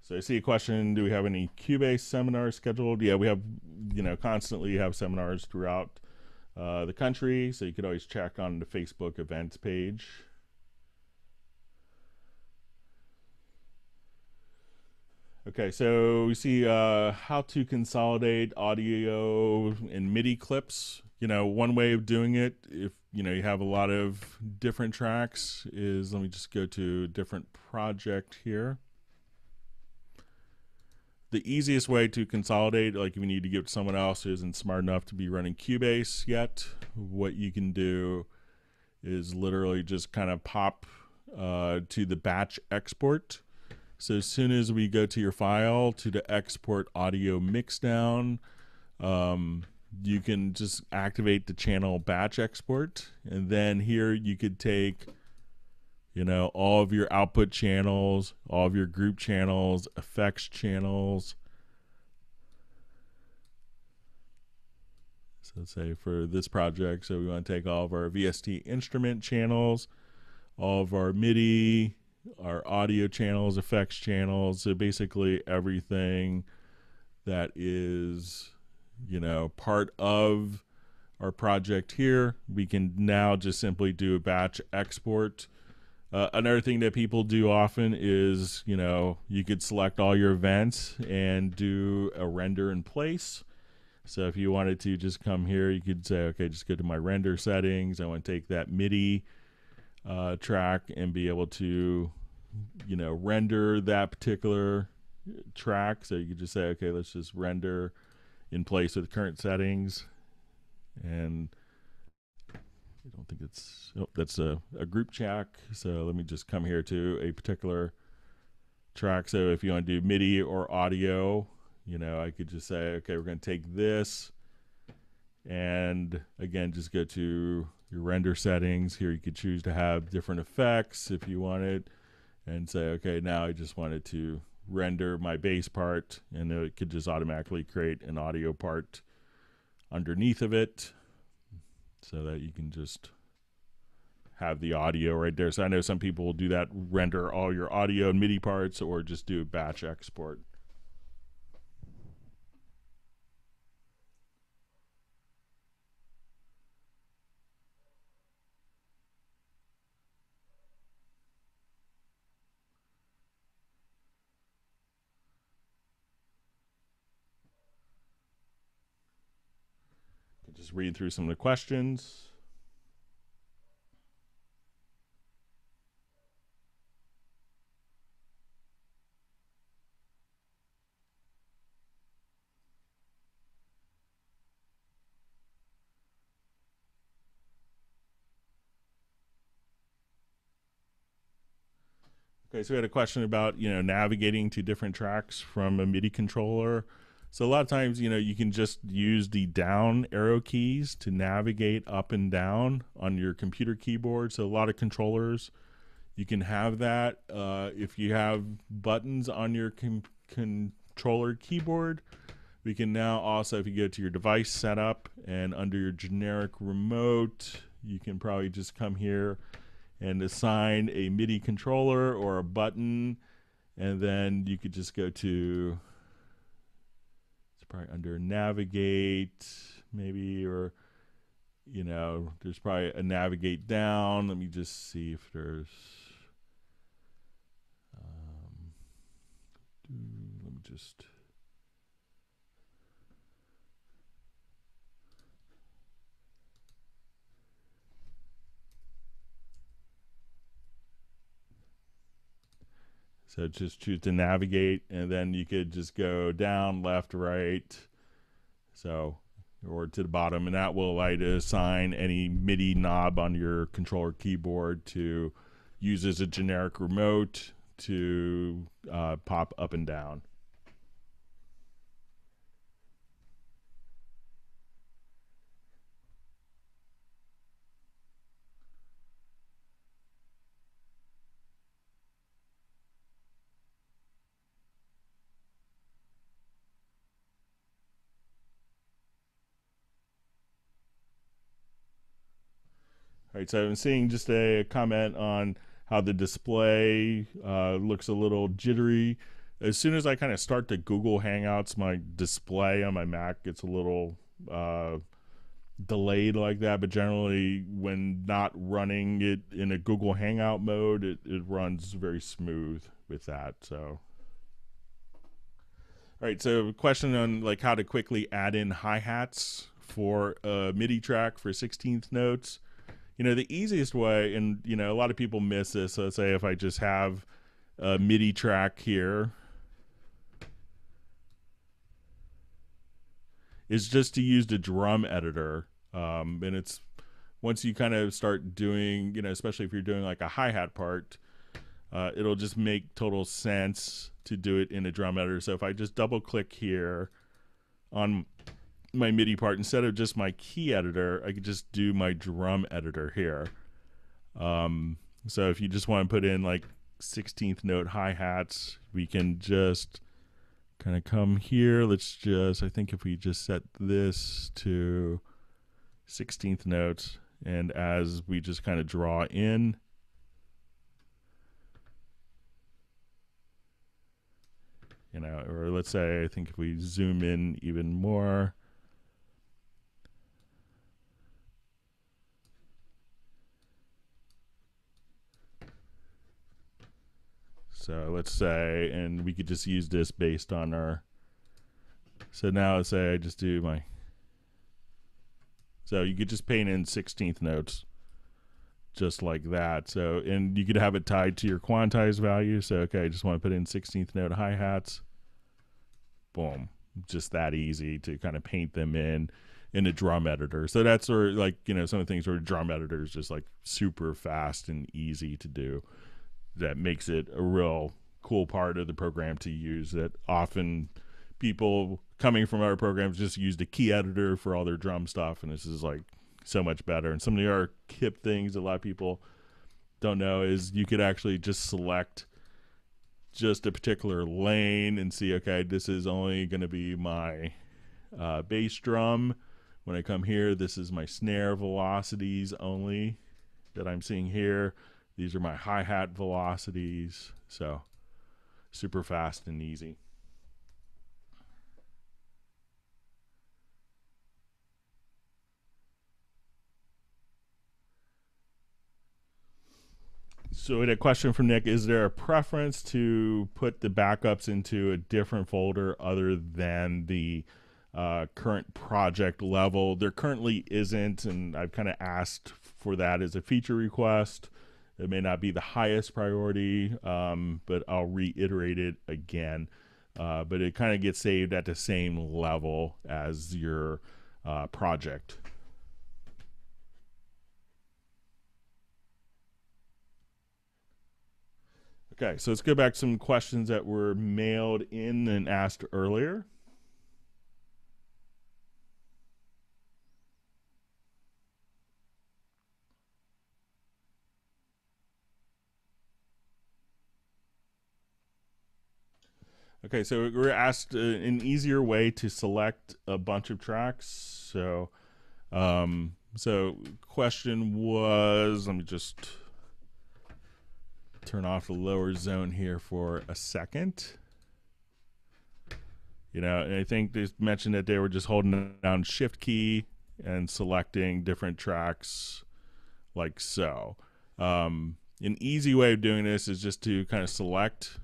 So I see a question, do we have any Cubase seminars scheduled? Yeah, we have, constantly have seminars throughout the country, so you could always check on the Facebook events page. Okay, so we see how to consolidate audio and MIDI clips. One way of doing it, if you have a lot of different tracks, is, let me just go to a different project here. The easiest way to consolidate, like if you need to give it to someone else who isn't smart enough to be running Cubase yet, what you can do is literally just kind of pop to the batch export. So as soon as we go to your file, to the export audio mixdown, you can just activate the channel batch export. And then here you could take, all of your output channels, all of your group channels, effects channels. So let's say for this project, so we want to take all of our VST instrument channels, all of our MIDI, our audio channels, effects channels, so basically everything that is, part of our project here. We can now just simply do a batch export. Another thing that people do often is, you could select all your events and do a render in place. So if you wanted to just come here, you could say, okay, just go to my render settings. I want to take that MIDI track and be able to, render that particular track. So you could just say, okay, let's just render in place with current settings. And I don't think it's, that's a group track. So let me just come here to a particular track. So if you want to do MIDI or audio, I could just say, okay, we're going to take this and again, just go to your render settings. Here you could choose to have different effects if you wanted, and say, okay, now I just wanted to render my bass part, and it could just automatically create an audio part underneath of it so that you can just have the audio right there. So I know some people will do that, render all your audio and MIDI parts, or just do batch export. Just read through some of the questions. Okay, so we had a question about, navigating to different tracks from a MIDI controller. So a lot of times, you can just use the down arrow keys to navigate up and down on your computer keyboard. So a lot of controllers, you can have that. If you have buttons on your controller keyboard, we can now also, if you go to your device setup and under your generic remote, you can probably just come here and assign a MIDI controller or a button, and then you could just go to, it's probably under navigate maybe, or there's probably a navigate down. Let me just see if there's let me just so just choose to navigate, and then you could just go down, left, right, so, or to the bottom, and that will allow you to assign any MIDI knob on your controller keyboard to use as a generic remote to pop up and down. All right, so I'm seeing just a comment on how the display looks a little jittery. as soon as I kind of start the Google Hangouts, my display on my Mac gets a little delayed like that, but generally when not running it in a Google Hangout mode, it runs very smooth with that. So all right, so question on like how to quickly add in hi-hats for a MIDI track for 16th notes. You know, the easiest way, and you know, a lot of people miss this. So let's say if I just have a MIDI track here, is just to use the drum editor. And it's once you kind of start doing, you know, especially if you're doing like a hi-hat part, it'll just make total sense to do it in a drum editor. So if I just double click here on my MIDI part, instead of just my key editor, I could just do my drum editor here. So if you just want to put in like 16th note hi-hats, we can just kind of come here. Let's just, I think if we just set this to 16th notes, and as we just kind of draw in, you know, or let's say, I think if we zoom in even more, so let's say, and we could just use this based on our, so now let's say I just do my, so you could just paint in 16th notes just like that. So, and you could have it tied to your quantized value. So, okay, I just want to put in 16th note hi-hats. Boom. Just that easy to kind of paint them in a drum editor. So that's sort of like, you know, some of the things where drum editor is just like super fast and easy to do. That makes it a real cool part of the program to use, that often people coming from other programs just use the key editor for all their drum stuff, and this is like so much better. And some of the other hip things a lot of people don't know is you could actually just select just a particular lane and see, okay, this is only going to be my bass drum. When I come here, this is my snare velocities only that I'm seeing here. These are my hi-hat velocities. So super fast and easy. So we had a question from Nick. Is there a preference to put the backups into a different folder other than the current project level? There currently isn't, and I've kind of asked for that as a feature request. It may not be the highest priority, but I'll reiterate it again. But it kind of gets saved at the same level as your project. Okay, so let's go back to some questions that were mailed in and asked earlier. Okay, so we were asked an easier way to select a bunch of tracks. So, question was, let me just turn off the lower zone here for a second. You know, and I think they mentioned that they were just holding down Shift key and selecting different tracks like so. An easy way of doing this is just to kind of select,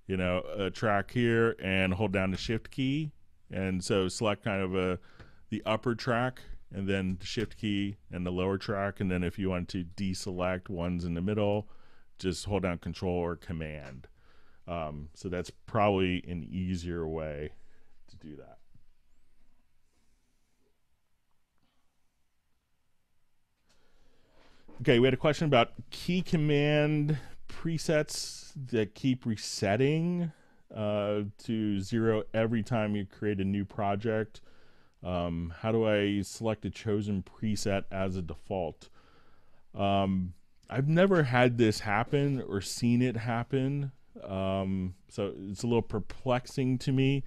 you know, a track here and hold down the Shift key. And so select kind of the upper track and then the Shift key and the lower track. And then if you want to deselect ones in the middle, just hold down Control or Command. So that's probably an easier way to do that. Okay, we had a question about key command presets that keep resetting to 0 every time you create a new project. How do I select a chosen preset as a default? I've never had this happen or seen it happen. So it's a little perplexing to me.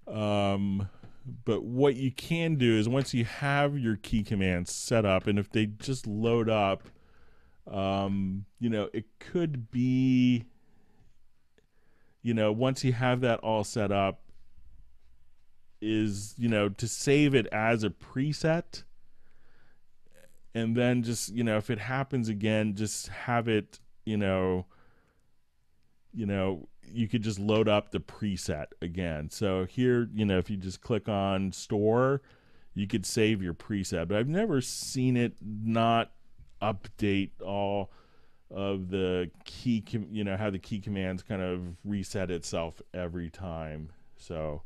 But what you can do is once you have your key commands set up, and if they just load up, you know, it could be, once you have that all set up, is to save it as a preset, and then just if it happens again, just have it you could just load up the preset again. So here, if you just click on store, you could save your preset, but I've never seen it not update all of the key, how the key commands kind of reset itself every time. So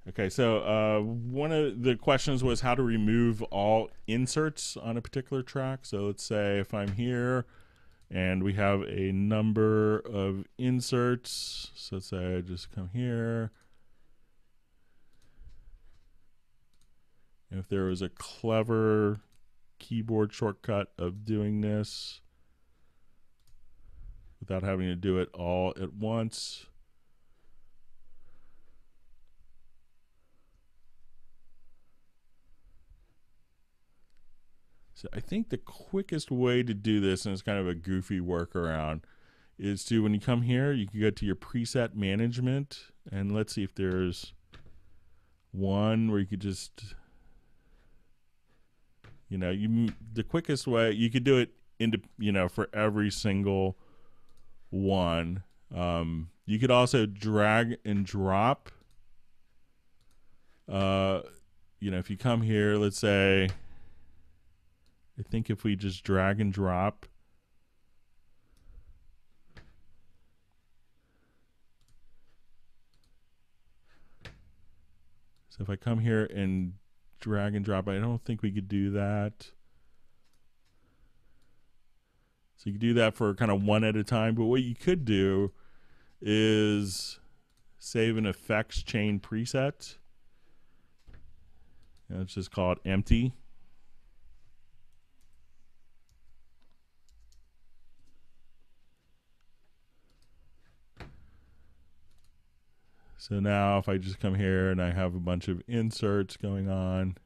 okay, so one of the questions was how to remove all inserts on a particular track. So let's say if I'm here and we have a number of inserts, so let's say I just come here. If there was a clever keyboard shortcut of doing this without having to do it all at once. So I think the quickest way to do this, and it's kind of a goofy workaround, is to, when you come here, you can go to your preset management, and let's see if there's one where you could just, the quickest way, you could do it into, for every single one. You could also drag and drop. If you come here, let's say, I think if we just drag and drop, so if I come here and drag and drop, I don't think we could do that. So you could do that for kind of one at a time, but what you could do is save an effects chain preset. And let's just call it empty. So now if I just come here and I have a bunch of inserts going on,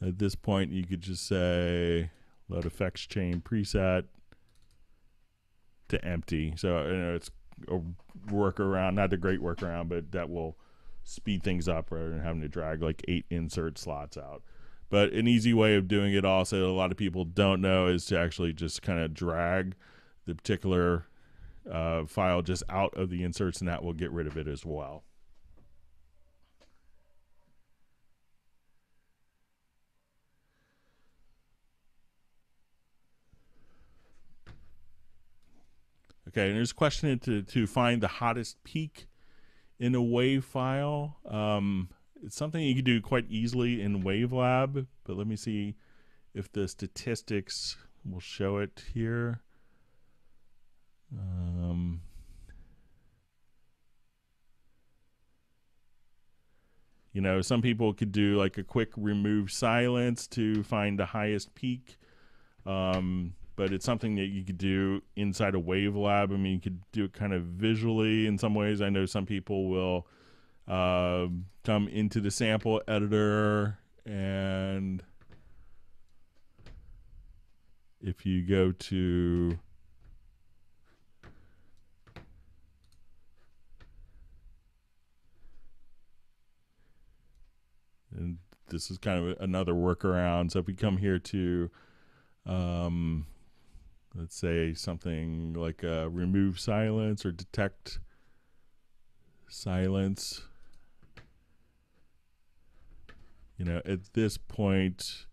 at this point you could just say load effects chain preset to empty. So it's a workaround, not a great workaround, but that will speed things up rather than having to drag like 8 insert slots out. But an easy way of doing it also, a lot of people don't know, is to actually just kind of drag the particular file just out of the inserts, and that will get rid of it as well. Okay, and there's a question to find the hottest peak in a WAV file. It's something you can do quite easily in WaveLab, but let me see if the statistics will show it here. Some people could do like a quick remove silence to find the highest peak. But it's something that you could do inside a WaveLab. I mean, you could do it kind of visually in some ways. I know some people will come into the sample editor, and if you go to and this is kind of another workaround. So if we come here to let's say something like remove silence or detect silence. At this point,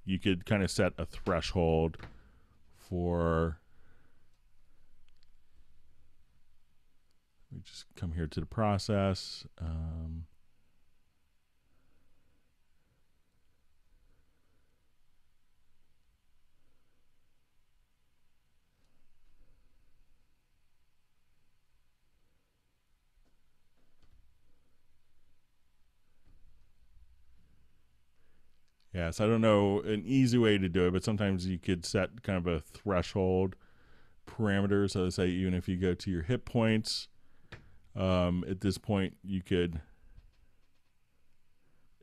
you could kind of set a threshold for, we just come here to the process. Yeah, so I don't know an easy way to do it, but sometimes you could set kind of a threshold parameter. So let's say even if you go to your hit points, at this point you could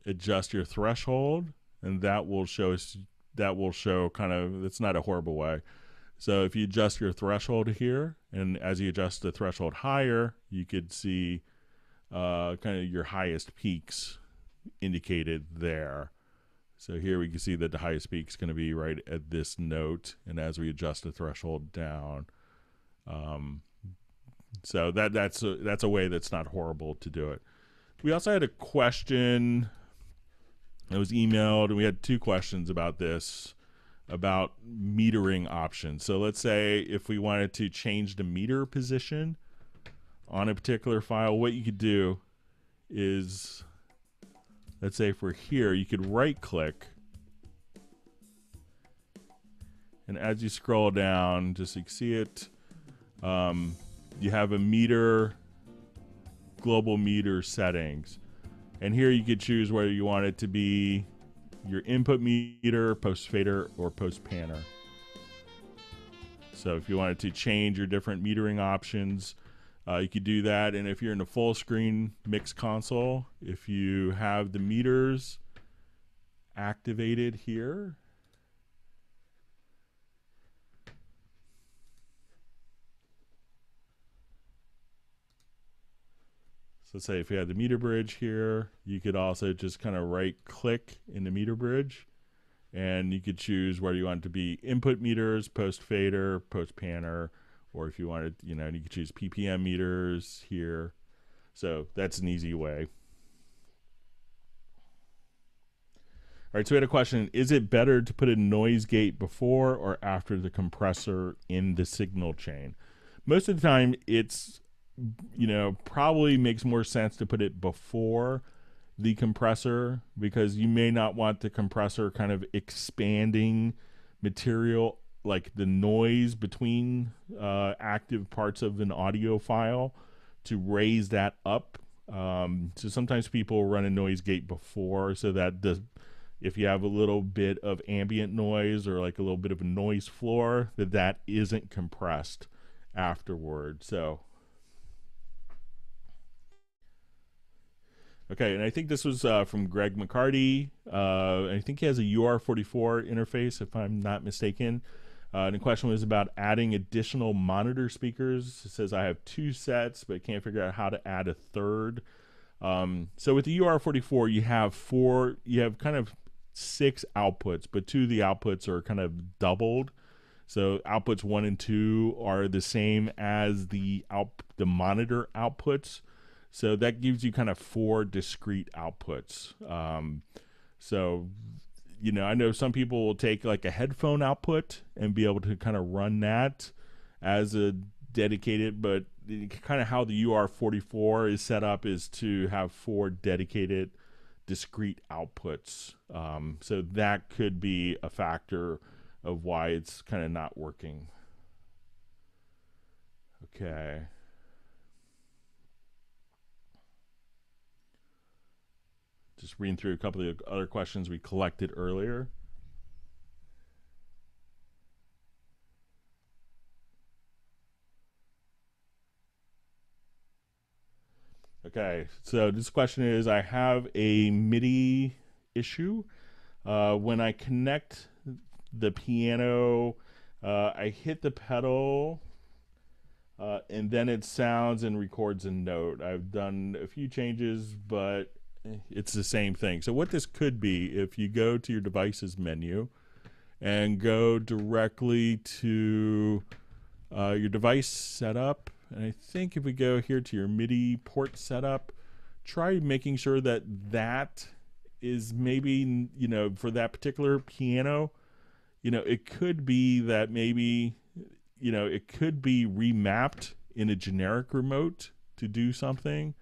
adjust your threshold, and that will show kind of, it's not a horrible way. So if you adjust your threshold here, and as you adjust the threshold higher, you could see kind of your highest peaks indicated there. So here we can see that the highest peak is going to be right at this note, and as we adjust the threshold down, so that's a way that's not horrible to do it. We also had a question that was emailed, and we had 2 questions about this, about metering options. So let's say if we wanted to change the meter position on a particular file, what you could do is, let's say for here, you could right click, and as you scroll down, just so you can see it, you have a meter, global meter settings. And here you could choose whether you want it to be your input meter, post fader, or post panner. So if you wanted to change your different metering options, you could do that. And if you're in the full screen mix console, if you have the meters activated here, so say if you had the meter bridge here, you could also just kind of right click in the meter bridge, and you could choose whether you want it to be input meters, post fader, post panner, or if you wanted, you could choose PPM meters here. So that's an easy way. All right, so we had a question: is it better to put a noise gate before or after the compressor in the signal chain? Most of the time, it's probably makes more sense to put it before the compressor, because you may not want the compressor kind of expanding material, like the noise between active parts of an audio file, to raise that up. So sometimes people run a noise gate before, so that if you have a little bit of ambient noise or like a little bit of a noise floor, that isn't compressed afterward. So okay, and I think this was from Greg McCarty. I think he has a UR44 interface, if I'm not mistaken. And the question was about adding additional monitor speakers. It says, I have 2 sets, but can't figure out how to add a third. So with the UR44, you have kind of 6 outputs, but 2 of the outputs are kind of doubled. So outputs 1 and 2 are the same as the monitor outputs. So that gives you kind of 4 discrete outputs. So, I know some people will take like a headphone output and be able to kind of run that as a dedicated, but kind of how the UR44 is set up is to have 4 dedicated discrete outputs. So that could be a factor of why it's kind of not working. Okay. Just reading through a couple of other questions we collected earlier. Okay, so this question is, I have a MIDI issue. When I connect the piano, I hit the pedal, and then it sounds and records a note. I've done a few changes, but it's the same thing. So what this could be, if you go to your devices menu and go directly to your device setup, and I think if we go here to your MIDI port setup, try making sure that is maybe, for that particular piano, it could be that maybe, it could be remapped in a generic remote to do something.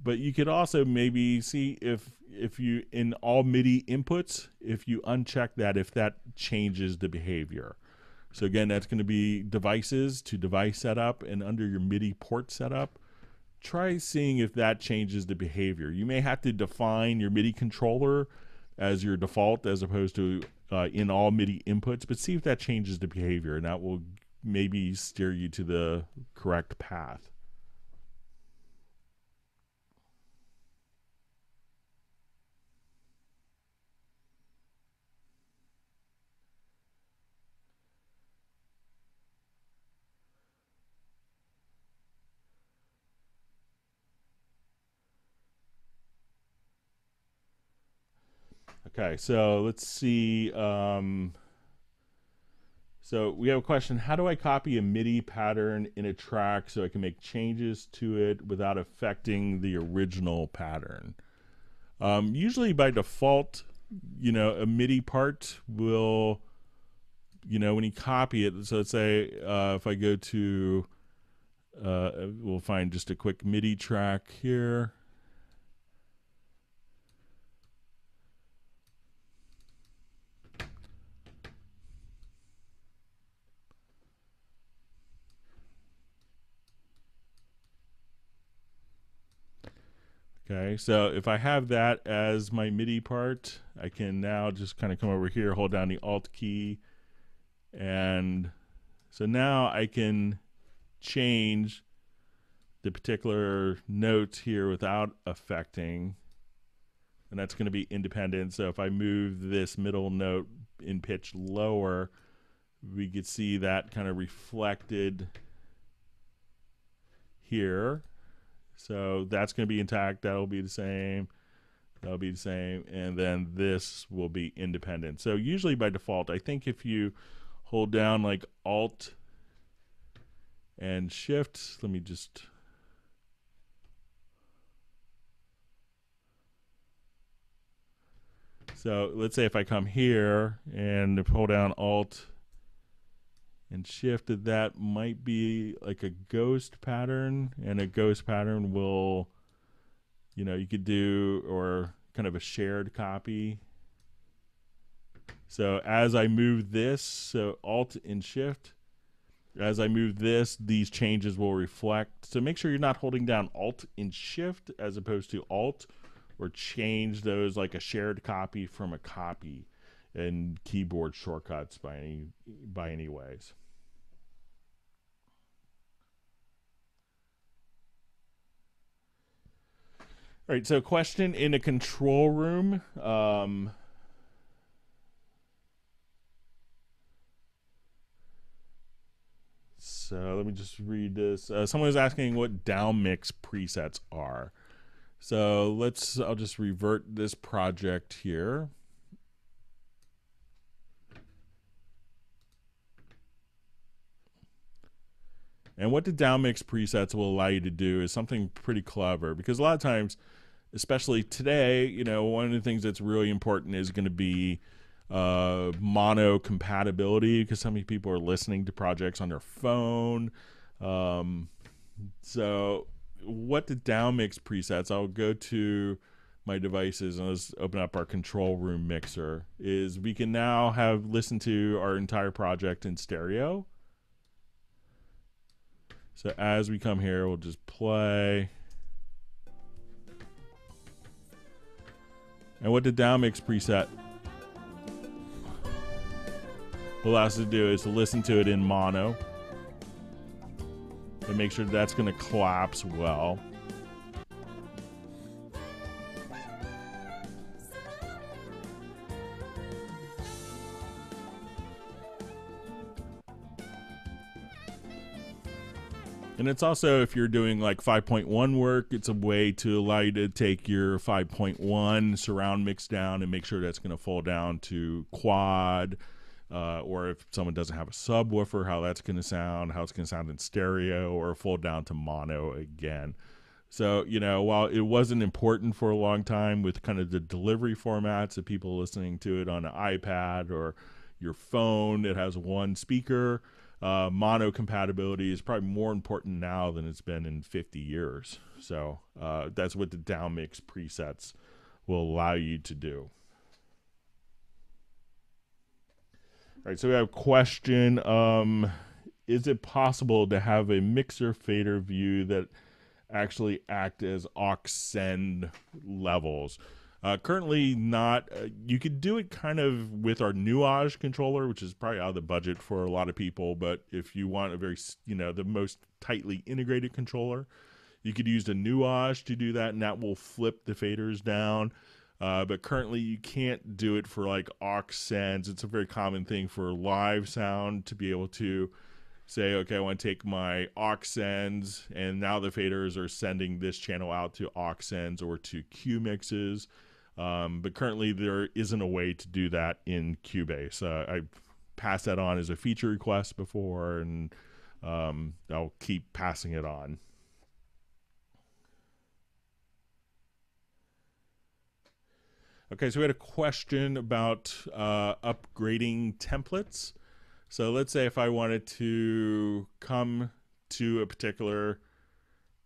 But you could also maybe see if you, in all MIDI inputs, if you uncheck that, if that changes the behavior. So again, that's going to be devices to device setup, and under your MIDI port setup, try seeing if that changes the behavior. You may have to define your MIDI controller as your default as opposed to in all MIDI inputs, but see if that changes the behavior, and that will maybe steer you to the correct path. Okay, so let's see. So we have a question: how do I copy a MIDI pattern in a track so I can make changes to it without affecting the original pattern? Usually by default, a MIDI part will, when you copy it. So let's say if I go to, we'll find just a quick MIDI track here. Okay, so if I have that as my MIDI part, I can now just kind of come over here, hold down the Alt key, and so now I can change the particular notes here without affecting, and that's going to be independent. So if I move this middle note in pitch lower, we could see that kind of reflected here. So that's going to be intact. That'll be the same. That'll be the same. And then this will be independent. So usually by default, I think if you hold down like Alt and Shift, let me just... So let's say if I come here and hold down Alt and Shift, that might be like a ghost pattern, and a ghost pattern will, you could do, or kind of a shared copy. So as I move this, so Alt and Shift, as I move this, these changes will reflect. So make sure you're not holding down Alt and Shift as opposed to Alt, or change those like a shared copy from a copy in keyboard shortcuts by any ways. All right, so question in a control room. So let me just read this. Someone is asking what down mix presets are. So I'll just revert this project here. And what the downmix presets will allow you to do is something pretty clever, because a lot of times, especially today, one of the things that's really important is going to be mono compatibility, because so many people are listening to projects on their phone. So what the downmix presets, I'll go to my devices and let's open up our control room mixer, is we can now have listened to our entire project in stereo. So as we come here, we'll just play. And what the downmix preset will allow us to do is to listen to it in mono and make sure that's going to collapse well. And it's also, if you're doing like 5.1 work, it's a way to allow you to take your 5.1 surround mix down and make sure that's going to fall down to quad, or if someone doesn't have a subwoofer, how that's going to sound, how it's going to sound in stereo, or fold down to mono again. So, while it wasn't important for a long time with kind of the delivery formats of people listening to it on an iPad or your phone that has one speaker, mono compatibility is probably more important now than it's been in 50 years. So that's what the downmix presets will allow you to do. All right, so we have a question. Is it possible to have a mixer fader view that actually act as aux send levels? Currently not. You could do it kind of with our Nuage controller, which is probably out of the budget for a lot of people. But if you want a very, the most tightly integrated controller, you could use the Nuage to do that, and that will flip the faders down. But currently you can't do it for like aux sends. It's a very common thing for live sound to be able to say, okay, I want to take my aux sends, and now the faders are sending this channel out to aux sends or to Q mixes. But currently there isn't a way to do that in Cubase. I passed that on as a feature request before, and I'll keep passing it on. Okay, so we had a question about upgrading templates. So let's say if I wanted to come to a particular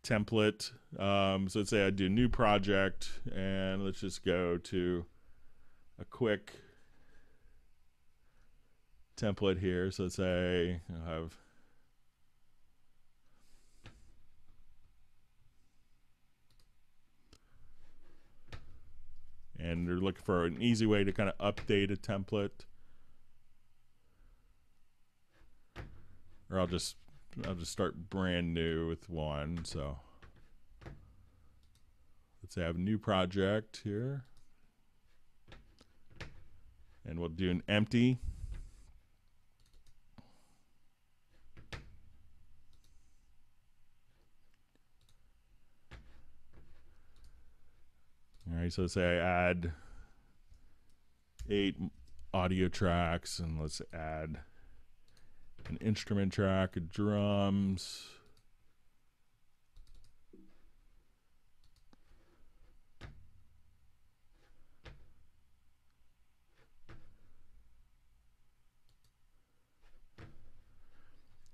template, so let's say I do a new project, and let's just go to a quick template here. So let's say I'll have and they're looking for an easy way to kind of update a template. Or I'll just start brand new with one. So let's say I have a new project here, and we'll do an empty. All right, so let's say I add 8 audio tracks, and let's add an instrument track, a drums,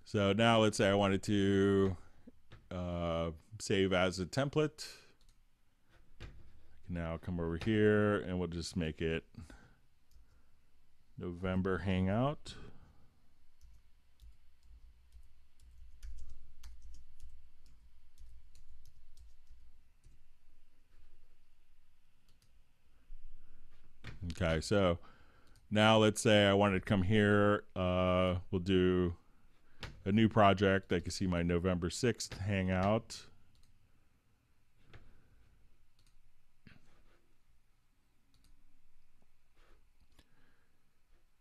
so now let's say I wanted to save as a template. I can now come over here, and we'll just make it November Hangout. Okay, so now let's say I wanted to come here. We'll do a new project. I can see my November 6th Hangout.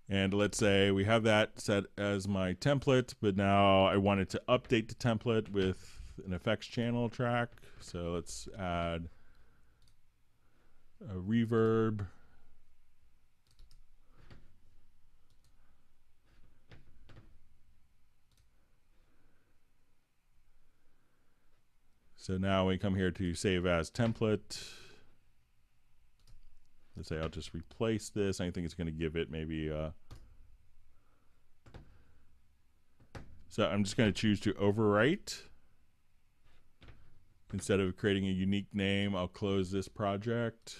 And let's say we have that set as my template, but now I wanted to update the template with an effects channel track. So let's add a reverb. So now we come here to save as template. Let's say I'll just replace this. I think it's going to give it maybe so I'm just going to choose to overwrite. Instead of creating a unique name, I'll close this project.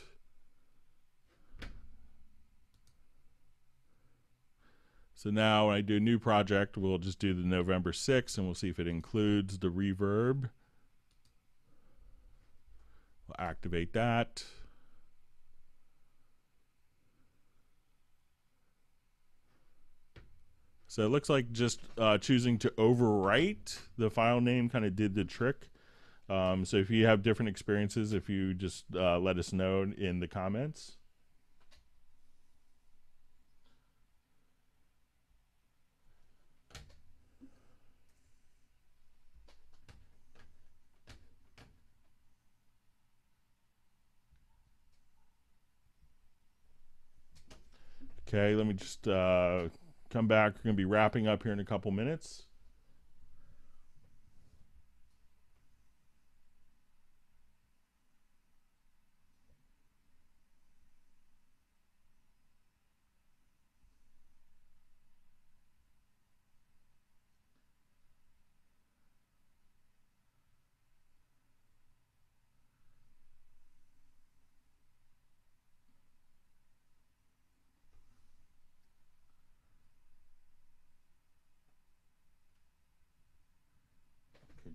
So now when I do a new project, we'll just do the November 6th, and we'll see if it includes the reverb. We'll activate that. So it looks like just choosing to overwrite the file name kind of did the trick. So if you have different experiences, if you just let us know in the comments. Okay, let me just come back. We're going to be wrapping up here in a couple minutes.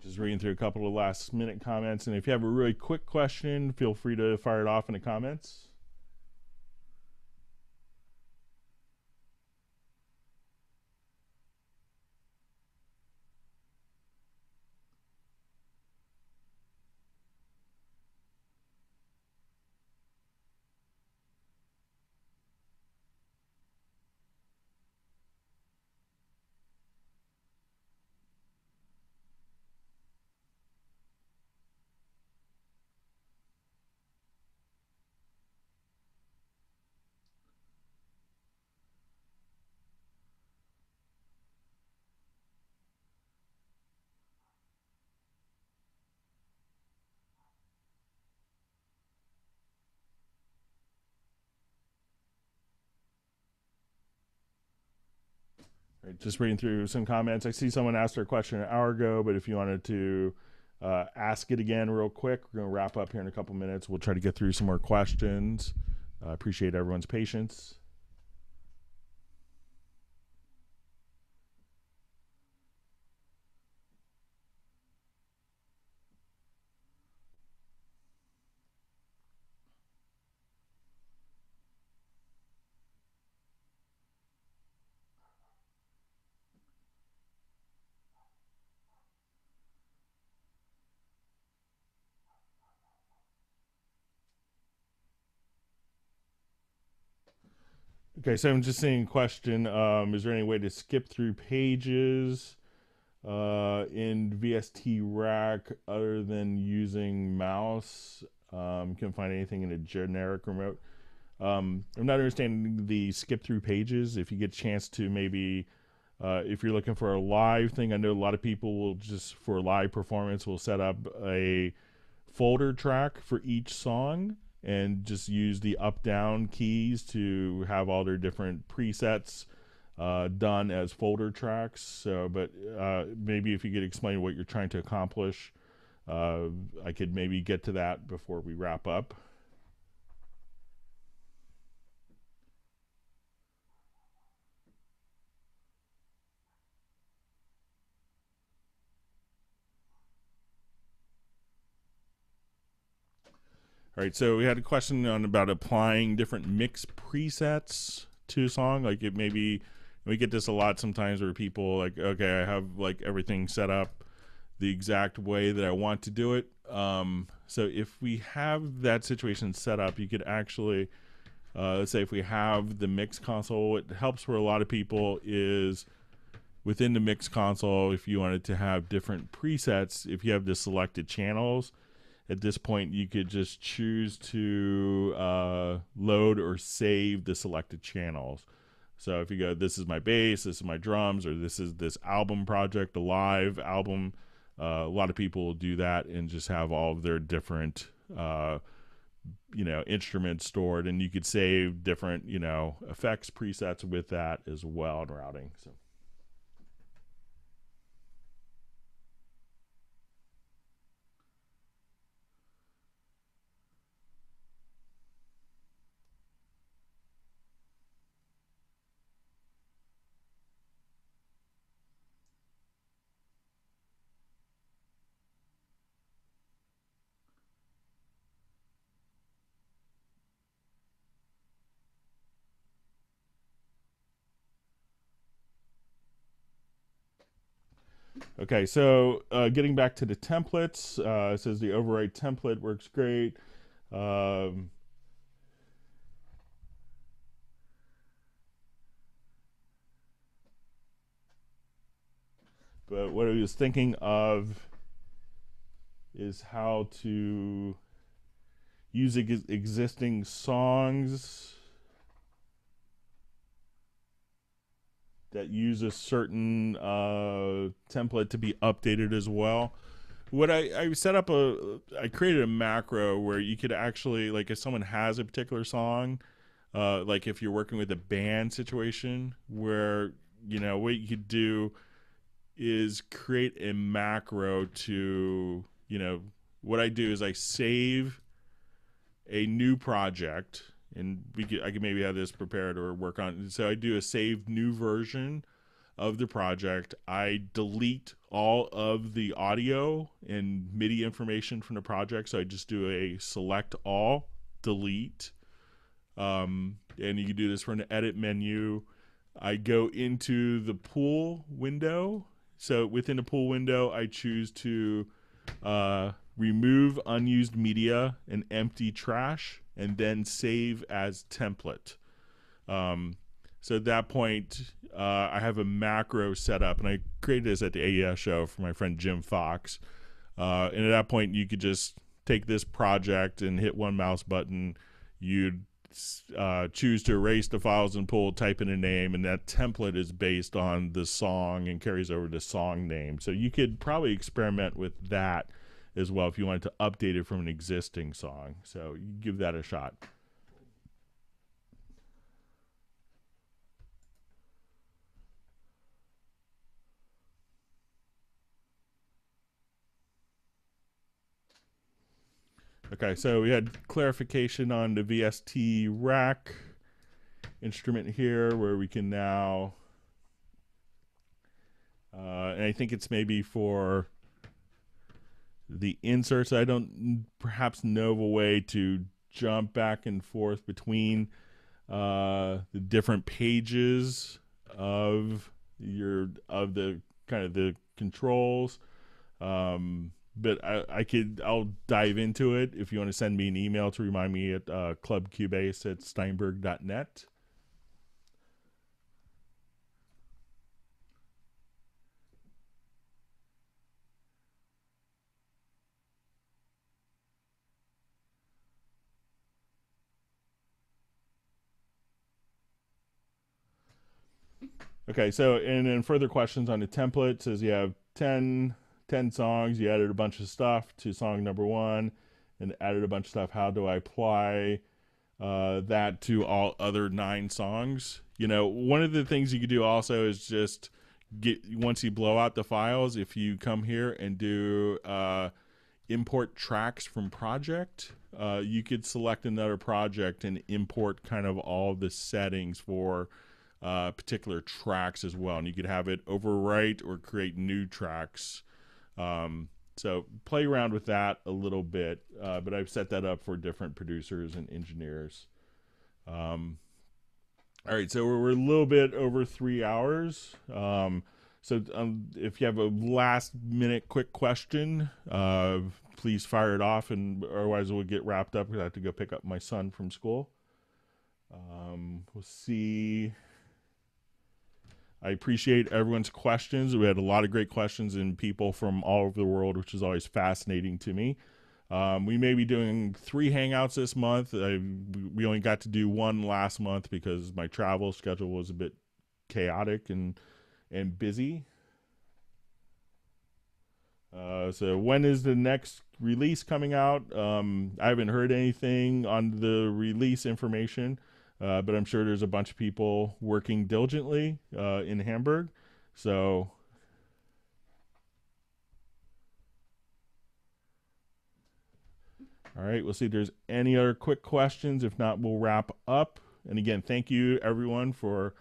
Just reading through a couple of last minute comments, and if you have a really quick question, feel free to fire it off in the comments. Right, just reading through some comments. I see someone asked their question an hour ago, but if you wanted to ask it again real quick, we're going to wrap up here in a couple minutes. We'll try to get through some more questions. Appreciate everyone's patience. Okay, so I'm just seeing a question. Is there any way to skip through pages in VST Rack other than using mouse? Can find anything in a generic remote. I'm not understanding the skip through pages. If you get a chance to maybe, if you're looking for a live thing, I know a lot of people will just, for live performance, will set up a folder track for each song and just use the up down keys to have all their different presets done as folder tracks. So, but maybe if you could explain what you're trying to accomplish, I could maybe get to that before we wrap up. All right, so we had a question on about applying different mix presets to a song. Like it maybe, we get this a lot sometimes where people like, okay, I have like everything set up the exact way that I want to do it. So if we have that situation set up, you could actually, let's say if we have the mix console, what helps for a lot of people is within the mix console, if you wanted to have different presets, if you have the selected channels, at this point you could just choose to load or save the selected channels. So if you go, this is my bass, this is my drums, or this is this album project, a live album, a lot of people will do that and just have all of their different instruments stored, and you could save different effects presets with that as well in routing. So okay, so getting back to the templates, it says the override template works great. But what I was thinking of is how to use existing songs that use a certain template to be updated as well. What I set up I created a macro where you could actually, like if someone has a particular song, like if you're working with a band situation where, what you could do is create a macro to, what I do is I save a new project, and I could maybe have this prepared or work on. So I do a save new version of the project. I delete all of the audio and MIDI information from the project. So I just do a select all, delete. And you can do this from the edit menu. I go into the pool window. So within the pool window, I choose to remove unused media and empty trash, and then save as template. So at that point, I have a macro set up, and I created this at the AES show for my friend Jim Fox. And at that point, you could just take this project and hit one mouse button. You'd choose to erase the files and pull, type in a name, and that template is based on the song and carries over the song name. So you could probably experiment with that as well if you wanted to update it from an existing song. So you give that a shot. Okay, so we had clarification on the VST rack instrument here, where we can now, and I think it's maybe for the inserts. I don't perhaps know of a way to jump back and forth between the different pages of the kind of the controls. But I'll dive into it if you want to send me an email to remind me at clubcubase@steinberg.net. Okay, so and then further questions on the template says you have 10 songs. You added a bunch of stuff to song number 1 and added a bunch of stuff. How do I apply that to all other 9 songs? You know, one of the things you could do also is just once you blow out the files, if you come here and do import tracks from project, you could select another project and import kind of all the settings for particular tracks as well, and you could have it overwrite or create new tracks. So play around with that a little bit, but I've set that up for different producers and engineers. All right, so we're a little bit over 3 hours. So if you have a last minute quick question, please fire it off, and otherwise we'll get wrapped up because I have to go pick up my son from school. We'll see. I appreciate everyone's questions. We had a lot of great questions and people from all over the world, which is always fascinating to me. We may be doing 3 Hangouts this month. We only got to do 1 last month because my travel schedule was a bit chaotic and busy. So when is the next release coming out? I haven't heard anything on the release information. But I'm sure there's a bunch of people working diligently in Hamburg. So, all right, we'll see if there's any other quick questions. If not, we'll wrap up. And again, thank you everyone for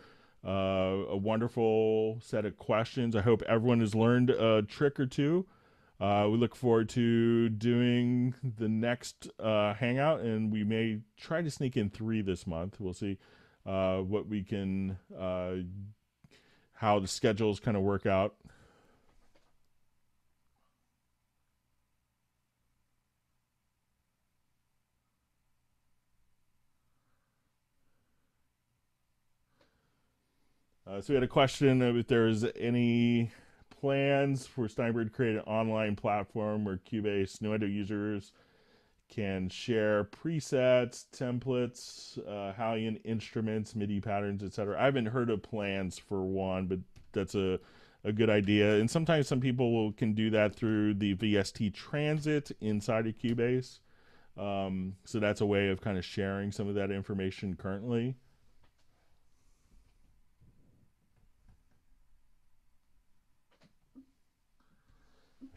a wonderful set of questions. I hope everyone has learned a trick or two. We look forward to doing the next Hangout, and we may try to sneak in 3 this month. We'll see what we can, how the schedules kind of work out. So we had a question of if there's any plans for Steinberg to create an online platform where Cubase Nuendo users can share presets, templates, Hallian instruments, MIDI patterns, etc. I haven't heard of plans for one, but that's a good idea. And sometimes some people can do that through the VST Transit inside of Cubase. So that's a way of kind of sharing some of that information currently.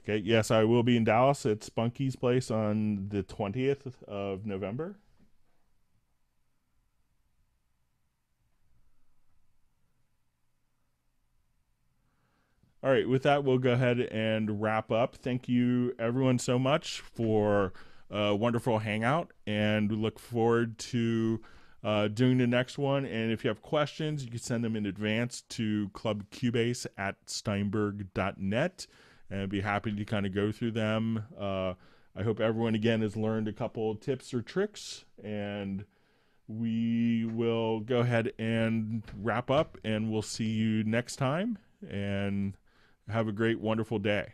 Okay, yes, I will be in Dallas at Spunky's place on the 20th of November. All right, with that, we'll go ahead and wrap up. Thank you, everyone, so much for a wonderful hangout, and we look forward to doing the next one. And if you have questions, you can send them in advance to clubcubase@steinberg.net. And I'd be happy to kind of go through them. I hope everyone, again, has learned a couple tips or tricks, and we will go ahead and wrap up, and we'll see you next time, and have a great, wonderful day.